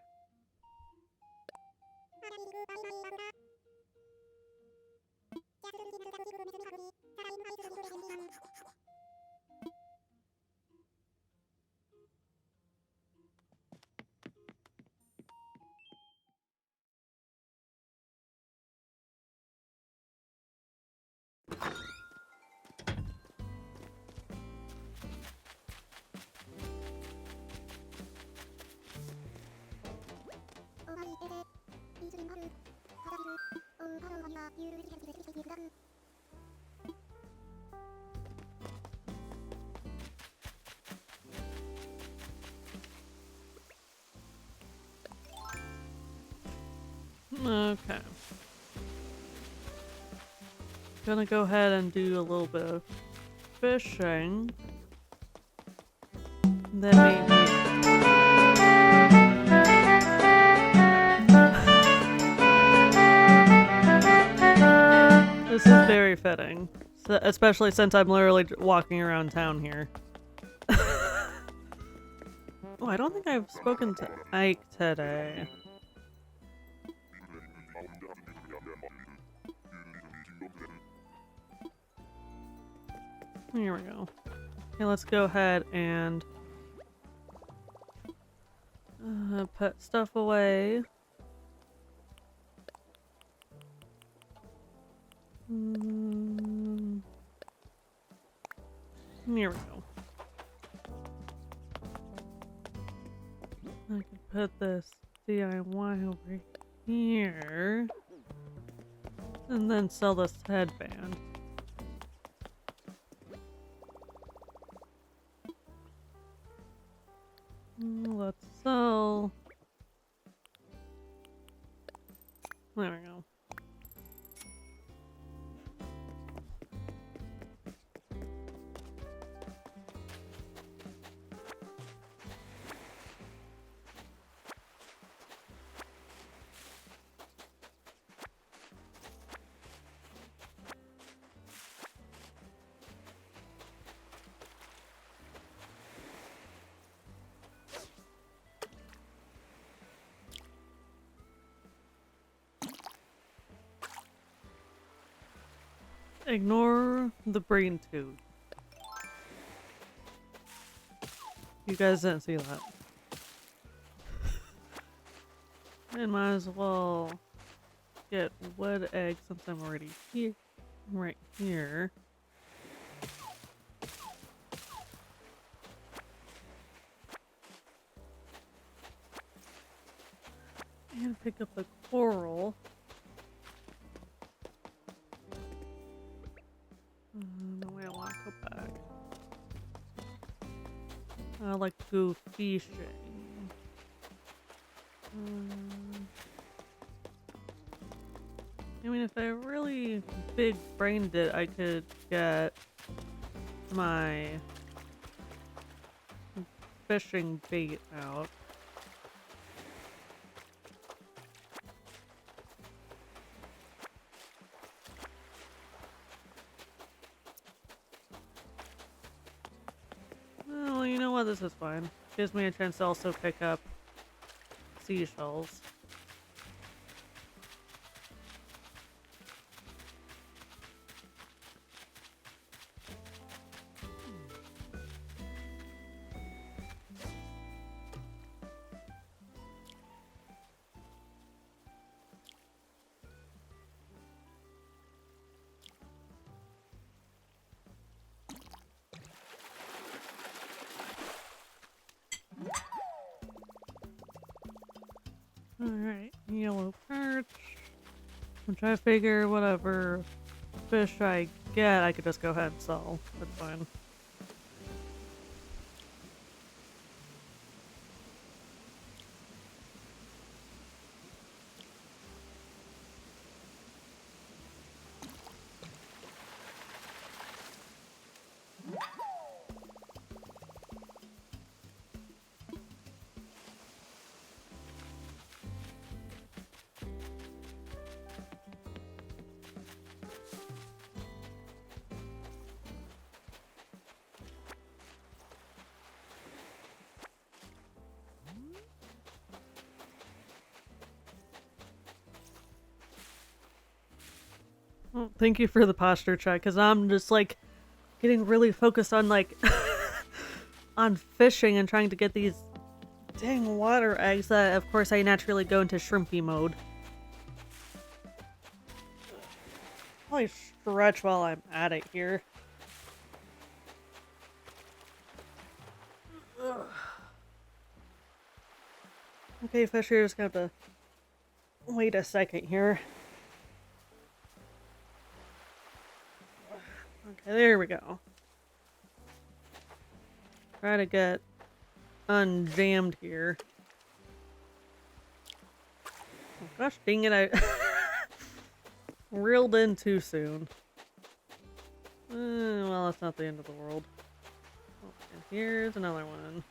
Okay. Gonna go ahead and do a little bit of fishing. Then maybe... This is very fitting. Especially since I'm literally walking around town here. Oh, I don't think I've spoken to Ike today. Here we go. Okay, let's go ahead and put stuff away. Here we go. I can put this DIY over here. And then sell this headband. Let's sell. There we go. Ignore the brain tube. You guys didn't see that. I might as well get wood egg since I'm already here, right here. And pick up the coral. No way I want to go back. I like to go fishing. I mean, if I really big brained it, I could get my fishing bait out. Well, you know what? This is fine. Gives me a chance to also pick up seashells. Alright, yellow perch. I'm trying to figure whatever fish I get, I could just go ahead and sell. That's fine. Well, thank you for the posture check, because I'm just like getting really focused on like on fishing and trying to get these dang water eggs that of course I naturally go into shrimpy mode. Probably stretch while I'm at it here. Ugh. Okay, fish, you're just gonna have to wait a second here. Okay, there we go. Try to get unjammed here. Oh, gosh dang it, I reeled in too soon. Well, that's not the end of the world. Oh, and here's another one.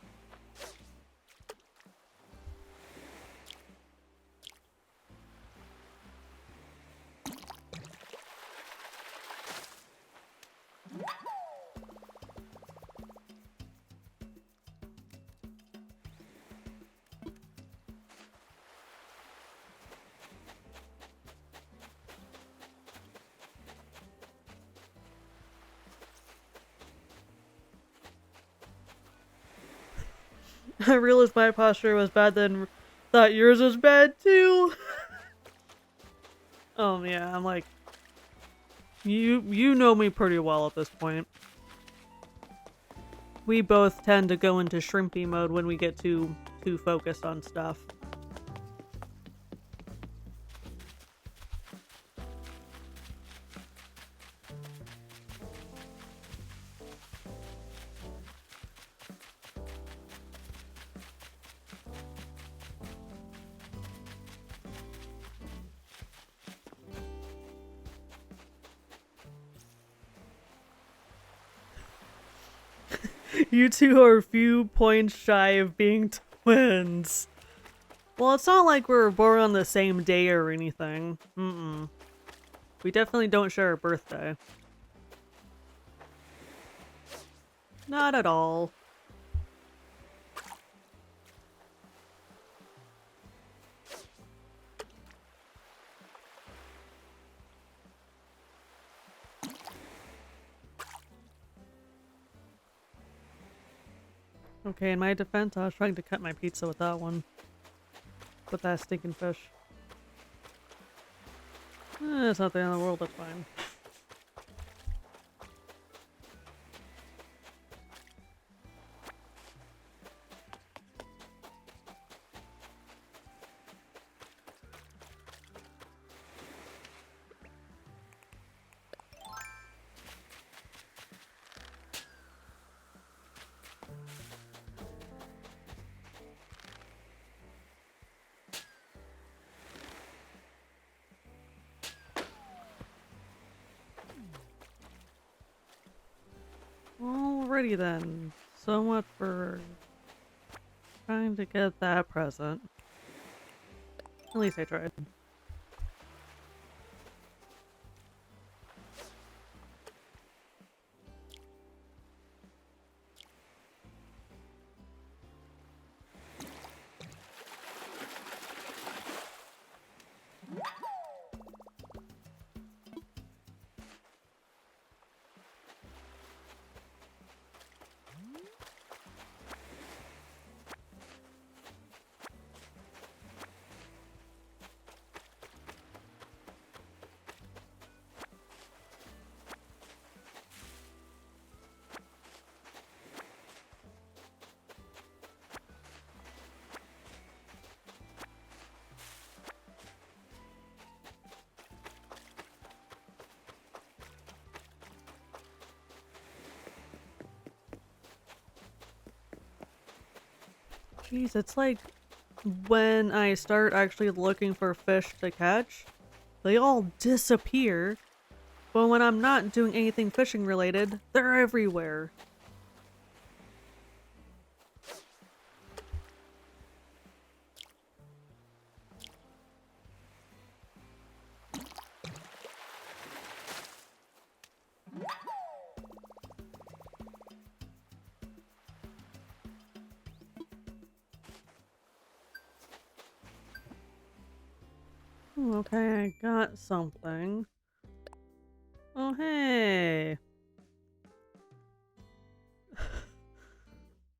I realized my posture was bad, then thought yours was bad too. Yeah, I'm like, you know me pretty well at this point. We both tend to go into shrimpy mode when we get too focused on stuff. You two are a few points shy of being twins. Well, it's not like we're born on the same day or anything. We definitely don't share a birthday. Not at all. Okay, in my defense, I was trying to cut my pizza with that one. With that stinking fish. It's not the end of the world, that's fine. Alrighty then. So much for trying to get that present. At least I tried. Jeez, it's like when I start actually looking for fish to catch, they all disappear. But when I'm not doing anything fishing related, they're everywhere. Okay, I got something. Oh, hey.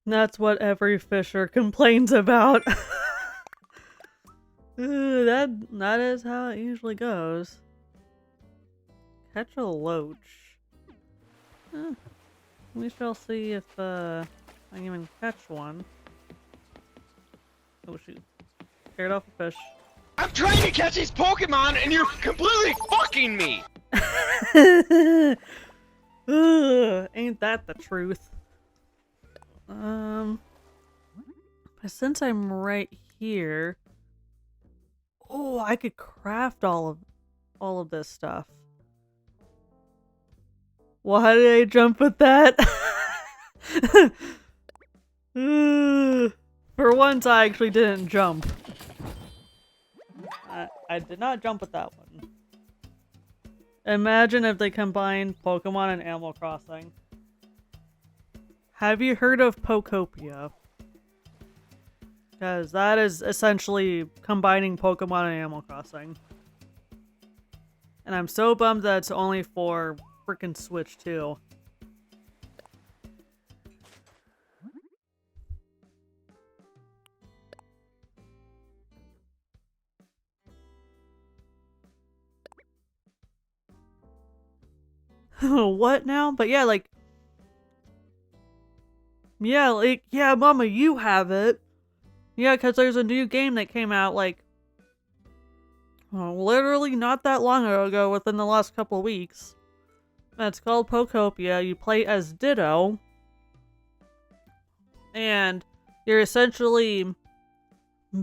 That's what every fisher complains about. Ooh, that is how it usually goes. Catch a loach. We shall see if I can even catch one. Oh shoot. Scared off a fish. I'm trying to catch these Pokemon and you're completely fucking me! Ugh, ain't that the truth? Since I'm right here, oh, I could craft all of this stuff. Why did I jump with that? For once, I actually didn't jump. I did not jump with that one. Imagine if they combined Pokemon and Animal Crossing. Have you heard of Pokopia? Because that is essentially combining Pokemon and Animal Crossing. And I'm so bummed that it's only for freaking Switch too. What now? But yeah, like... yeah, Mama, you have it. Yeah, because there's a new game that came out, like... literally not that long ago, within the last couple of weeks. It's called Pokopia. You play as Ditto. And you're essentially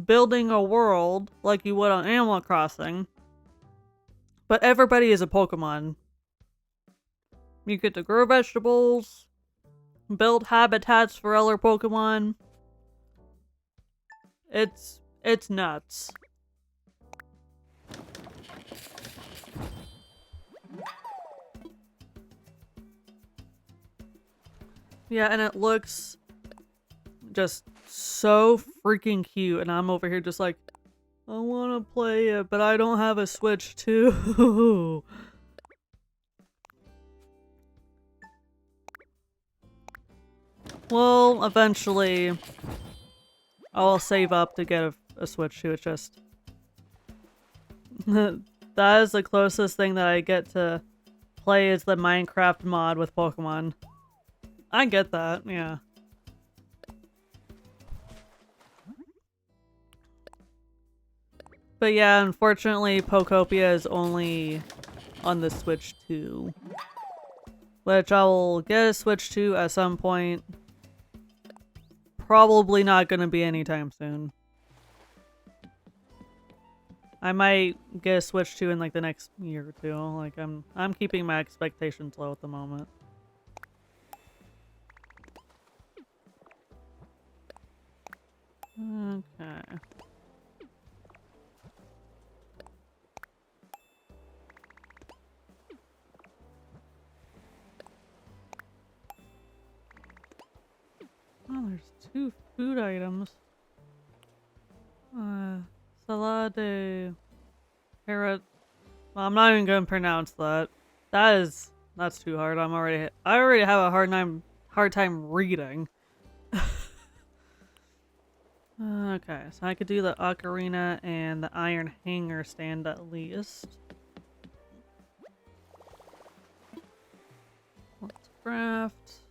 building a world like you would on Animal Crossing. But everybody is a Pokemon. You get to grow vegetables, build habitats for other Pokemon. It's nuts. Yeah, and it looks just so freaking cute, and I'm over here just like, I want to play it, but I don't have a Switch too. Well, eventually, I'll save up to get a Switch too. It's just... that is the closest thing that I get to play is the Minecraft mod with Pokemon. I get that, yeah. But yeah, unfortunately, Pokopia is only on the Switch 2. Which I will get a Switch 2 at some point. Probably not gonna be anytime soon. I might get a Switch 2 in like the next year or two. Like I'm keeping my expectations low at the moment. 2 food items. Salade de carrot. Well, I'm not even gonna pronounce that. That's too hard. I already have a hard time reading. Okay, so I could do the ocarina and the iron hanger stand at least. Let's craft.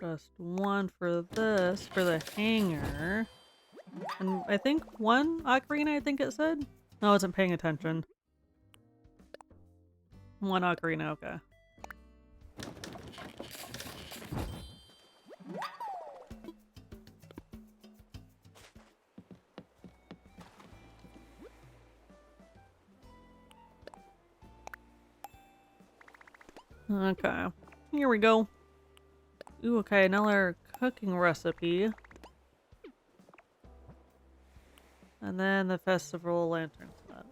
Just one for this, for the hanger. And I think one ocarina, I think it said? No, I wasn't paying attention. One ocarina, okay. Okay, here we go. Ooh, okay, another cooking recipe. And then the festival lantern set.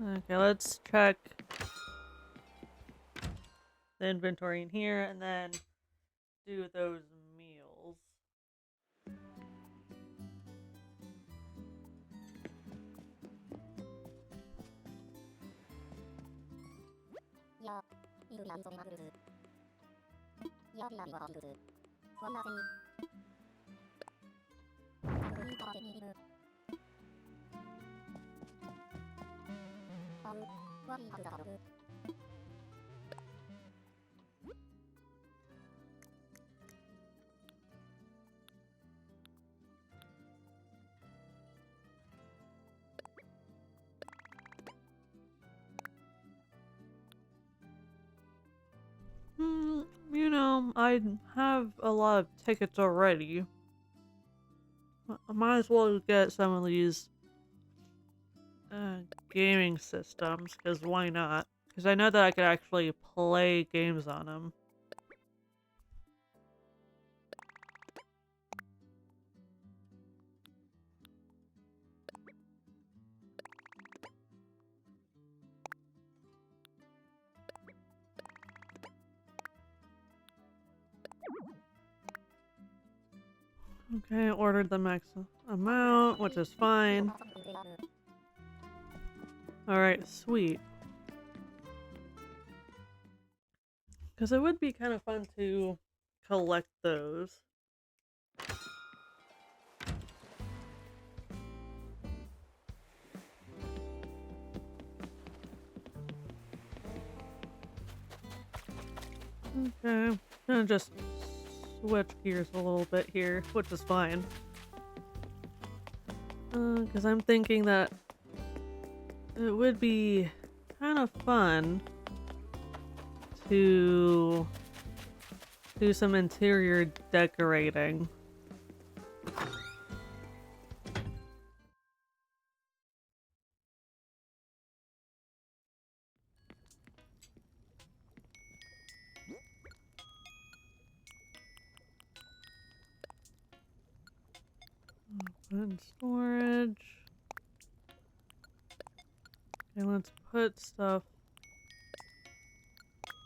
Okay, let's check the inventory in here and then do those meals. You know, I have a lot of tickets already. I might as well get some of these gaming systems, because why not? Because I know that I could actually play games on them. Okay, ordered the max amount, which is fine. Alright, sweet. Because it would be kind of fun to collect those. Okay, I'm gonna just switch gears a little bit here, which is fine. Because I'm thinking that it would be kind of fun to do some interior decorating. Open storage. Okay, let's put stuff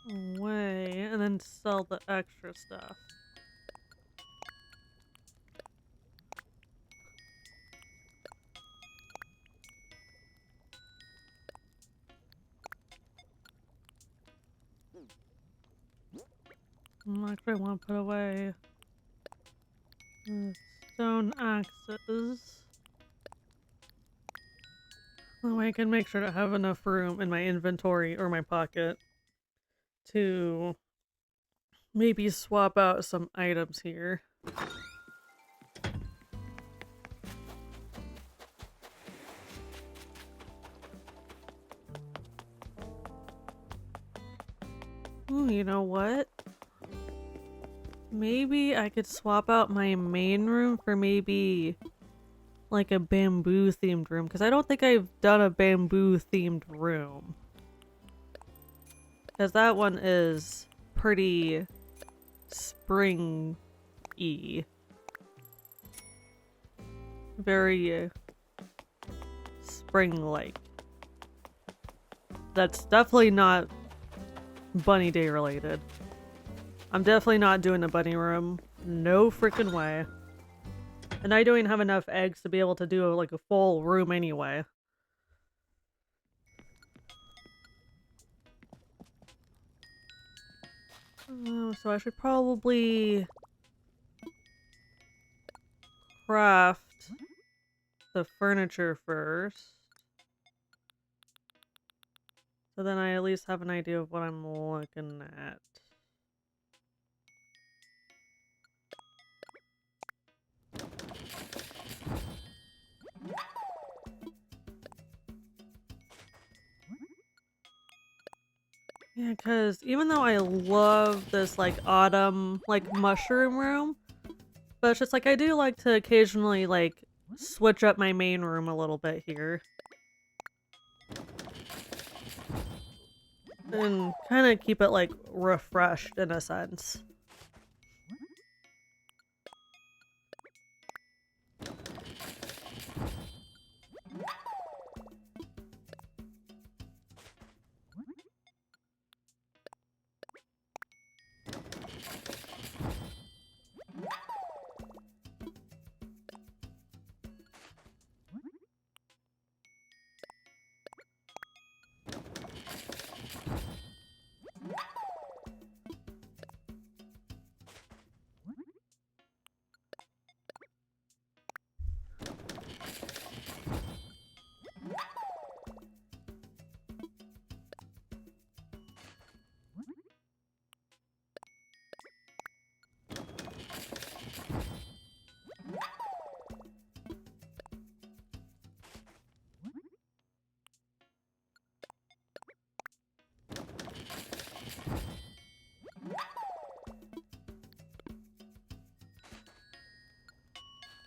away and then sell the extra stuff. Actually, I want to put away the stone axes. That way I can make sure to have enough room in my inventory or my pocket to maybe swap out some items here. Ooh, you know what? Maybe I could swap out my main room for maybe like a bamboo themed room, because I don't think I've done a bamboo themed room. Because that one is pretty spring-y. Very spring-like. That's definitely not Bunny Day related. I'm definitely not doing the bunny room. No freaking way. And I don't even have enough eggs to be able to do like a full room anyway. So I should probably craft the furniture first. So then I at least have an idea of what I'm looking at. Yeah, because even though I love this like autumn like mushroom room, but it's just like I do like to occasionally like switch up my main room a little bit here. And kind of keep it like refreshed in a sense.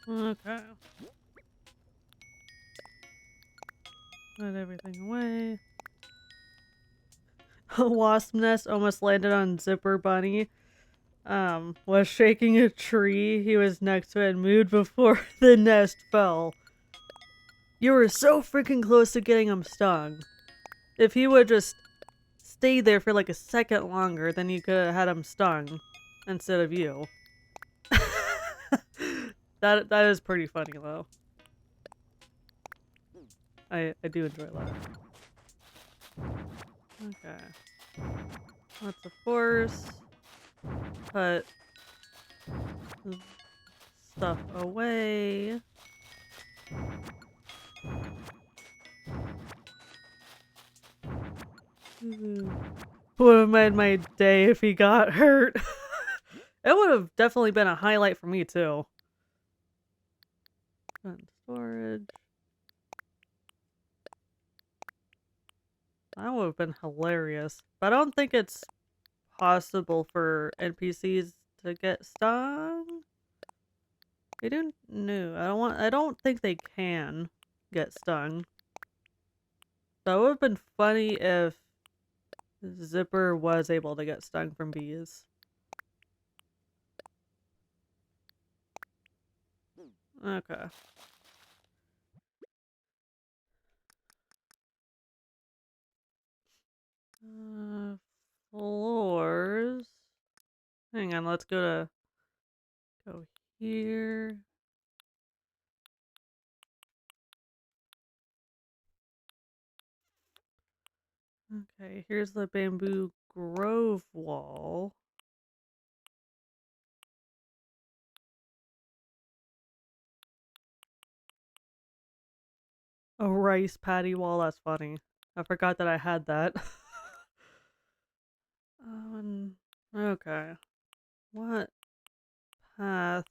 Okay. Put everything away. A wasp nest almost landed on Zipper Bunny. Was shaking a tree. He was next to it and moved before the nest fell. You were so freaking close to getting him stung. If he would just stay there for like a second longer, then you could have had him stung instead of you. That is pretty funny though. I do enjoy that. Okay. Let's of course put stuff away. Would have made my day if he got hurt. It would have definitely been a highlight for me too. Storage. That would have been hilarious. But I don't think it's possible for NPCs to get stung. They don't know. I don't think they can get stung. So it would have been funny if Zipper was able to get stung from bees. Okay. Floors. Hang on, let's go here. Okay, here's the bamboo grove wall. A rice paddy wall, that's funny. I forgot that I had that. Okay. What path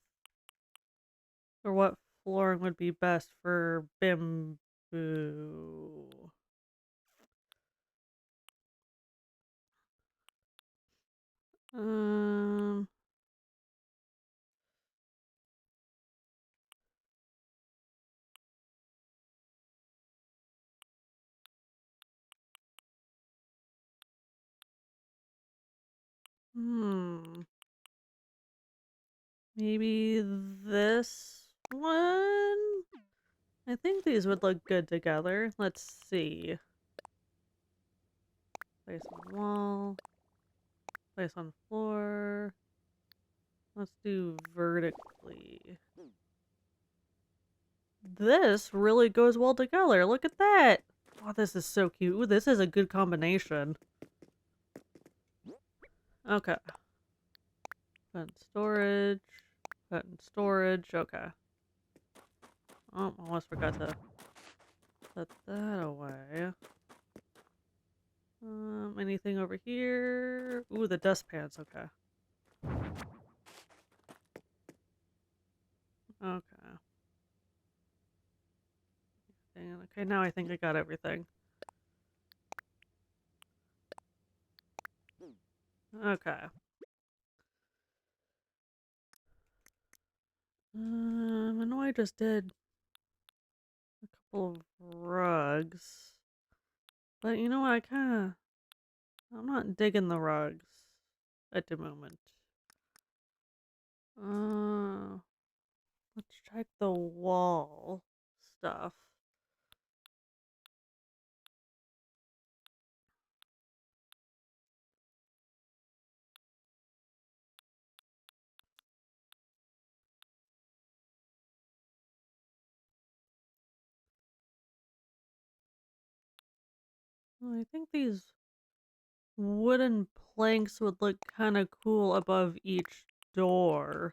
or what flooring would be best for bamboo? Um, hmm. Maybe this one? I think these would look good together. Let's see. Place a wall. Place on floor. Let's do vertically. This really goes well together. Look at that. Oh, this is so cute. Ooh, this is a good combination. Okay. Put in storage. Put in storage. Okay. Oh, almost forgot to put that away. Anything over here? Ooh, the dustpans. Okay. Okay. Okay, now I think I got everything. Okay. I know I just did a couple of rugs. But you know what, I'm not digging the rugs at the moment. Let's check the wall stuff. Well, I think these wooden planks would look kind of cool above each door.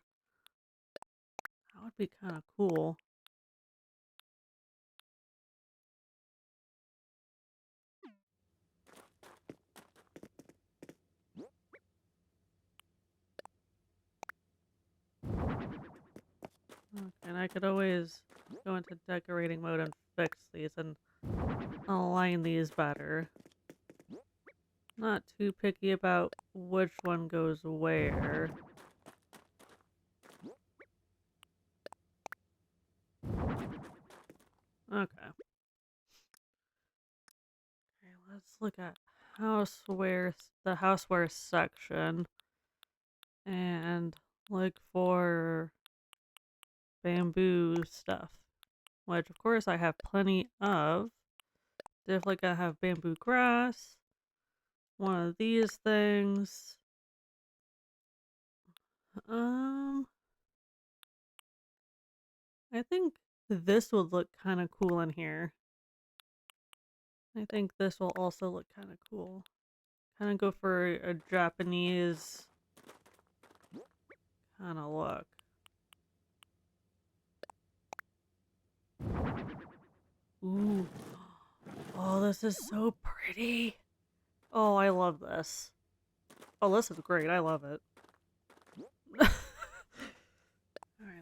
That would be kind of cool. Okay, and I could always go into decorating mode and fix these and align these better. Not too picky about which one goes where. Okay. Okay, let's look at the houseware section and look for bamboo stuff, which of course I have plenty of. Definitely gotta have bamboo grass. One of these things. I think this would look kind of cool in here. I think this will also look kind of cool. Kind of go for a Japanese kind of look. Ooh. Oh, this is so pretty. Oh, I love this. Oh, this is great. I love it. Alright,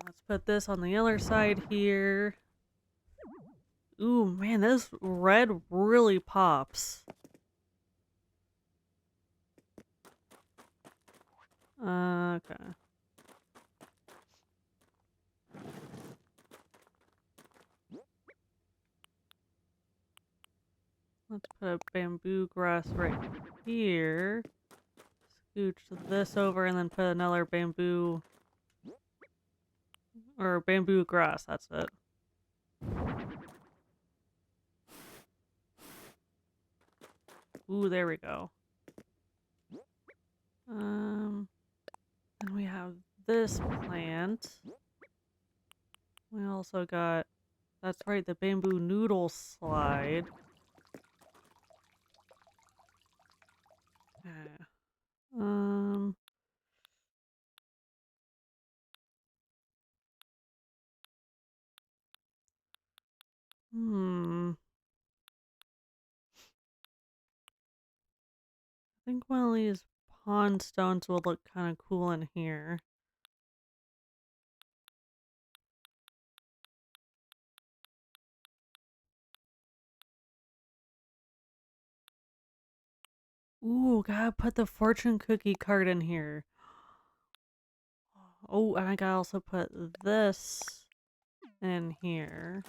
let's put this on the other side here. Ooh, man, this red really pops. Okay. Let's put a bamboo grass right here. Scooch this over and then put another bamboo... or bamboo grass, that's it. Ooh, there we go. And we have this plant. We also got... That's right, the bamboo noodle slide. Okay. I think one of these pond stones will look kind of cool in here. Ooh, gotta put the fortune cookie card in here. Oh, and I gotta also put this in here.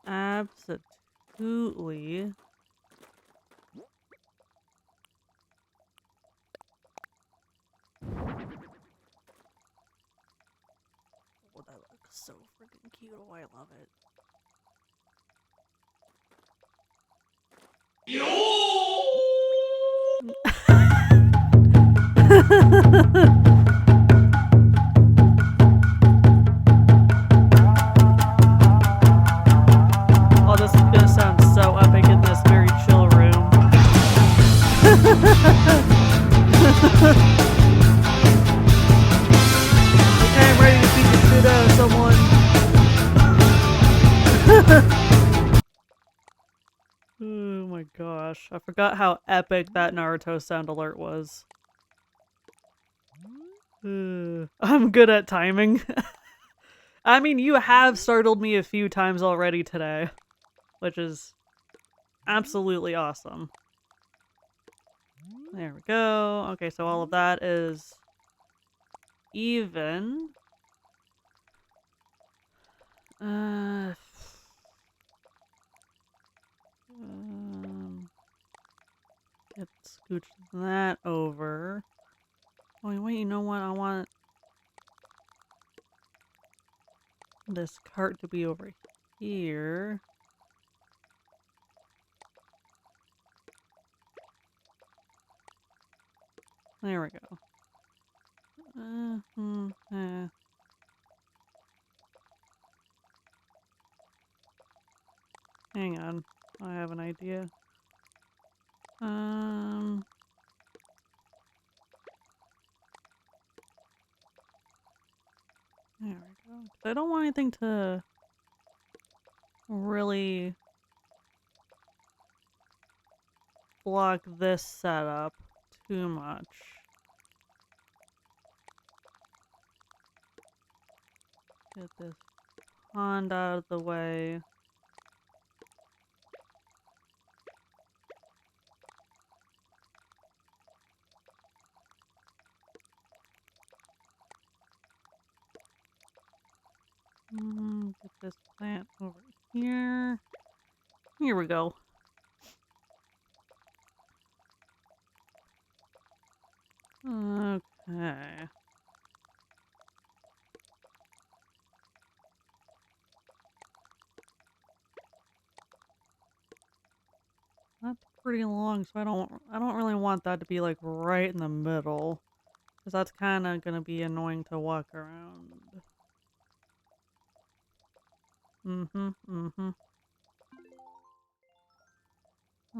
Absolutely. Oh, that looks so freaking cute. Oh, I love it. Oh, this is gonna sound so epic in this very chill room. Okay, I'm ready to beat the shit out of someone. Oh my gosh. I forgot how epic that Naruto sound alert was. I'm good at timing. I mean, you have startled me a few times already today, which is absolutely awesome. There we go. Okay, so all of that is even. Um, let's scooch that over. Oh, wait, you know what? I want this cart to be over here. There we go. Hang on. I have an idea. There we go. 'Cause I don't want anything to really block this setup too much. Get this pond out of the way. Get this plant over here. Here we go. Okay. That's pretty long, so I don't really want that to be like right in the middle. Because that's kind of going to be annoying to walk around.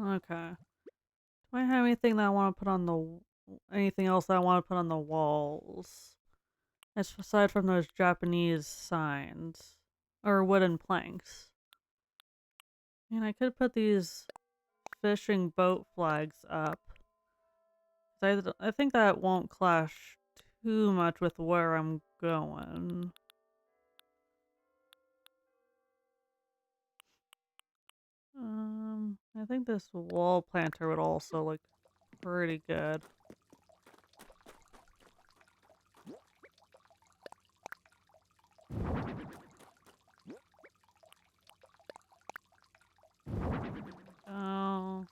Okay. Do I have anything that I want to put on the... anything else that I want to put on the walls? Aside from those Japanese signs. Or wooden planks. I mean, I could put these fishing boat flags up. I think that won't clash too much with where I'm going. I think this wall planter would also look pretty good. Oh,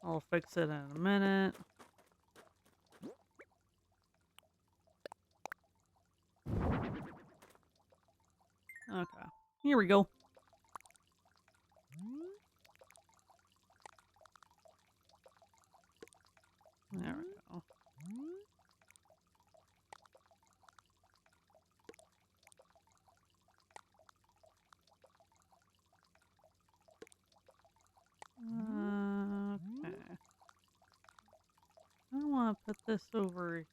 I'll fix it in a minute. Okay, here we go. There we go. Okay. I want to put this over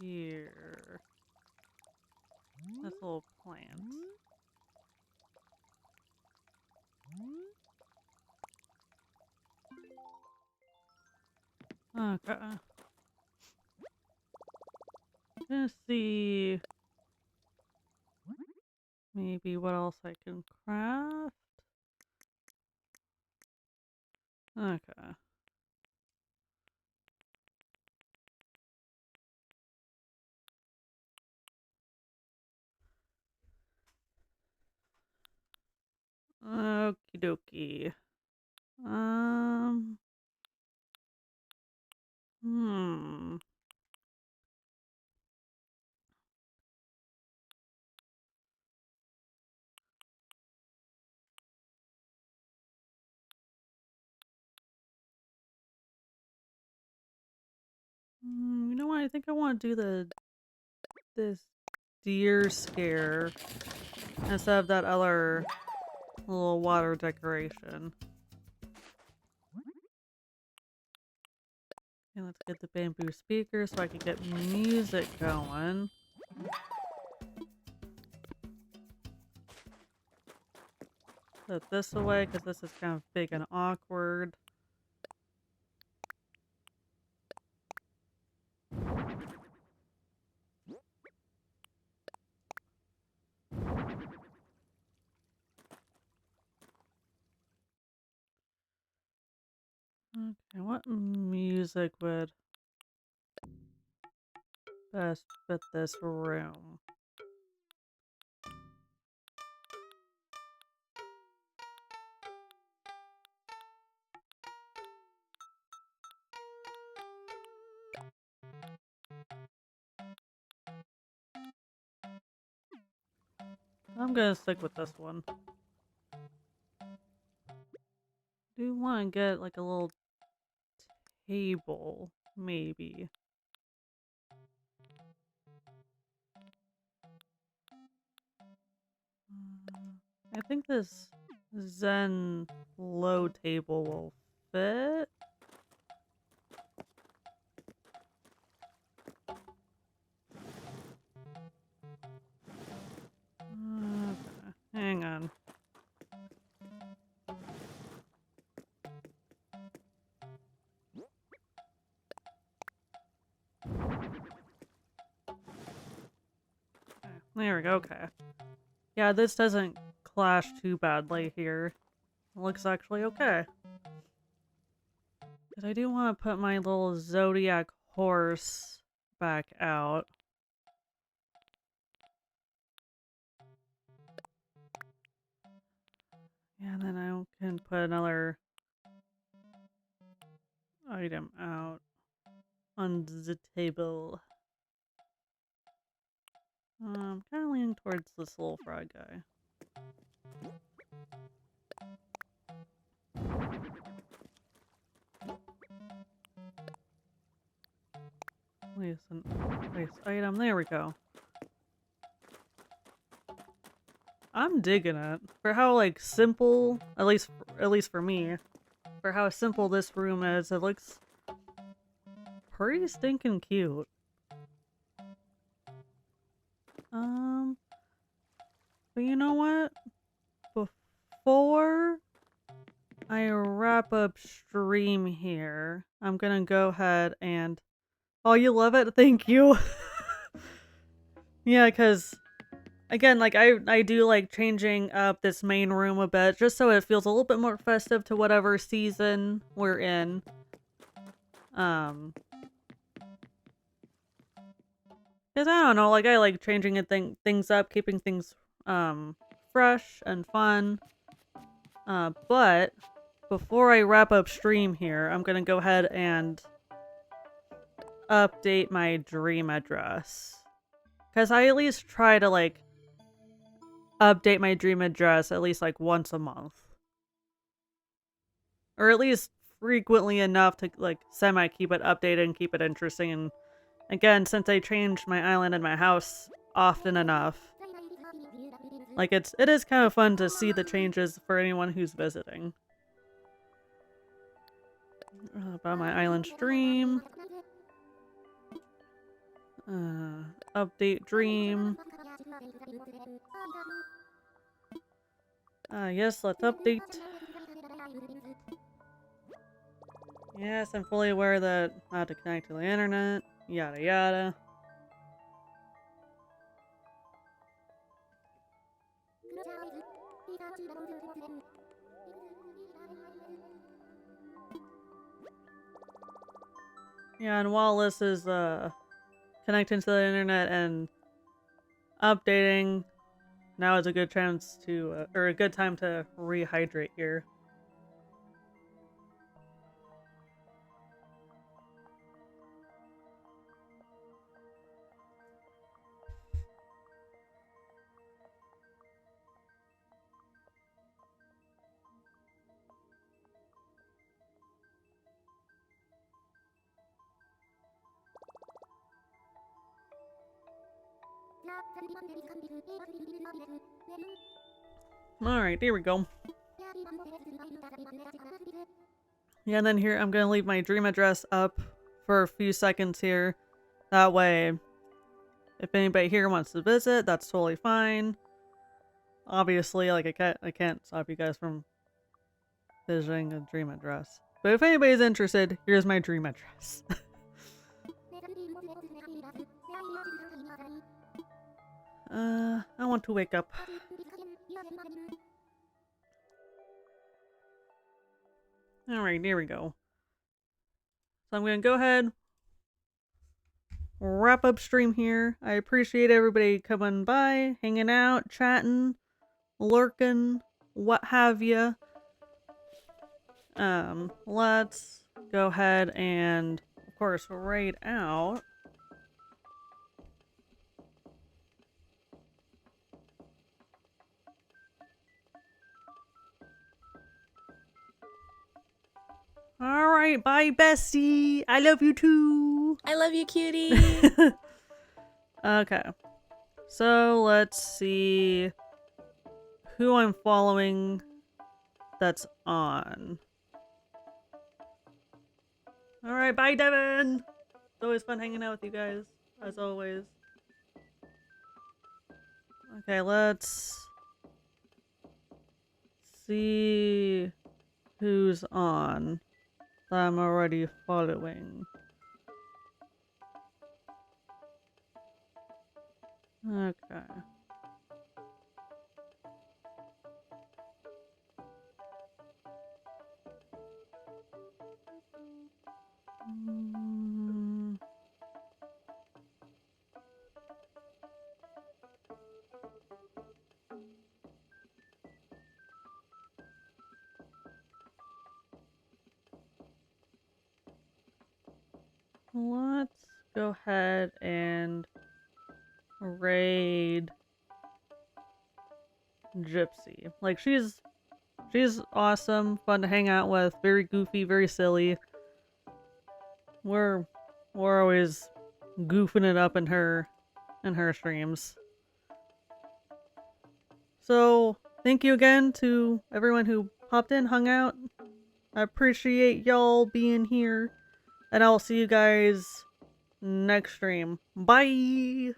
here. This little plant. Okay. Let's see. Maybe what else I can craft. Okay. Okie dokie. Um. Hmm. You know what? I I think I want to do this deer scare instead of that other little water decoration. Okay, let's get the bamboo speaker so I can get music going. Put this away because this is kind of big and awkward. Okay, what music would best fit this room? I'm gonna stick with this one. Do want to get like a little table, maybe. I think this Zen low table will fit. Okay, hang on. Okay, there we go. Okay. Yeah, this doesn't clash too badly here. It looks actually okay. Because I do want to put my little zodiac horse back out. Yeah, and then I can put another item out on the table. I'm kind of leaning towards this little frog guy. Place item. There we go. I'm digging it for how like simple, at least for me, for how simple this room is. It looks pretty stinking cute. But you know what? Before I wrap up stream here, I'm gonna go ahead and... Oh, you love it? Thank you. Yeah, because again, like I do like changing up this main room a bit just so it feels a little bit more festive to whatever season we're in. Because I don't know, like I like changing things up, keeping things fresh and fun. But before I wrap up stream here, I'm gonna go ahead and update my dream address. Because I at least try to like update my dream address at least like once a month. Or at least frequently enough to like semi keep it updated and keep it interesting. And again, since I changed my island and my house often enough, like it is kind of fun to see the changes for anyone who's visiting. About my island stream. Update dream. Yes, let's update. Yes, I'm fully aware that I have to connect to the internet. Yada yada. Yeah, and while this is connecting to the internet and updating, now is a good chance to, or a good time to rehydrate here. Alright, here we go. Yeah, and then here I'm gonna leave my dream address up for a few seconds here. That way, if anybody here wants to visit, that's totally fine. Obviously, like I can't stop you guys from visiting a dream address. But if anybody's interested, here's my dream address. I want to wake up. Alright, here we go. So I'm gonna go ahead, wrap up stream here. I appreciate everybody coming by, hanging out, chatting, lurking, what have you. Let's go ahead and, of course, raid out. Alright, bye bestie! I love you too! I love you, cutie. Okay. So let's see who I'm following that's on. Alright, bye Devin! It's always fun hanging out with you guys, as always. Okay, let's see who's on that I'm already following. Okay. Let's go ahead and raid Gypsy. Like she's awesome, fun to hang out with, very goofy, very silly. We're always goofing it up in her streams. So thank you again to everyone who popped in, hung out. I appreciate y'all being here. And I'll see you guys next stream. Bye!